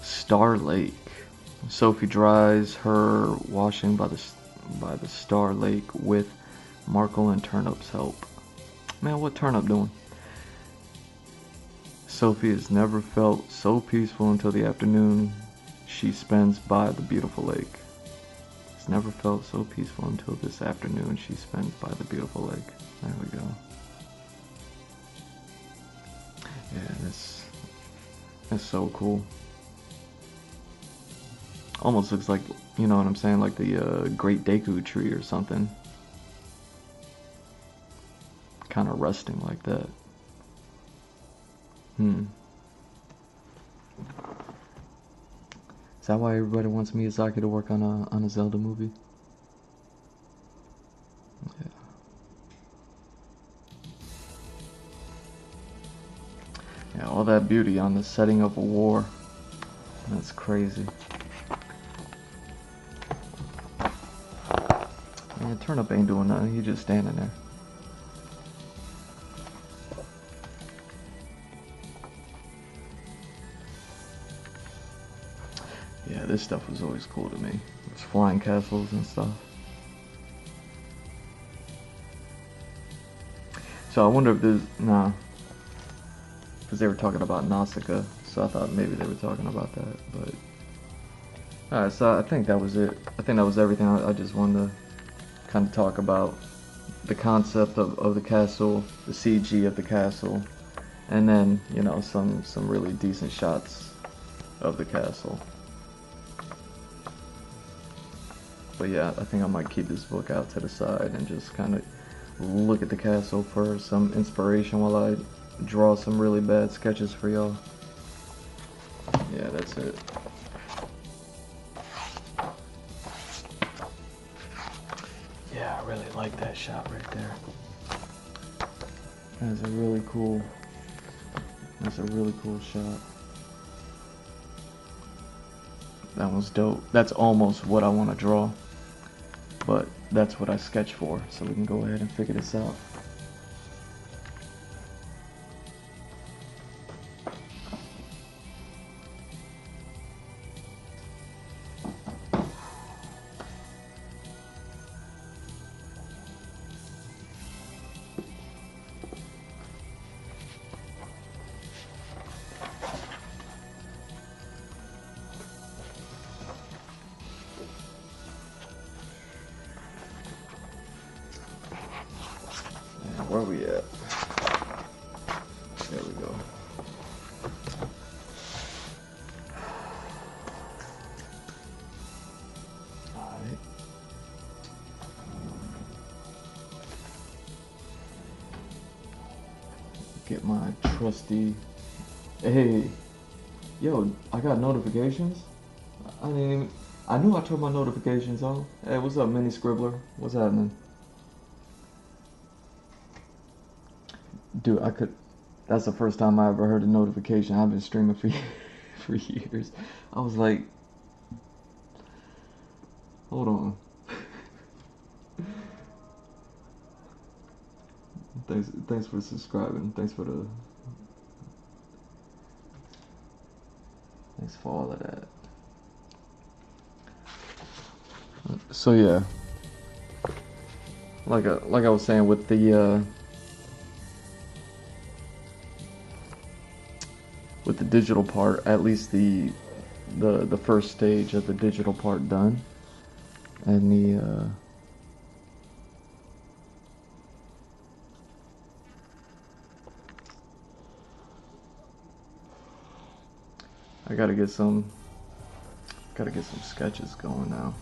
Star Lake. Sophie dries her washing by the Star Lake with Markle and Turnip's help. Man, what Turnip doing? Sophie has never felt so peaceful until the afternoon she spends by the beautiful lake. Has never felt so peaceful until this afternoon she spends by the beautiful lake. There we go. Yeah, that's so cool. Almost looks like, you know what I'm saying, like the Great Deku tree or something. Kind of resting like that. Is that why everybody wants Miyazaki to work on a Zelda movie? Yeah. Yeah, all that beauty on the setting of a war. That's crazy. Man, Turnip ain't doing nothing. He's just standing there. Yeah, this stuff was always cool to me. Those flying castles and stuff. So I wonder if this... Nah. Because they were talking about Nausicaa. So I thought maybe they were talking about that. But... Alright, so I think that was it. I think that was everything. I just wanted to kind of talk about the concept of the castle, the CG of the castle, and then, you know, some really decent shots of the castle. But yeah, I think I might keep this book out to the side and just kind of look at the castle for some inspiration while I draw some really bad sketches for y'all. Yeah, that's it. Yeah, I really like that shot right there. That's a really cool shot. That one's dope. That's almost what I want to draw, but that's what I sketch for, so we can go ahead and figure this out. Where are we at? There we go. Alright. Get my trusty... Hey! Yo, I got notifications? I didn't even... I knew I turned my notifications on. Hey, what's up, Mini Scribbler? What's happening? Dude, that's the first time I ever heard a notification. I've been streaming for years. I was like, hold on. Thanks for subscribing. Thanks for all of that. So yeah, like I was saying with the digital part, at least the first stage of the digital part done, and I gotta get some sketches going now.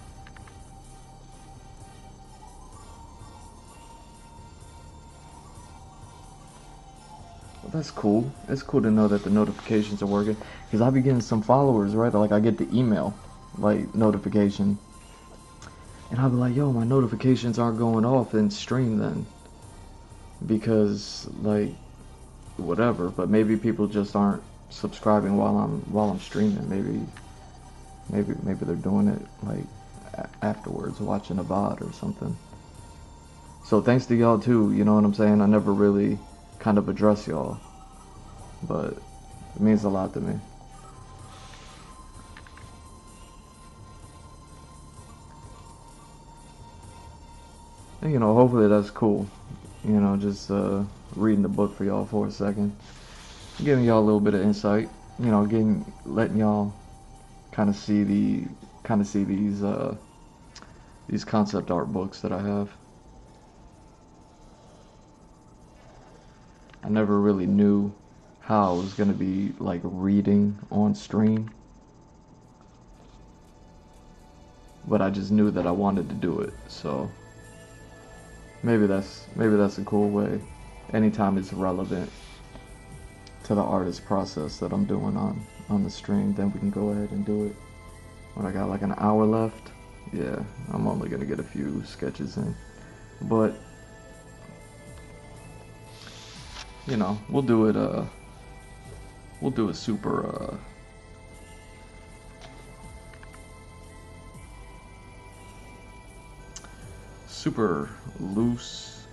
Well, that's cool. It's cool to know that the notifications are working, because I be getting some followers, right? Like I get the email, like notification, and I'll be like, yo, my notifications aren't going off in stream then, because like whatever. But maybe people just aren't subscribing while I'm streaming. Maybe they're doing it like afterwards, watching a VOD or something. So thanks to y'all too, you know what I'm saying? I never really kind of address y'all, but it means a lot to me. And, you know, hopefully that's cool. You know, just reading the book for y'all for a second, giving y'all a little bit of insight. You know, letting y'all kind of see these concept art books that I have. I never really knew how I was gonna be like reading on stream, but I just knew that I wanted to do it. So maybe that's a cool way. Anytime it's relevant to the artist process that I'm doing on the stream, then we can go ahead and do it. When I got like an hour left, yeah, I'm only gonna get a few sketches in. But you know, we'll do it super loose,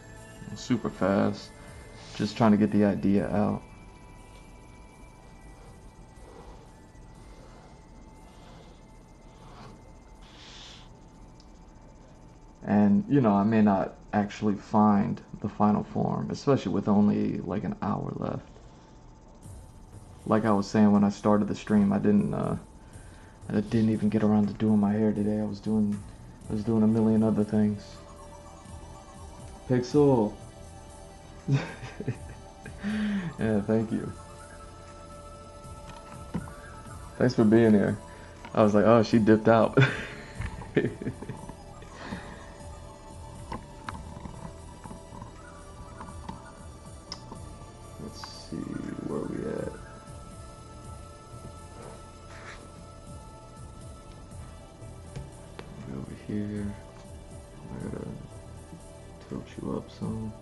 super fast, just trying to get the idea out. And you know, I may not actually find the final form, especially with only like an hour left. Like I was saying when I started the stream, I didn't even get around to doing my hair today. I was doing a million other things. Pixel. Yeah, thank you. Thanks for being here. I was like, oh, she dipped out. Let's see where we at. Over here. I gotta tilt you up some.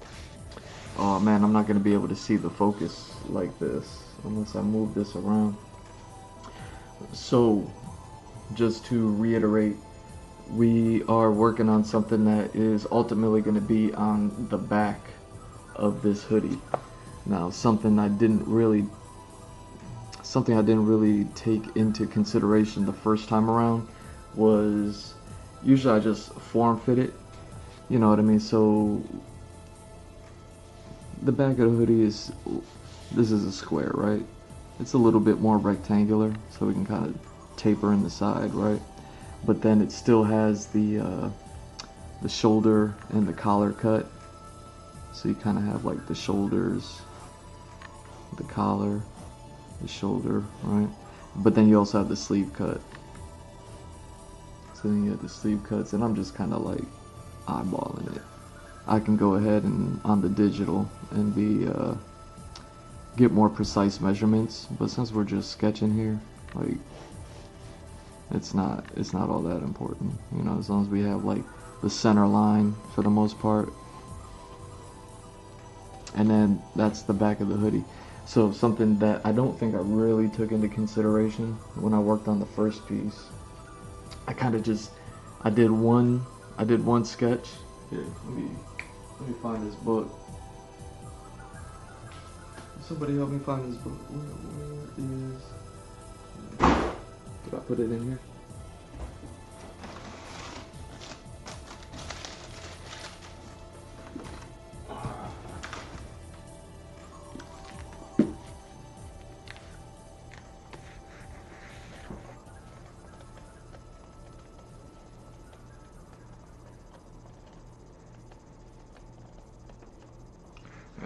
Oh man, I'm not gonna be able to see the focus like this unless I move this around. So, just to reiterate, we are working on something that is ultimately going to be on the back of this hoodie. Now, something I didn't really take into consideration the first time around was usually I just form fit it. You know what I mean? So the back of the hoodie this is a square, right? It's a little bit more rectangular, so we can kind of taper in the side, right? But then it still has the shoulder and the collar cut. So you kind of have like the shoulders, the collar, the shoulder, right? But then you also have the sleeve cut. So then you have the sleeve cuts, and I'm just kind of like eyeballing it. I can go ahead and on the digital and get more precise measurements, but since we're just sketching here, like it's not all that important, you know, as long as we have like the center line for the most part. And then that's the back of the hoodie. So something that I don't think I really took into consideration when I worked on the first piece, I kind of just I did one sketch. Here, let me find this book. Somebody help me find this book. Where is... Did I put it in here?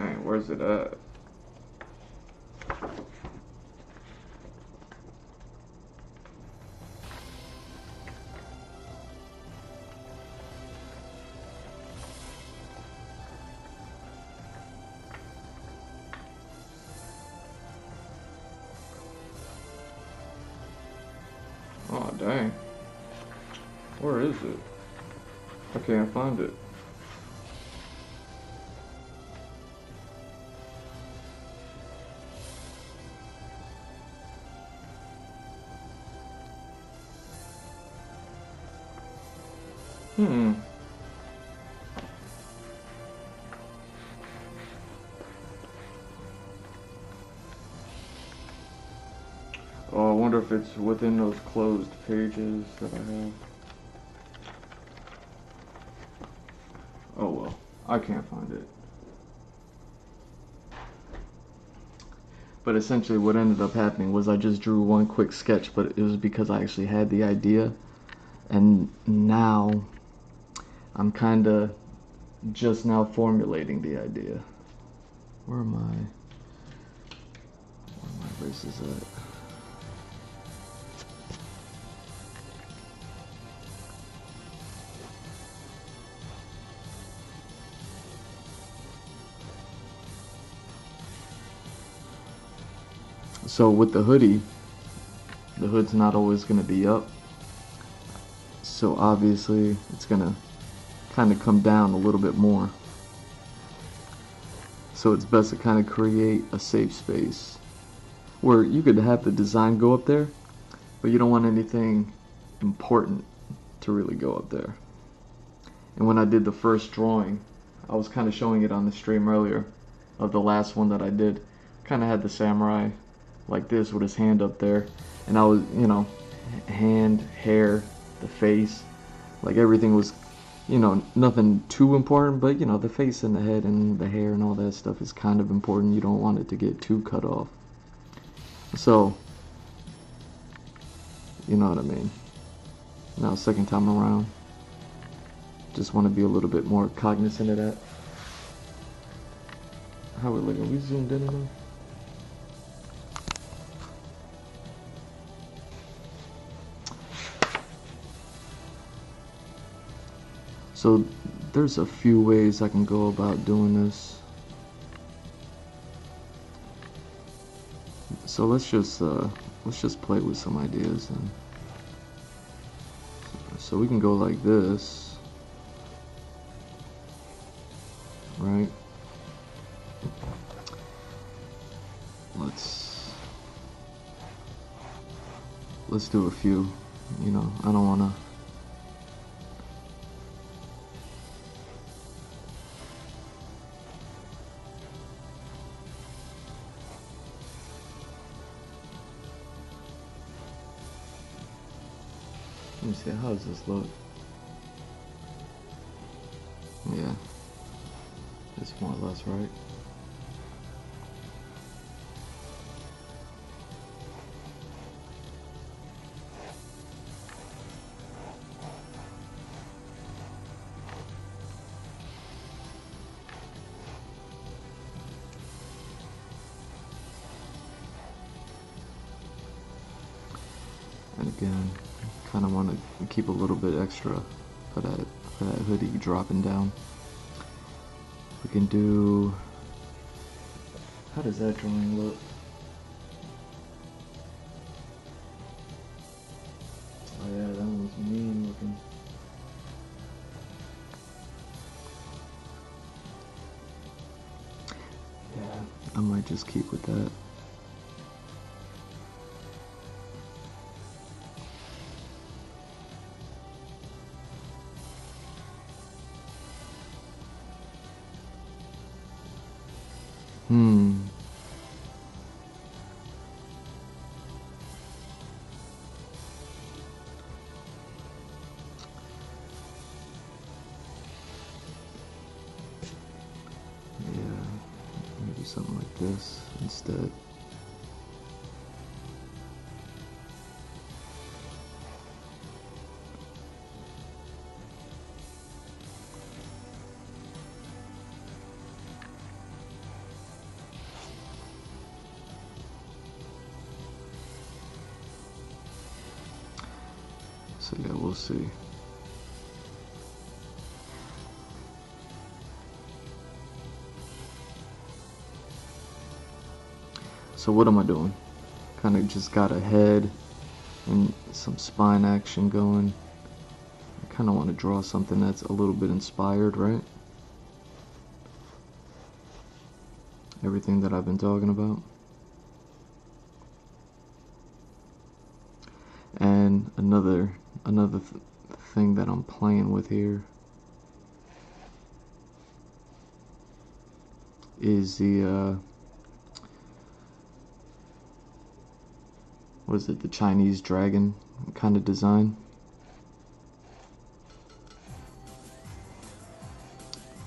Alright, where's it at? Oh, dang. Where is it? I can't find it. Oh, I wonder if it's within those closed pages that I have. Oh well, I can't find it. But essentially what ended up happening was I just drew one quick sketch, but it was because I actually had the idea. And now I'm kind of just now formulating the idea. Where are my erasers at? So with the hoodie, the hood's not always going to be up. So obviously it's gonna kind of come down a little bit more. So it's best to kind of create a safe space where you could have the design go up there, but you don't want anything important to really go up there. And when I did the first drawing, I was kind of showing it on the stream earlier of the last one that I did. Kind of had the samurai like this with his hand up there, and I was, you know, hand, hair, the face, like everything was, you know, nothing too important, but you know, the face and the head and the hair and all that stuff is kind of important. You don't want it to get too cut off. So, you know what I mean. Now, second time around, just want to be a little bit more cognizant of that. How we looking? We zoomed in enough? So there's a few ways I can go about doing this. So let's just play with some ideas. And so we can go like this, right? Let's do a few. You know, I don't wanna. Let me see, how does this look? Yeah, it's more or less right. And again, kind of want to keep a little bit extra for that hoodie dropping down. We can do. How does that drawing look? Oh yeah, that one was mean looking. Yeah, I might just keep with that. Yeah, maybe something like this instead. So yeah, we'll see. So what am I doing? Kind of just got a head and some spine action going. I kind of want to draw something that's a little bit inspired, right? Everything that I've been talking about. And another thing that I'm playing with here is the what is it, the Chinese dragon kind of design.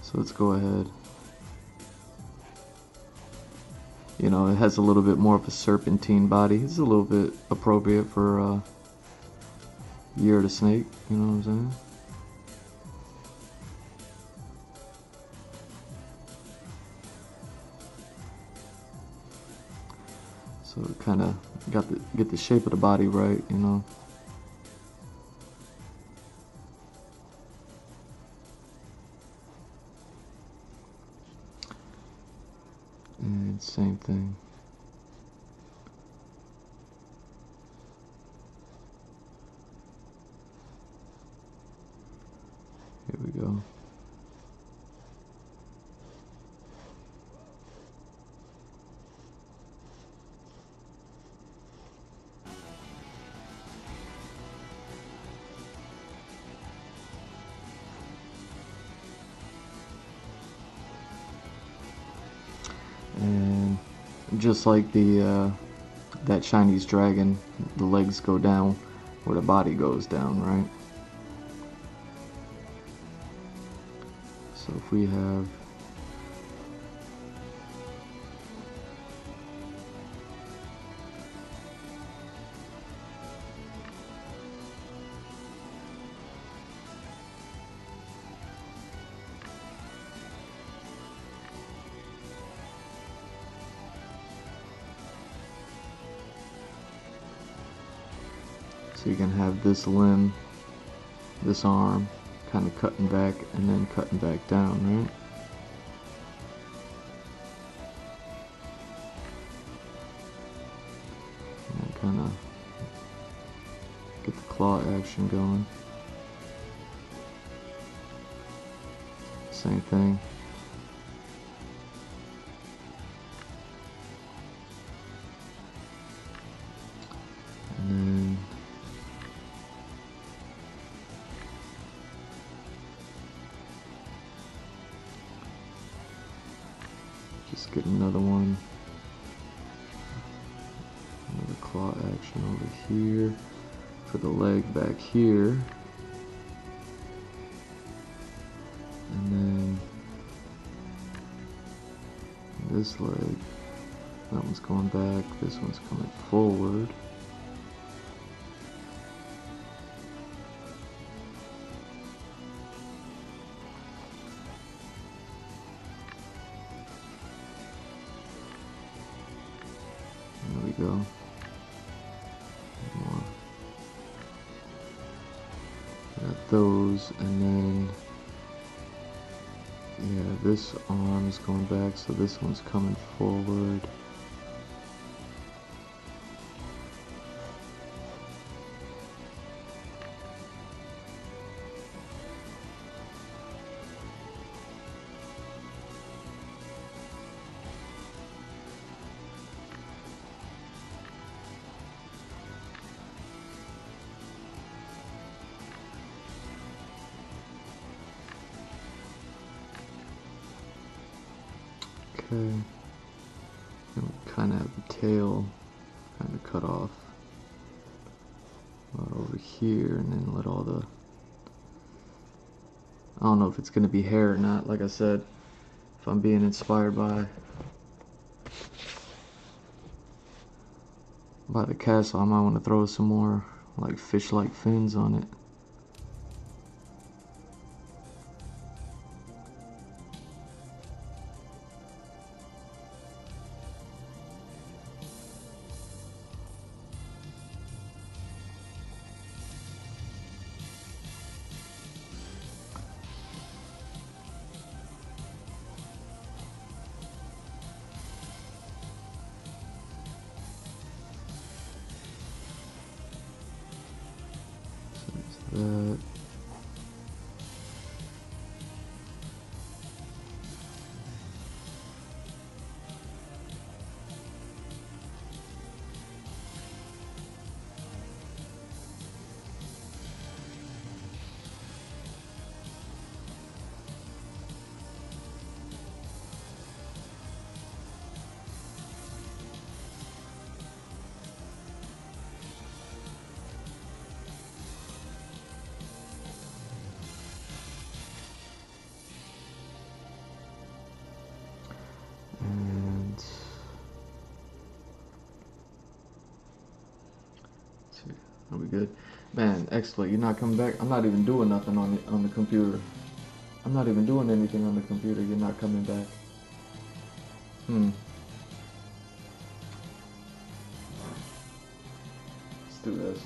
So let's go ahead. You know, it has a little bit more of a serpentine body. It's a little bit appropriate for Year of the Snake, you know what I'm saying? So it kind of get the shape of the body right, you know. And same thing. go. And just like the that Chinese dragon, the legs go down where the body goes down, right? So if we have so you can have this limb, this arm, kind of cutting back and then cutting back down, right? And kind of get the claw action going. Same thing. And then just get another one. Another claw action over here for the leg back here. And then this leg, that one's going back, this one's coming forward. There we go. More. Got those, and then yeah, this arm is going back, so this one's coming forward. Okay, and we kind of have the tail kind of cut off right over here, and then let all the, I don't know if it's going to be hair or not, like I said, if I'm being inspired by the castle, I might want to throw some more like fish-like fins on it. That. And let's see, are we good? Man, exploit, you're not coming back. I'm not even doing nothing on the computer. I'm not even doing anything on the computer. You're not coming back. Let's do this.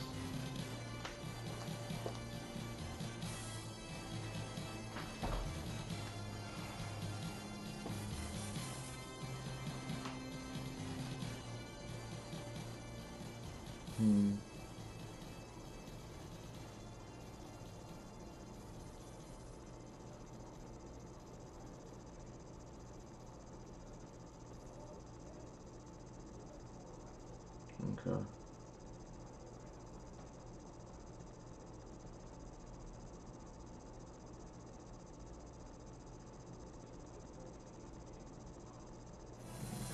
Okay.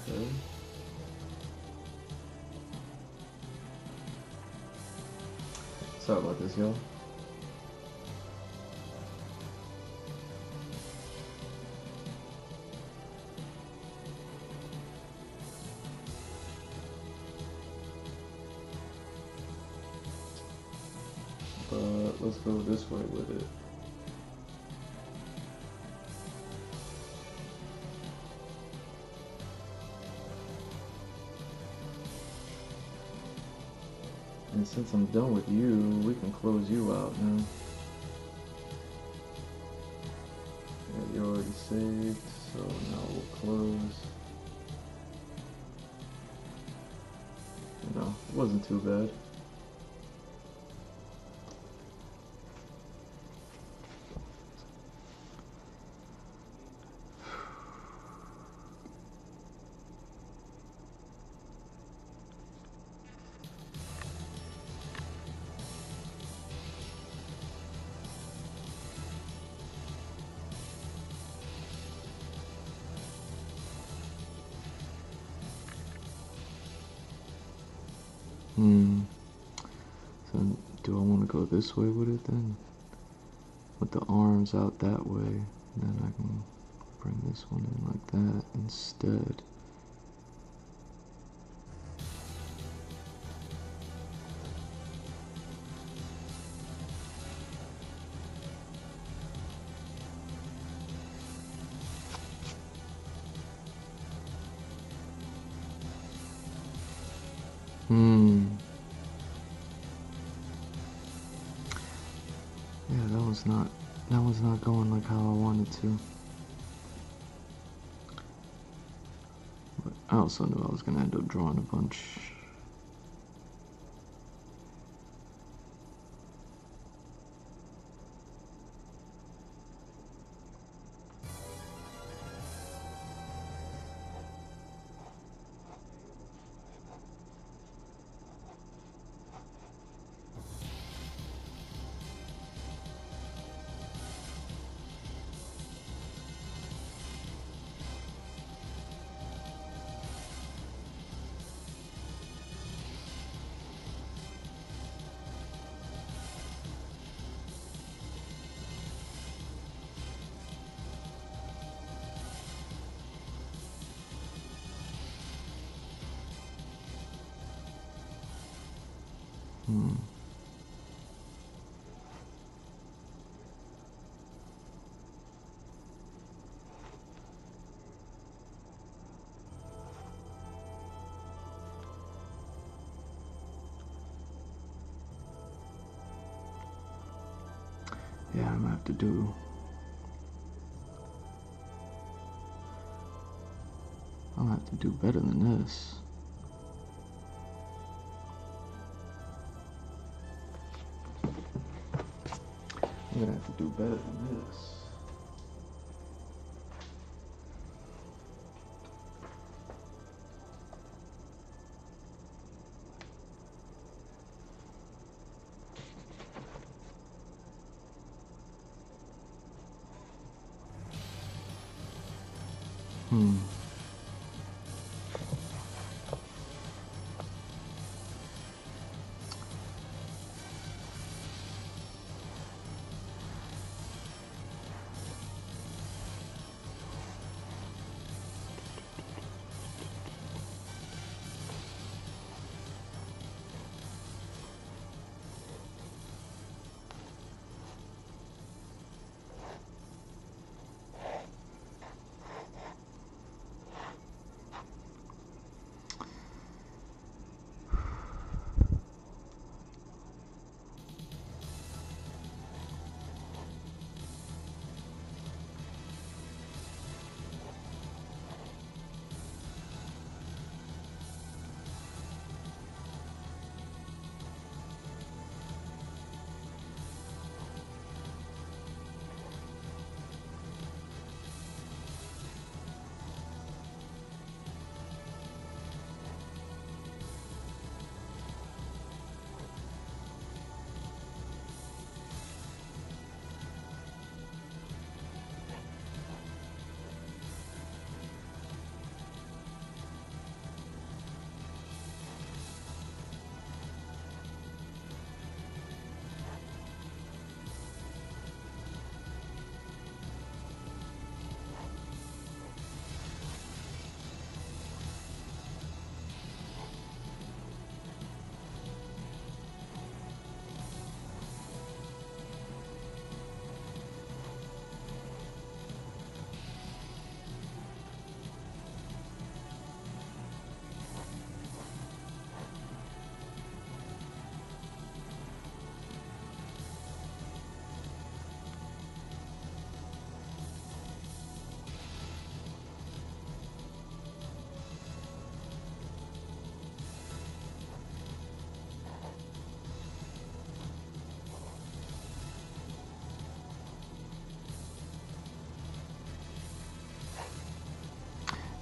Okay. Sorry about this, y'all. But let's go this way with it. And since I'm done with you, we can close you out now. Yeah, you're already saved, so now we'll close. No, it wasn't too bad. So do I want to go this way with it then? With the arms out that way, and then I can bring this one in like that instead. Yeah, that was not going like how I wanted to. But I also knew I was gonna end up drawing a bunch. Yeah, I'm gonna have to do. I'll have to do better than this. I'm gonna have to do better than this.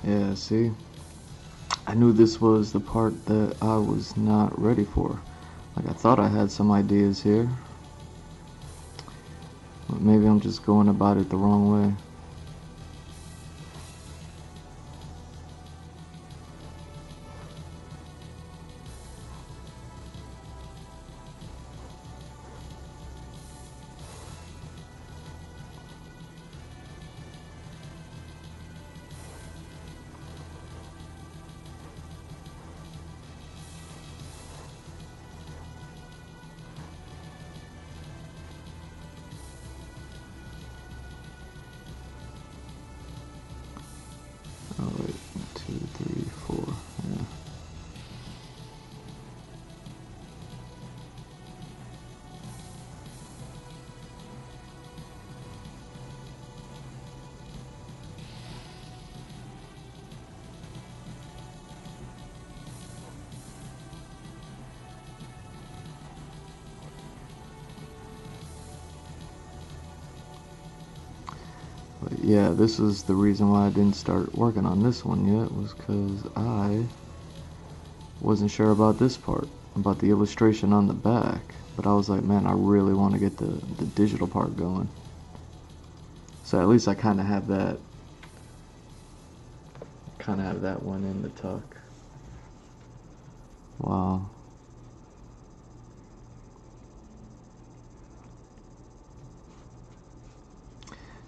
Yeah, see, I knew this was the part that I was not ready for. Like, I thought I had some ideas here, but maybe I'm just going about it the wrong way. Oh, wait, 2, 3, 4, yeah. But yeah, this is the reason why I didn't start working on this one yet, was because I wasn't sure about this part, about the illustration on the back. But I was like, man, I really want to get the digital part going. So at least I kind of have that one in the tuck. Wow.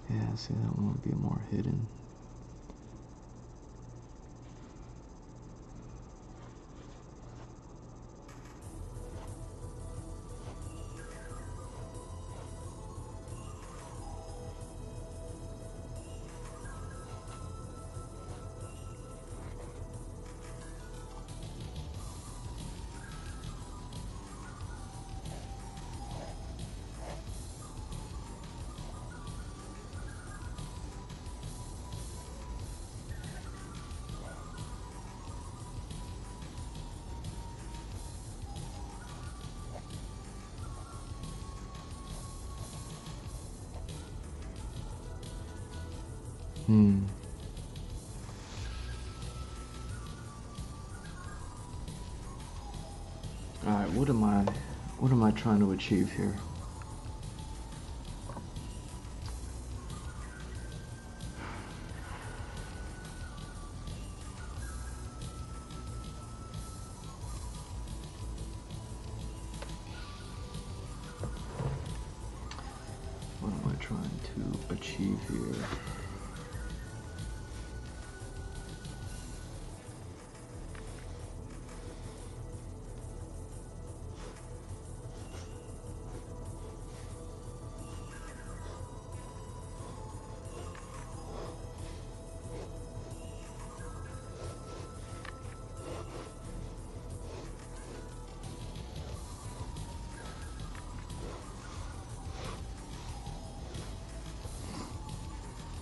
Yeah, see, that one would be more hidden. Hmm. Alright, what am I trying to achieve here? What am I trying to achieve here?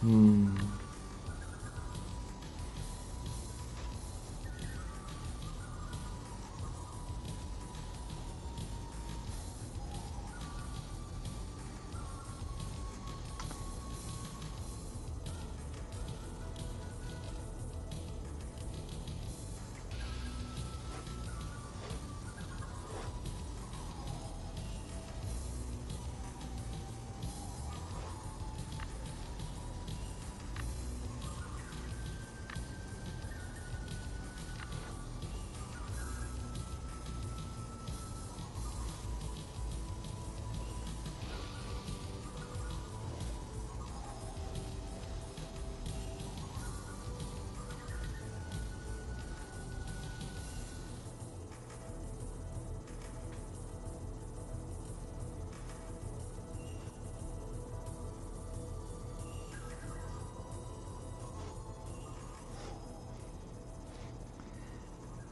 Hmm.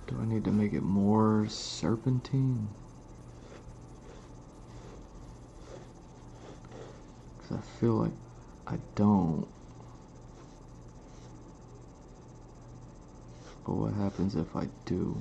Do I need to make it more serpentine? Because I feel like I don't. But what happens if I do?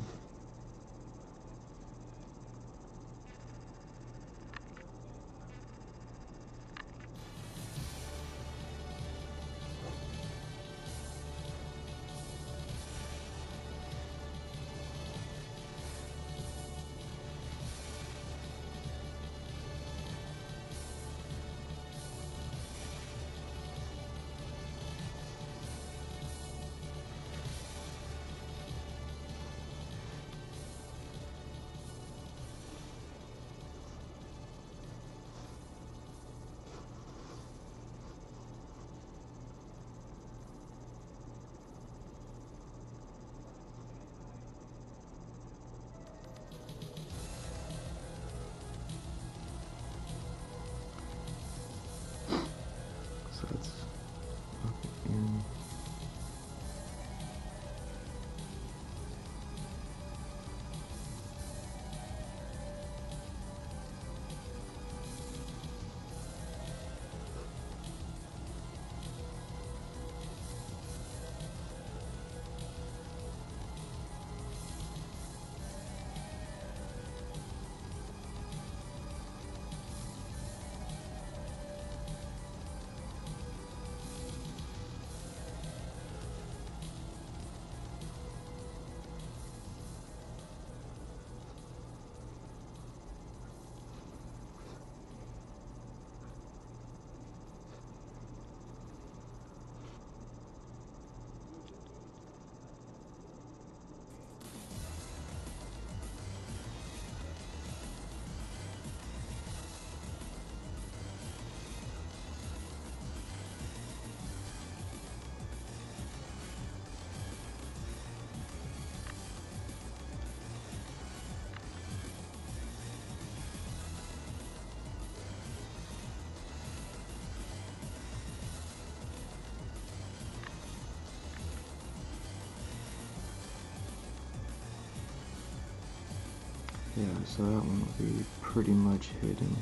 Yeah, so that one will be pretty much hidden.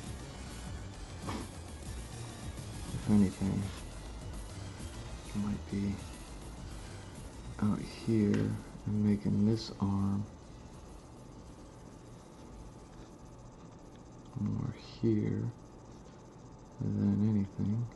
If anything, it might be out here and making this arm more here than anything.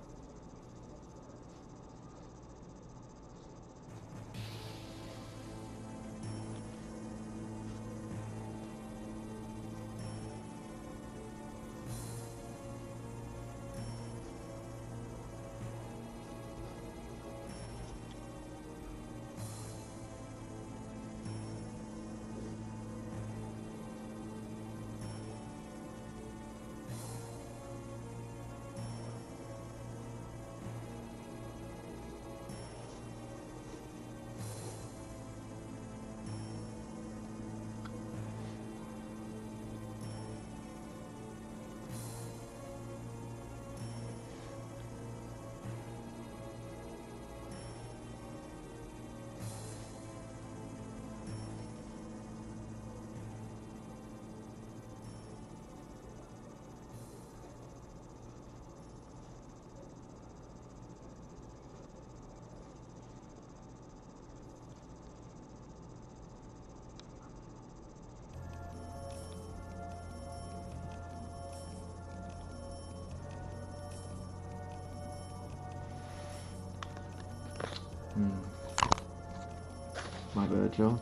My bad, y'all.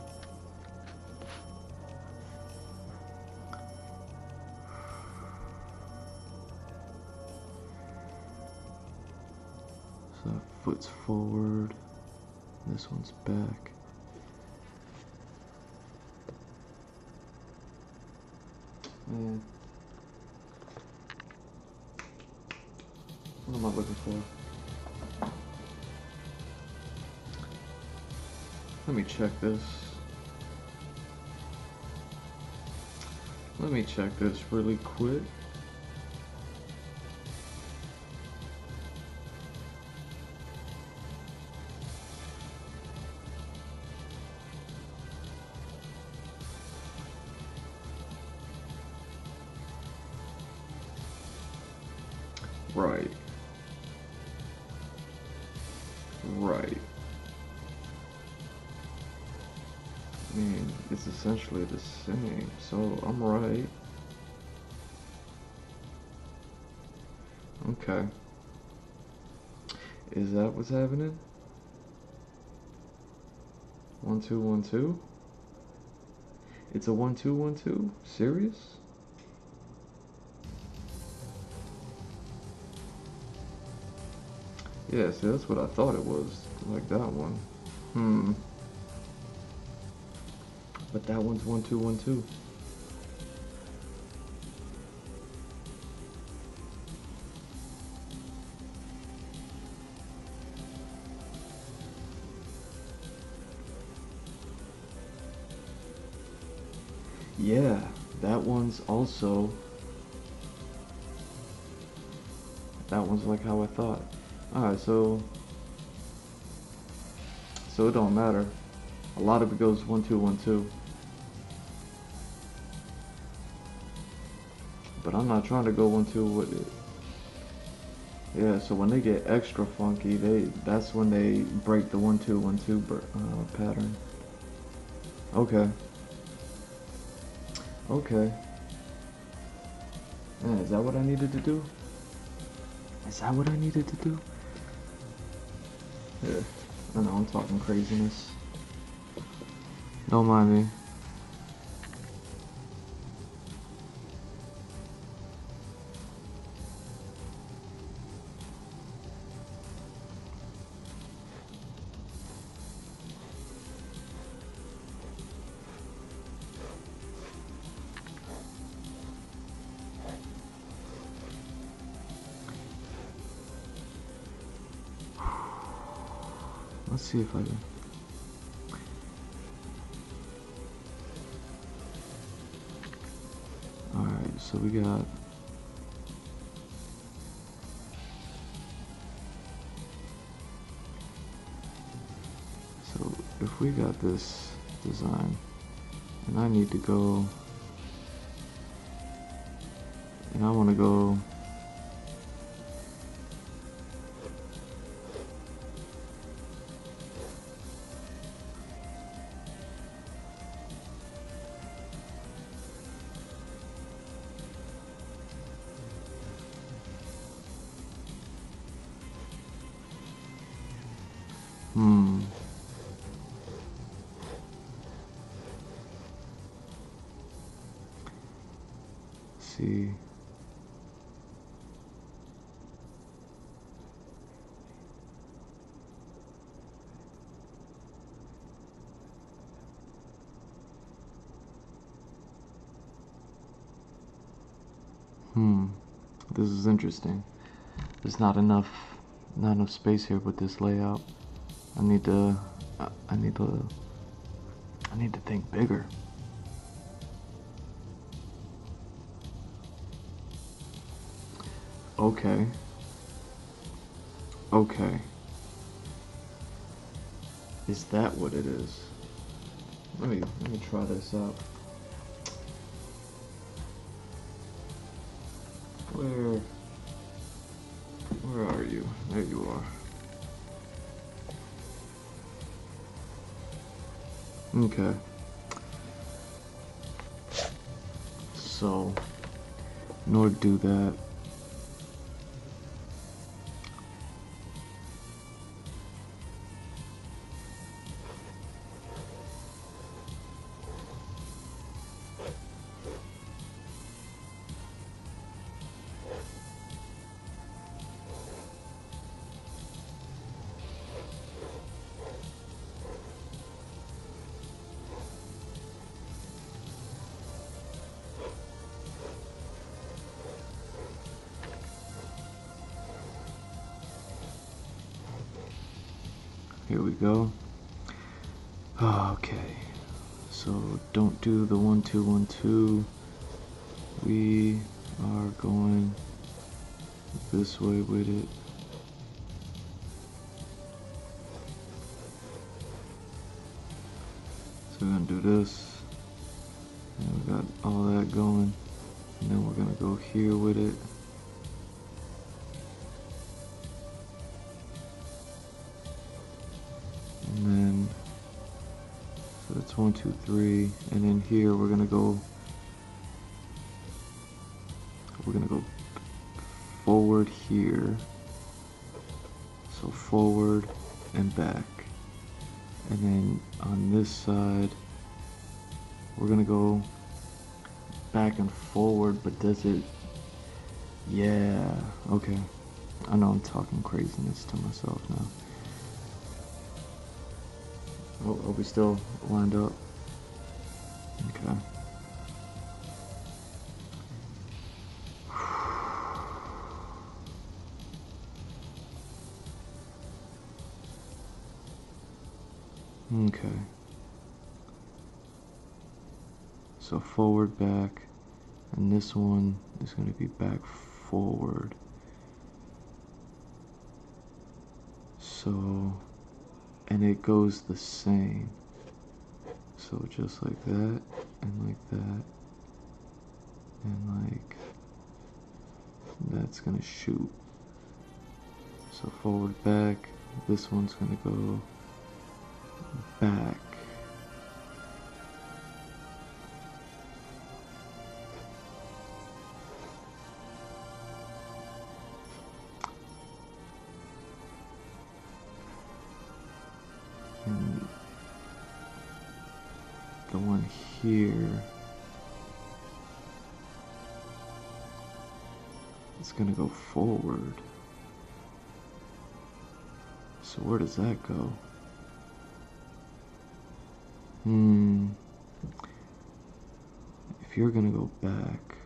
So that foot's forward, this one's back. Man, what am I looking for? Let me check this. Let me check this really quick. Right. Right. I mean, it's essentially the same, so I'm right. Okay. Is that what's happening? 1 2 1 2? It's a 1 2 1 2? Serious? Yeah, see, that's what I thought it was. Like that one. But that one's 1 2 1 2. Yeah, that one's also. That one's like how I thought. Alright, so it don't matter. A lot of it goes 1 2 1 2. But I'm not trying to go 1 2 with it. Yeah, so when they get extra funky, that's when they break the 1 2 1 2 pattern. Okay. Okay. Man, is that what I needed to do? Is that what I needed to do? Yeah. I know I'm talking craziness. Don't mind me. Let's see if I can. Alright, so we got. So if we got this design, and I need to go And I want to go see. This is interesting. There's not enough space here with this layout. I need to think bigger. Okay. Okay. Is that what it is? Let me try this out. Where are you? There you are. Okay. So, in order to do that, here we go. Okay, so don't do the 1 2 1 2. We are going this way with it. So we're gonna do this, and we got all that going, and then we're gonna go here with it. And then, so that's 1 2 3, and then here we're gonna go forward here, so forward and back. And then on this side, we're gonna go back and forward, but does it? Yeah, okay. I know I'm talking craziness to myself now. Oh, are we still lined up? Okay. Okay. So forward, back, and this one is going to be back, forward. So, and it goes the same. So just like that, and like that, and like, that's going to shoot. So forward, back, this one's going to go back. And the one here is going to go forward. So where does that go? If you're gonna go back,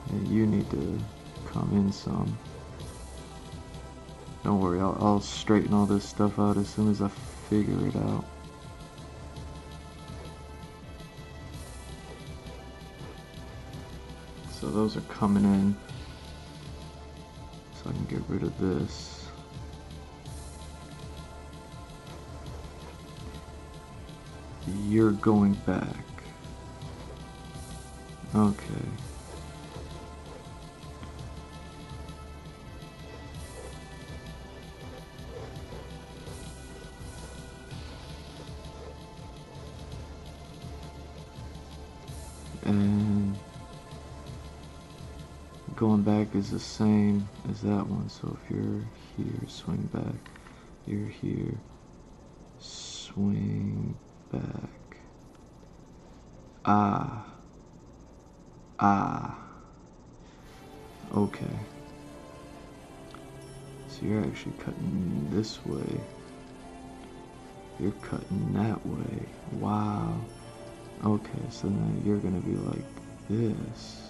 then you need to come in some. Don't worry, I'll straighten all this stuff out as soon as I figure it out. So those are coming in, so I can get rid of this. You're going back. Okay. And going back is the same as that one. So if you're here, swing back. You're here, swing back. Ah. Ah. Okay. So you're actually cutting this way. You're cutting that way. Wow. Okay, so now you're gonna be like this.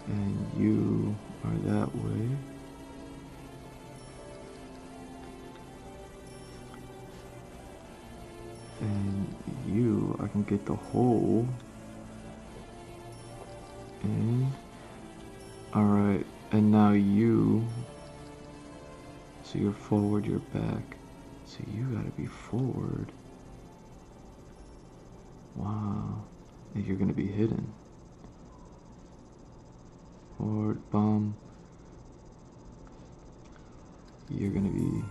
And you are that way. And you, I can get the hole. And, alright, and now you, so you're forward, you're back. So you gotta be forward. Wow. And you're gonna be hidden. Forward, bum. You're gonna be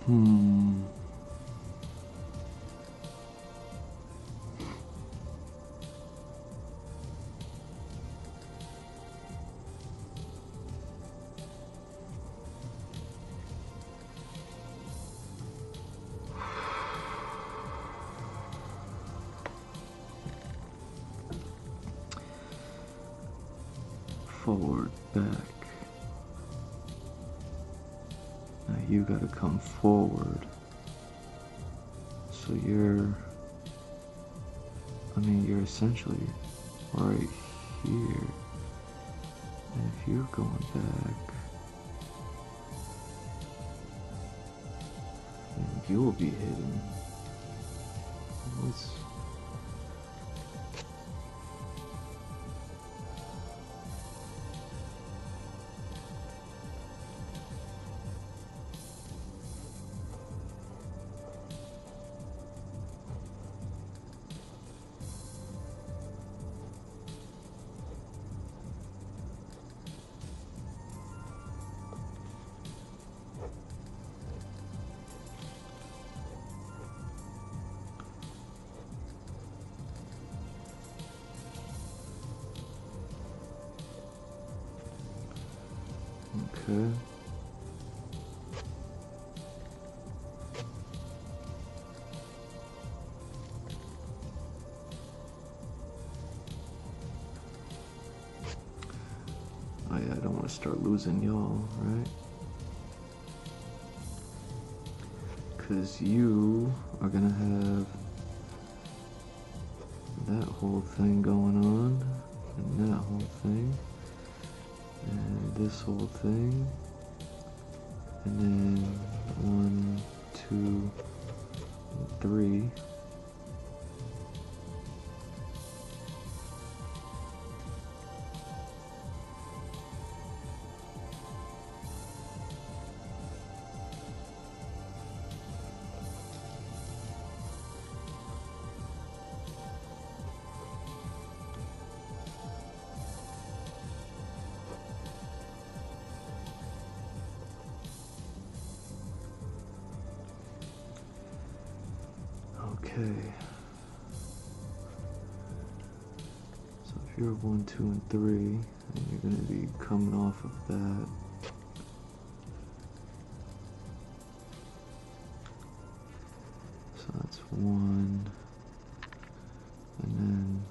Hmm. Forward, back. Now you gotta come forward. So you're essentially right here. And if you're going back, then you'll be hidden. Let's okay. Oh yeah, I don't want to start losing y'all, right? Because you are gonna have that whole thing going on, and that whole thing, and this whole thing, and then 1, 2, 3. Okay. So if you're 1, 2, and 3, and you're going to be coming off of that. So that's 1, and then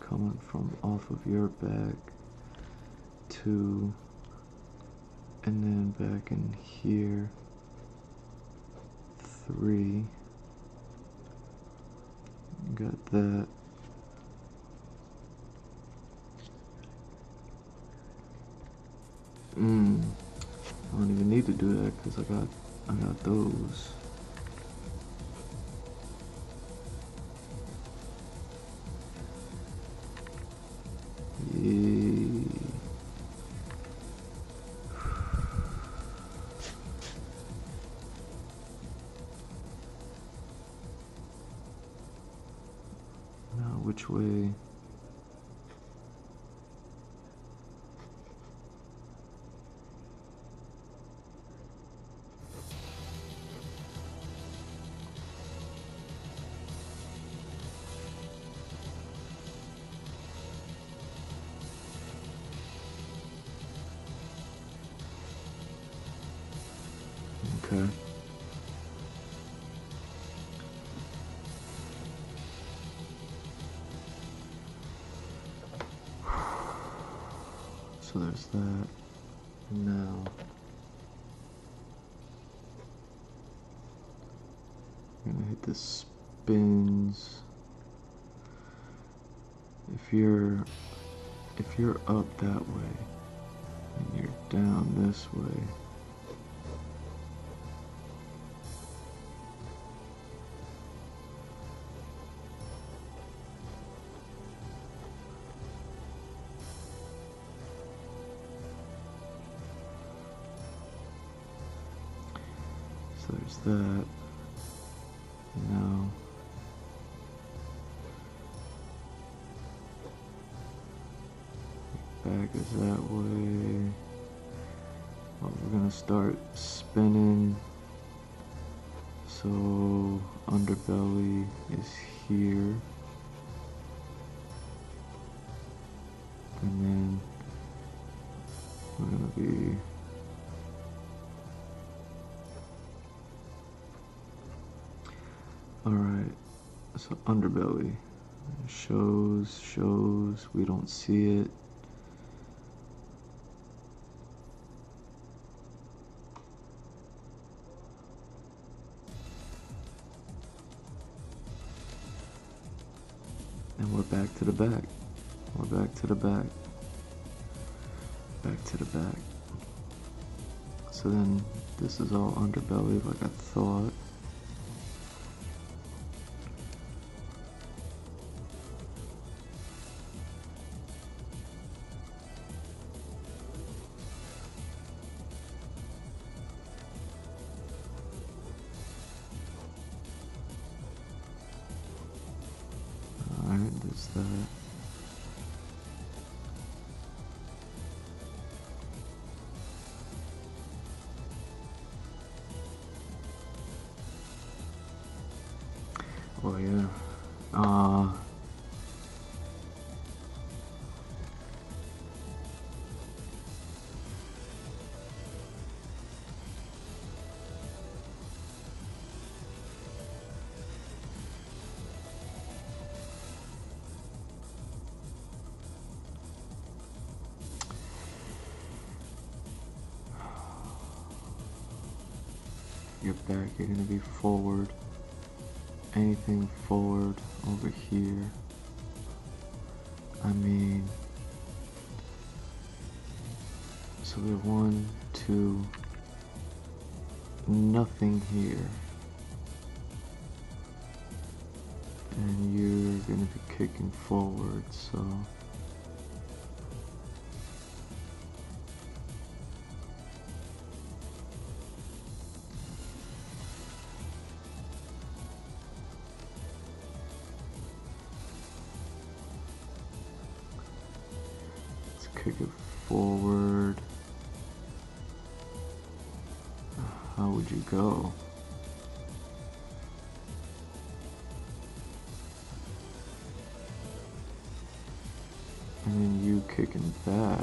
coming from off of your back, 2, and then back in here, 3. Got that. I don't even need to do that because I got I got those. Yay. Now which way? Okay. So there's that. And now I'm gonna hit the spins. If you're up that way and you're down this way, so there's that. Now back is that way. Well, we're gonna start spinning. So underbelly is here. And then we're gonna be alright, so underbelly shows, we don't see it. And we're back to the back. We're back to the back. Back to the back. So then this is all underbelly like I thought. Alright, there's that. Oh yeah. Your back, you're gonna be forward. Anything forward over here. I mean, so we're 1, 2, nothing here. And you're gonna be kicking forward, so kick it forward. How would you go? And then you kicking back.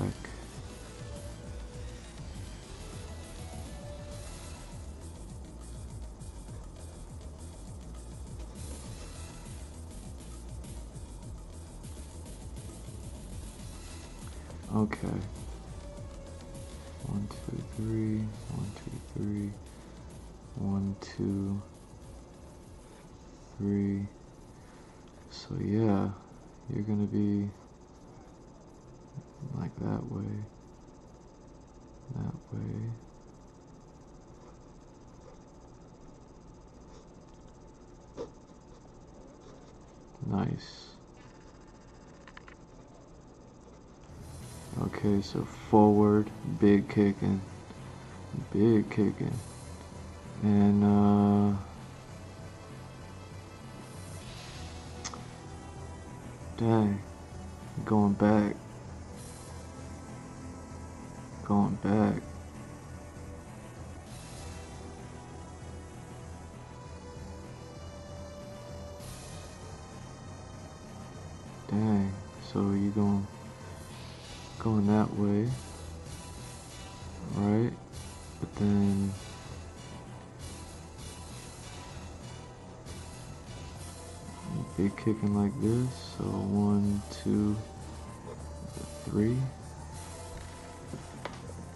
Okay. 1, 2, 3. 1, 2, 3. 1, 2, 3. So yeah, you're gonna be like that way, Nice. Okay, so forward, big kicking, and dang, going back, going back. Dang, so you going that way, right? But then big kicking like this. So 1, 2, 3.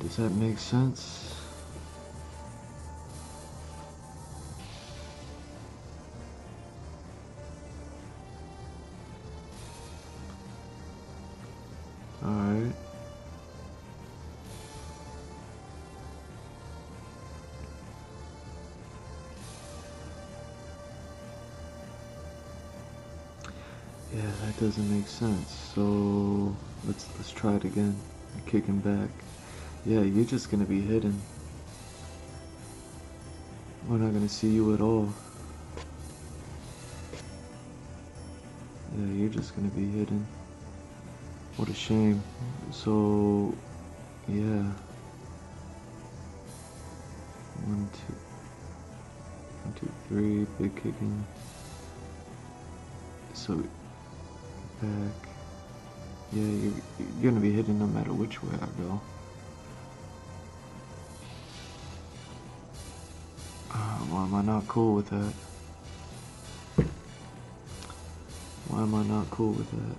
Does that make sense? Alright. Yeah, that doesn't make sense. So let's try it again. Kicking back. Yeah, you're just gonna be hidden. We're not gonna see you at all. Yeah, you're just gonna be hidden. What a shame. So, yeah. 1, 2, 1, 2, 3. Big kicking. So back. Yeah, you're gonna be hidden no matter which way I go. Why am I not cool with that? Why am I not cool with that?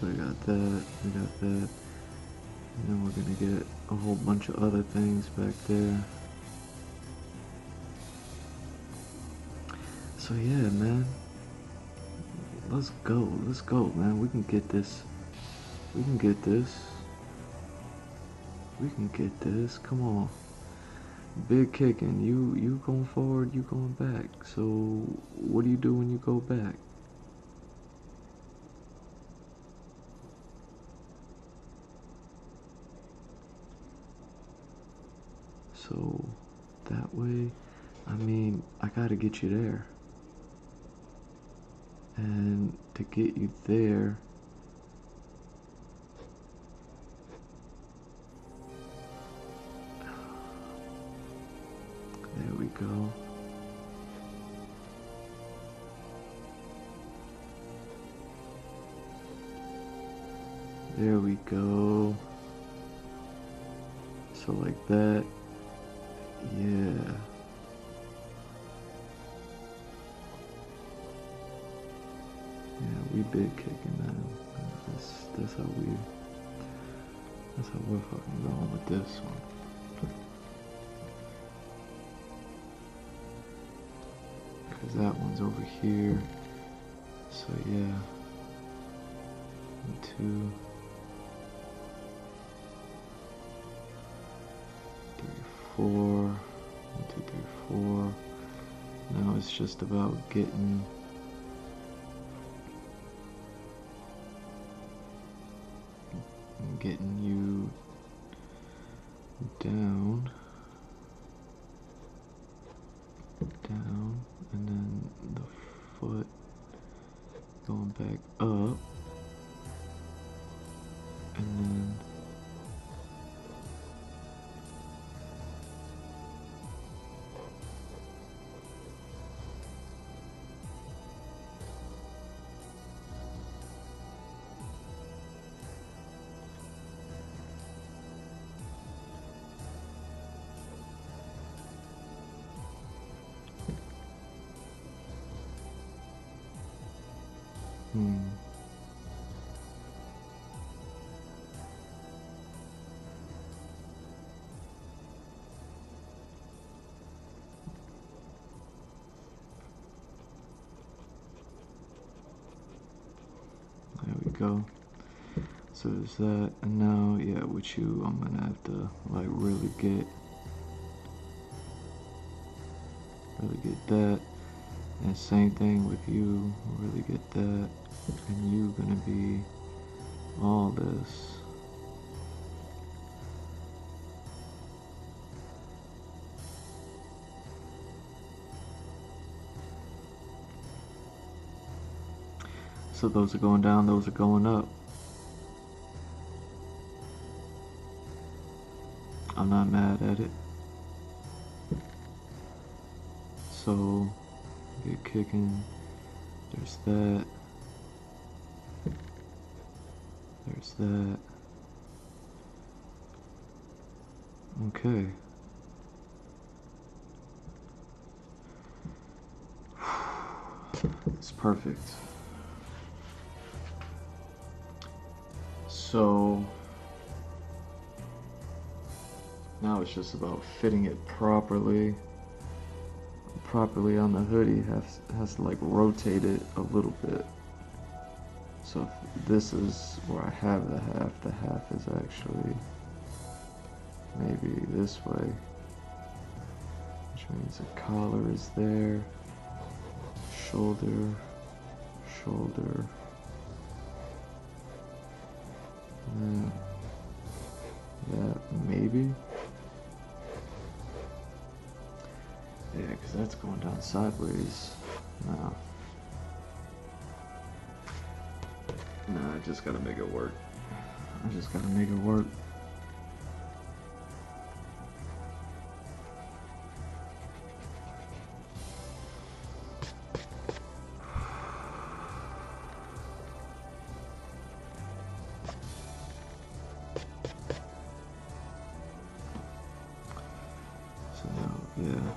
So we got that, and then we're gonna get a whole bunch of other things back there. So yeah, man, let's go, man. We can get this. We can get this. We can get this. Come on. Big kicking. You going forward, you going back. So what do you do when you go back? So that way, I mean, I gotta get you there. And to get you there, there we go. There we go. So like that. Yeah. Yeah, we big kicking, man. That's how we're fucking going with this one. Cause that one's over here. So yeah. 1, 2, 3, 4. 1, 2, 3, 4. Now it's just about getting you down, and then the foot going back up, and then There we go. So there's that, and now, yeah, with you, I'm gonna have to like really get that, and same thing with you, really get that, and you gonna be all this. So those are going down, those are going up. I'm not mad at it. So, get kicking. There's that. There's that. Okay. It's perfect. So now it's just about fitting it properly on the hoodie. Has to like rotate it a little bit. So if this is where I have the half is actually maybe this way, which means the collar is there, shoulder, and that maybe. Yeah, because that's going down sideways. No, I just gotta make it work. So now, yeah.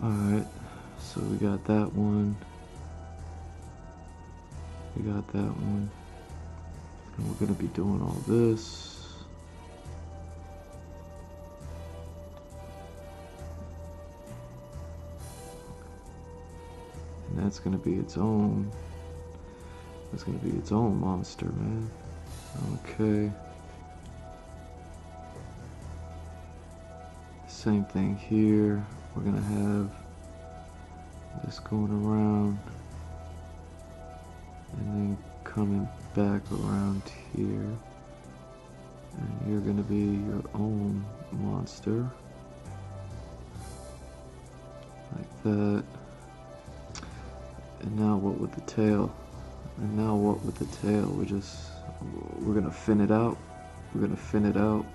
Alright, so we got that one. And we're gonna be doing all this. And that's gonna be its own. That's gonna be its own monster, man. Okay. Same thing here. We're gonna have this going around and then coming back around here. And you're gonna be your own monster. Like that. And now what with the tail? We're gonna fin it out.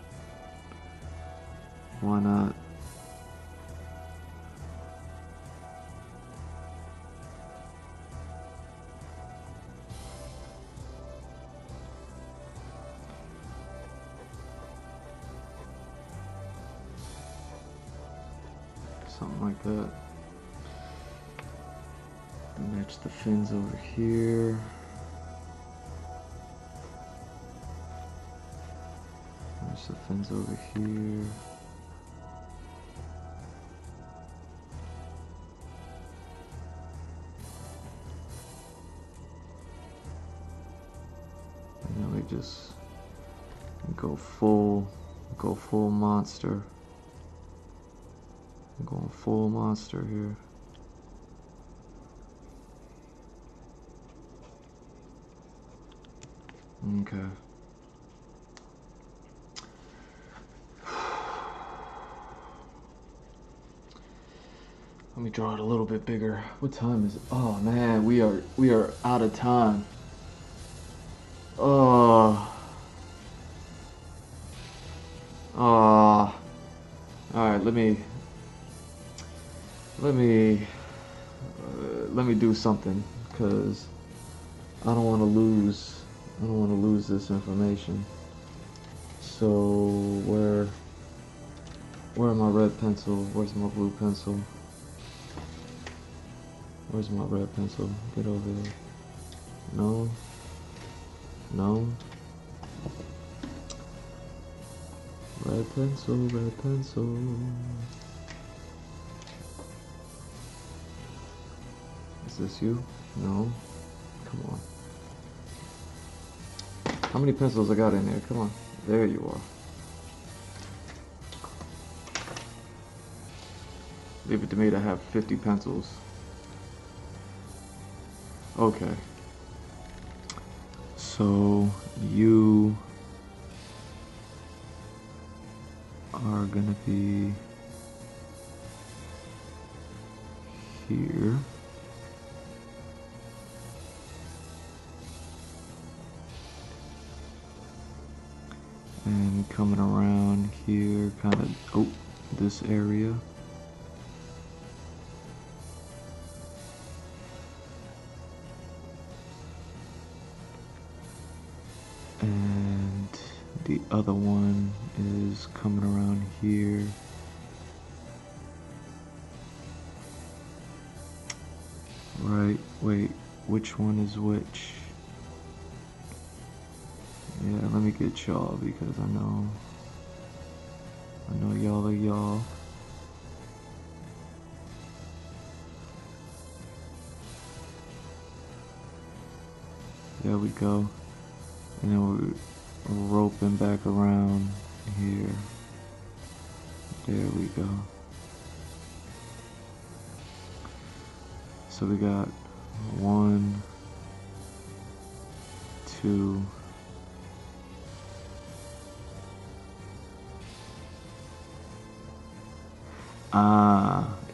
Why not? Something like that. Match the fins over here. Match the fins over here. And then we just go full monster. I'm going full monster here. Okay. Let me draw it a little bit bigger. What time is it? Oh man, we are out of time. Oh. Oh. All right, let me do something, because I don't want to lose this information. So Where are my red pencils? Where's my blue pencil? Where's my red pencil? Get over here. No. No. Red pencil, red pencil. Is this you? No. Come on. How many pencils I got in there? Come on. There you are. Leave it to me to have 50 pencils. Okay. So you are gonna be here. And coming around here, kind of, this area. And the other one is coming around here. Right, wait, which one is which? Yeah, let me get y'all because I know y'all are y'all. There we go. And then we're roping back around here. There we go. So we got 1, 2,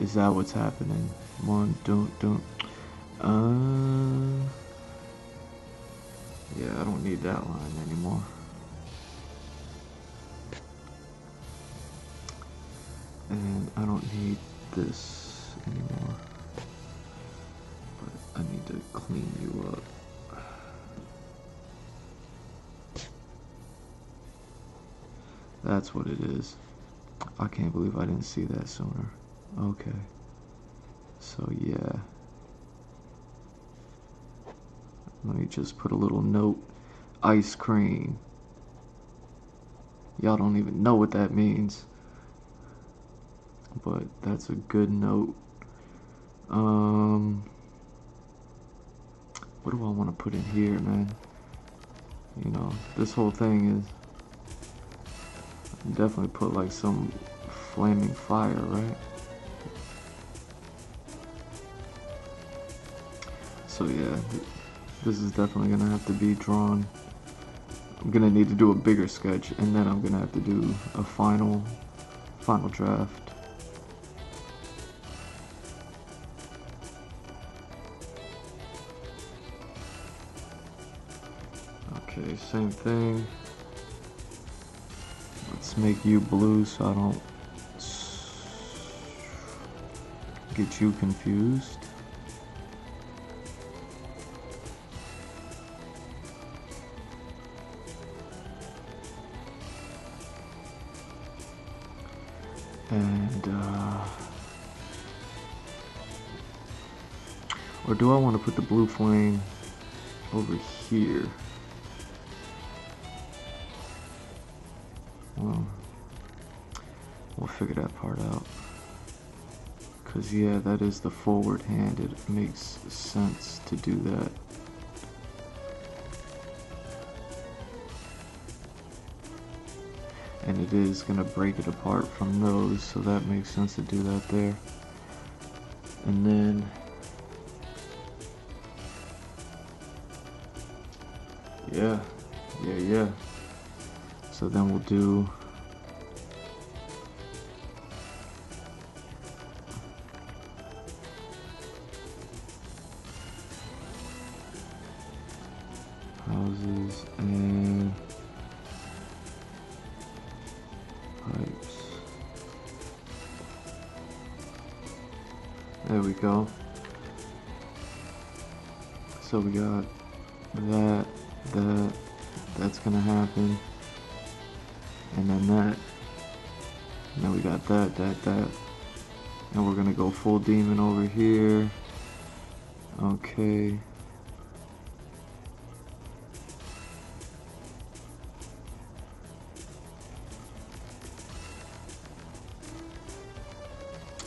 is that what's happening? One, don't. Yeah, I don't need that line anymore. And I don't need this anymore. But I need to clean you up. That's what it is. I can't believe I didn't see that sooner. Okay. So yeah. Let me just put a little note. Ice cream. Y'all don't even know what that means. But that's a good note. What do I want to put in here, man? You know, this whole thing is definitely put like some flaming fire, right? So yeah, this is definitely gonna have to be drawn. I'm gonna need to do a bigger sketch, and then I'm gonna have to do a final draft. Okay, same thing. Let's make you blue so I don't get you confused. And or do I want to put the blue flame over here? Well, we'll figure that part out. Cause yeah, that is the forward hand. It makes sense to do that. And it is gonna break it apart from those, so that makes sense to do that there. And then yeah. So then we'll do houses and pipes. There we go. So we got that's gonna happen, and then And then we got that. And we're gonna go full demon over here. Okay.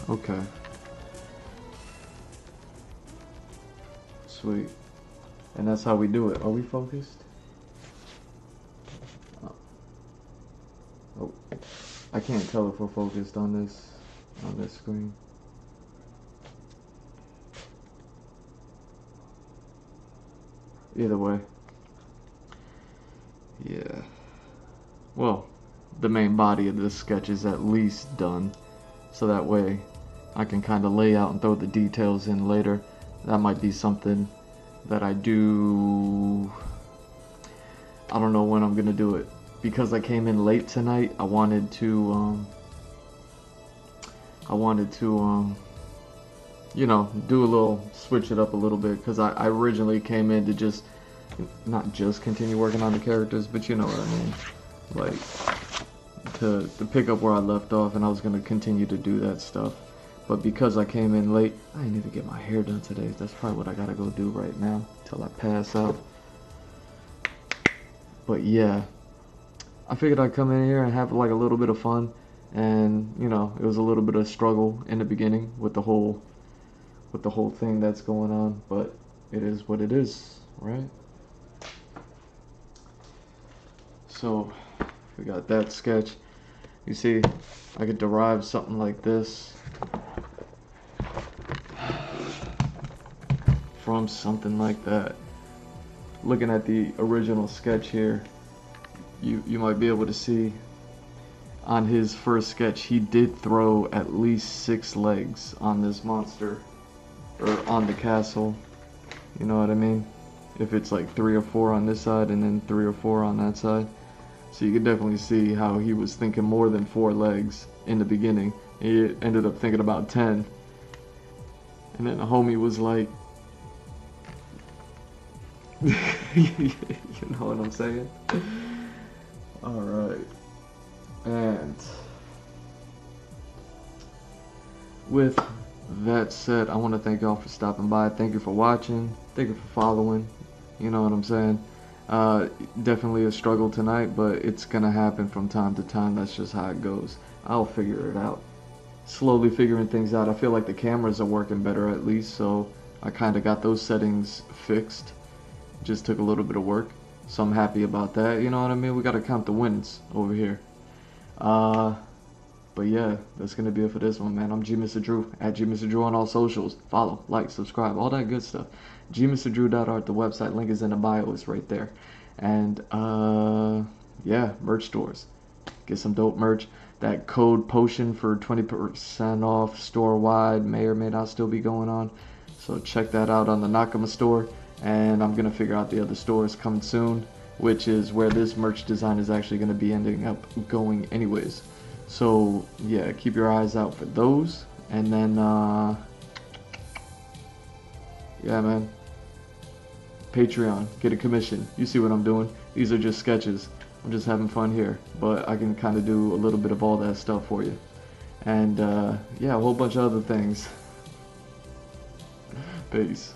Okay. Sweet. And that's how we do it. Are we focused? Oh. I can't tell if we're focused on this screen. Either way. Yeah. Well, the main body of this sketch is at least done. So that way I can kind of lay out and throw the details in later. That might be something that I do. I don't know when I'm gonna do it. Because I came in late tonight, I wanted to you know, do a little, switch it up a little bit, because I originally came in to just, not just continue working on the characters, but you know what I mean, like, to pick up where I left off, and I was going to continue to do that stuff. But because I came in late, I didn't even get my hair done today. That's probably what I gotta go do right now, till I pass out. But yeah, I figured I'd come in here and have like a little bit of fun, and you know, it was a little bit of struggle in the beginning with the whole thing that's going on, but it is what it is, right? So we got that sketch. You see, I could derive something like this from something like that. Looking at the original sketch here, you might be able to see on his first sketch he did throw at least 6 legs on this monster, or on the castle, you know what I mean? If it's like 3 or 4 on this side and then 3 or 4 on that side. So you can definitely see how he was thinking more than 4 legs in the beginning. He ended up thinking about 10. And then the homie was like, you know what I'm saying? Alright. And with that said, I want to thank y'all for stopping by. Thank you for watching. Thank you for following. You know what I'm saying? Definitely a struggle tonight, but it's gonna happen from time to time. That's just how it goes. I'll figure it out. Slowly figuring things out. I feel like the cameras are working better at least, so I kind of got those settings fixed. Just took a little bit of work, so I'm happy about that. You know what I mean? We gotta count the wins over here. But yeah, that's gonna be it for this one, man. I'm G Mr. Drew, at G Mr. Drew on all socials. Follow, like, subscribe, all that good stuff. gmrdrew.art, the website link is in the bio, it's right there. And yeah, merch stores. Get some dope merch. That code potion for 20% off store wide may or may not still be going on. So check that out on the Nakama store. And I'm gonna figure out the other stores coming soon, which is where this merch design is actually gonna be ending up going anyways. So yeah, keep your eyes out for those. And then yeah, man, Patreon, get a commission. You see what I'm doing? These are just sketches. I'm just having fun here, but I can kind of do a little bit of all that stuff for you. And yeah, a whole bunch of other things. Peace.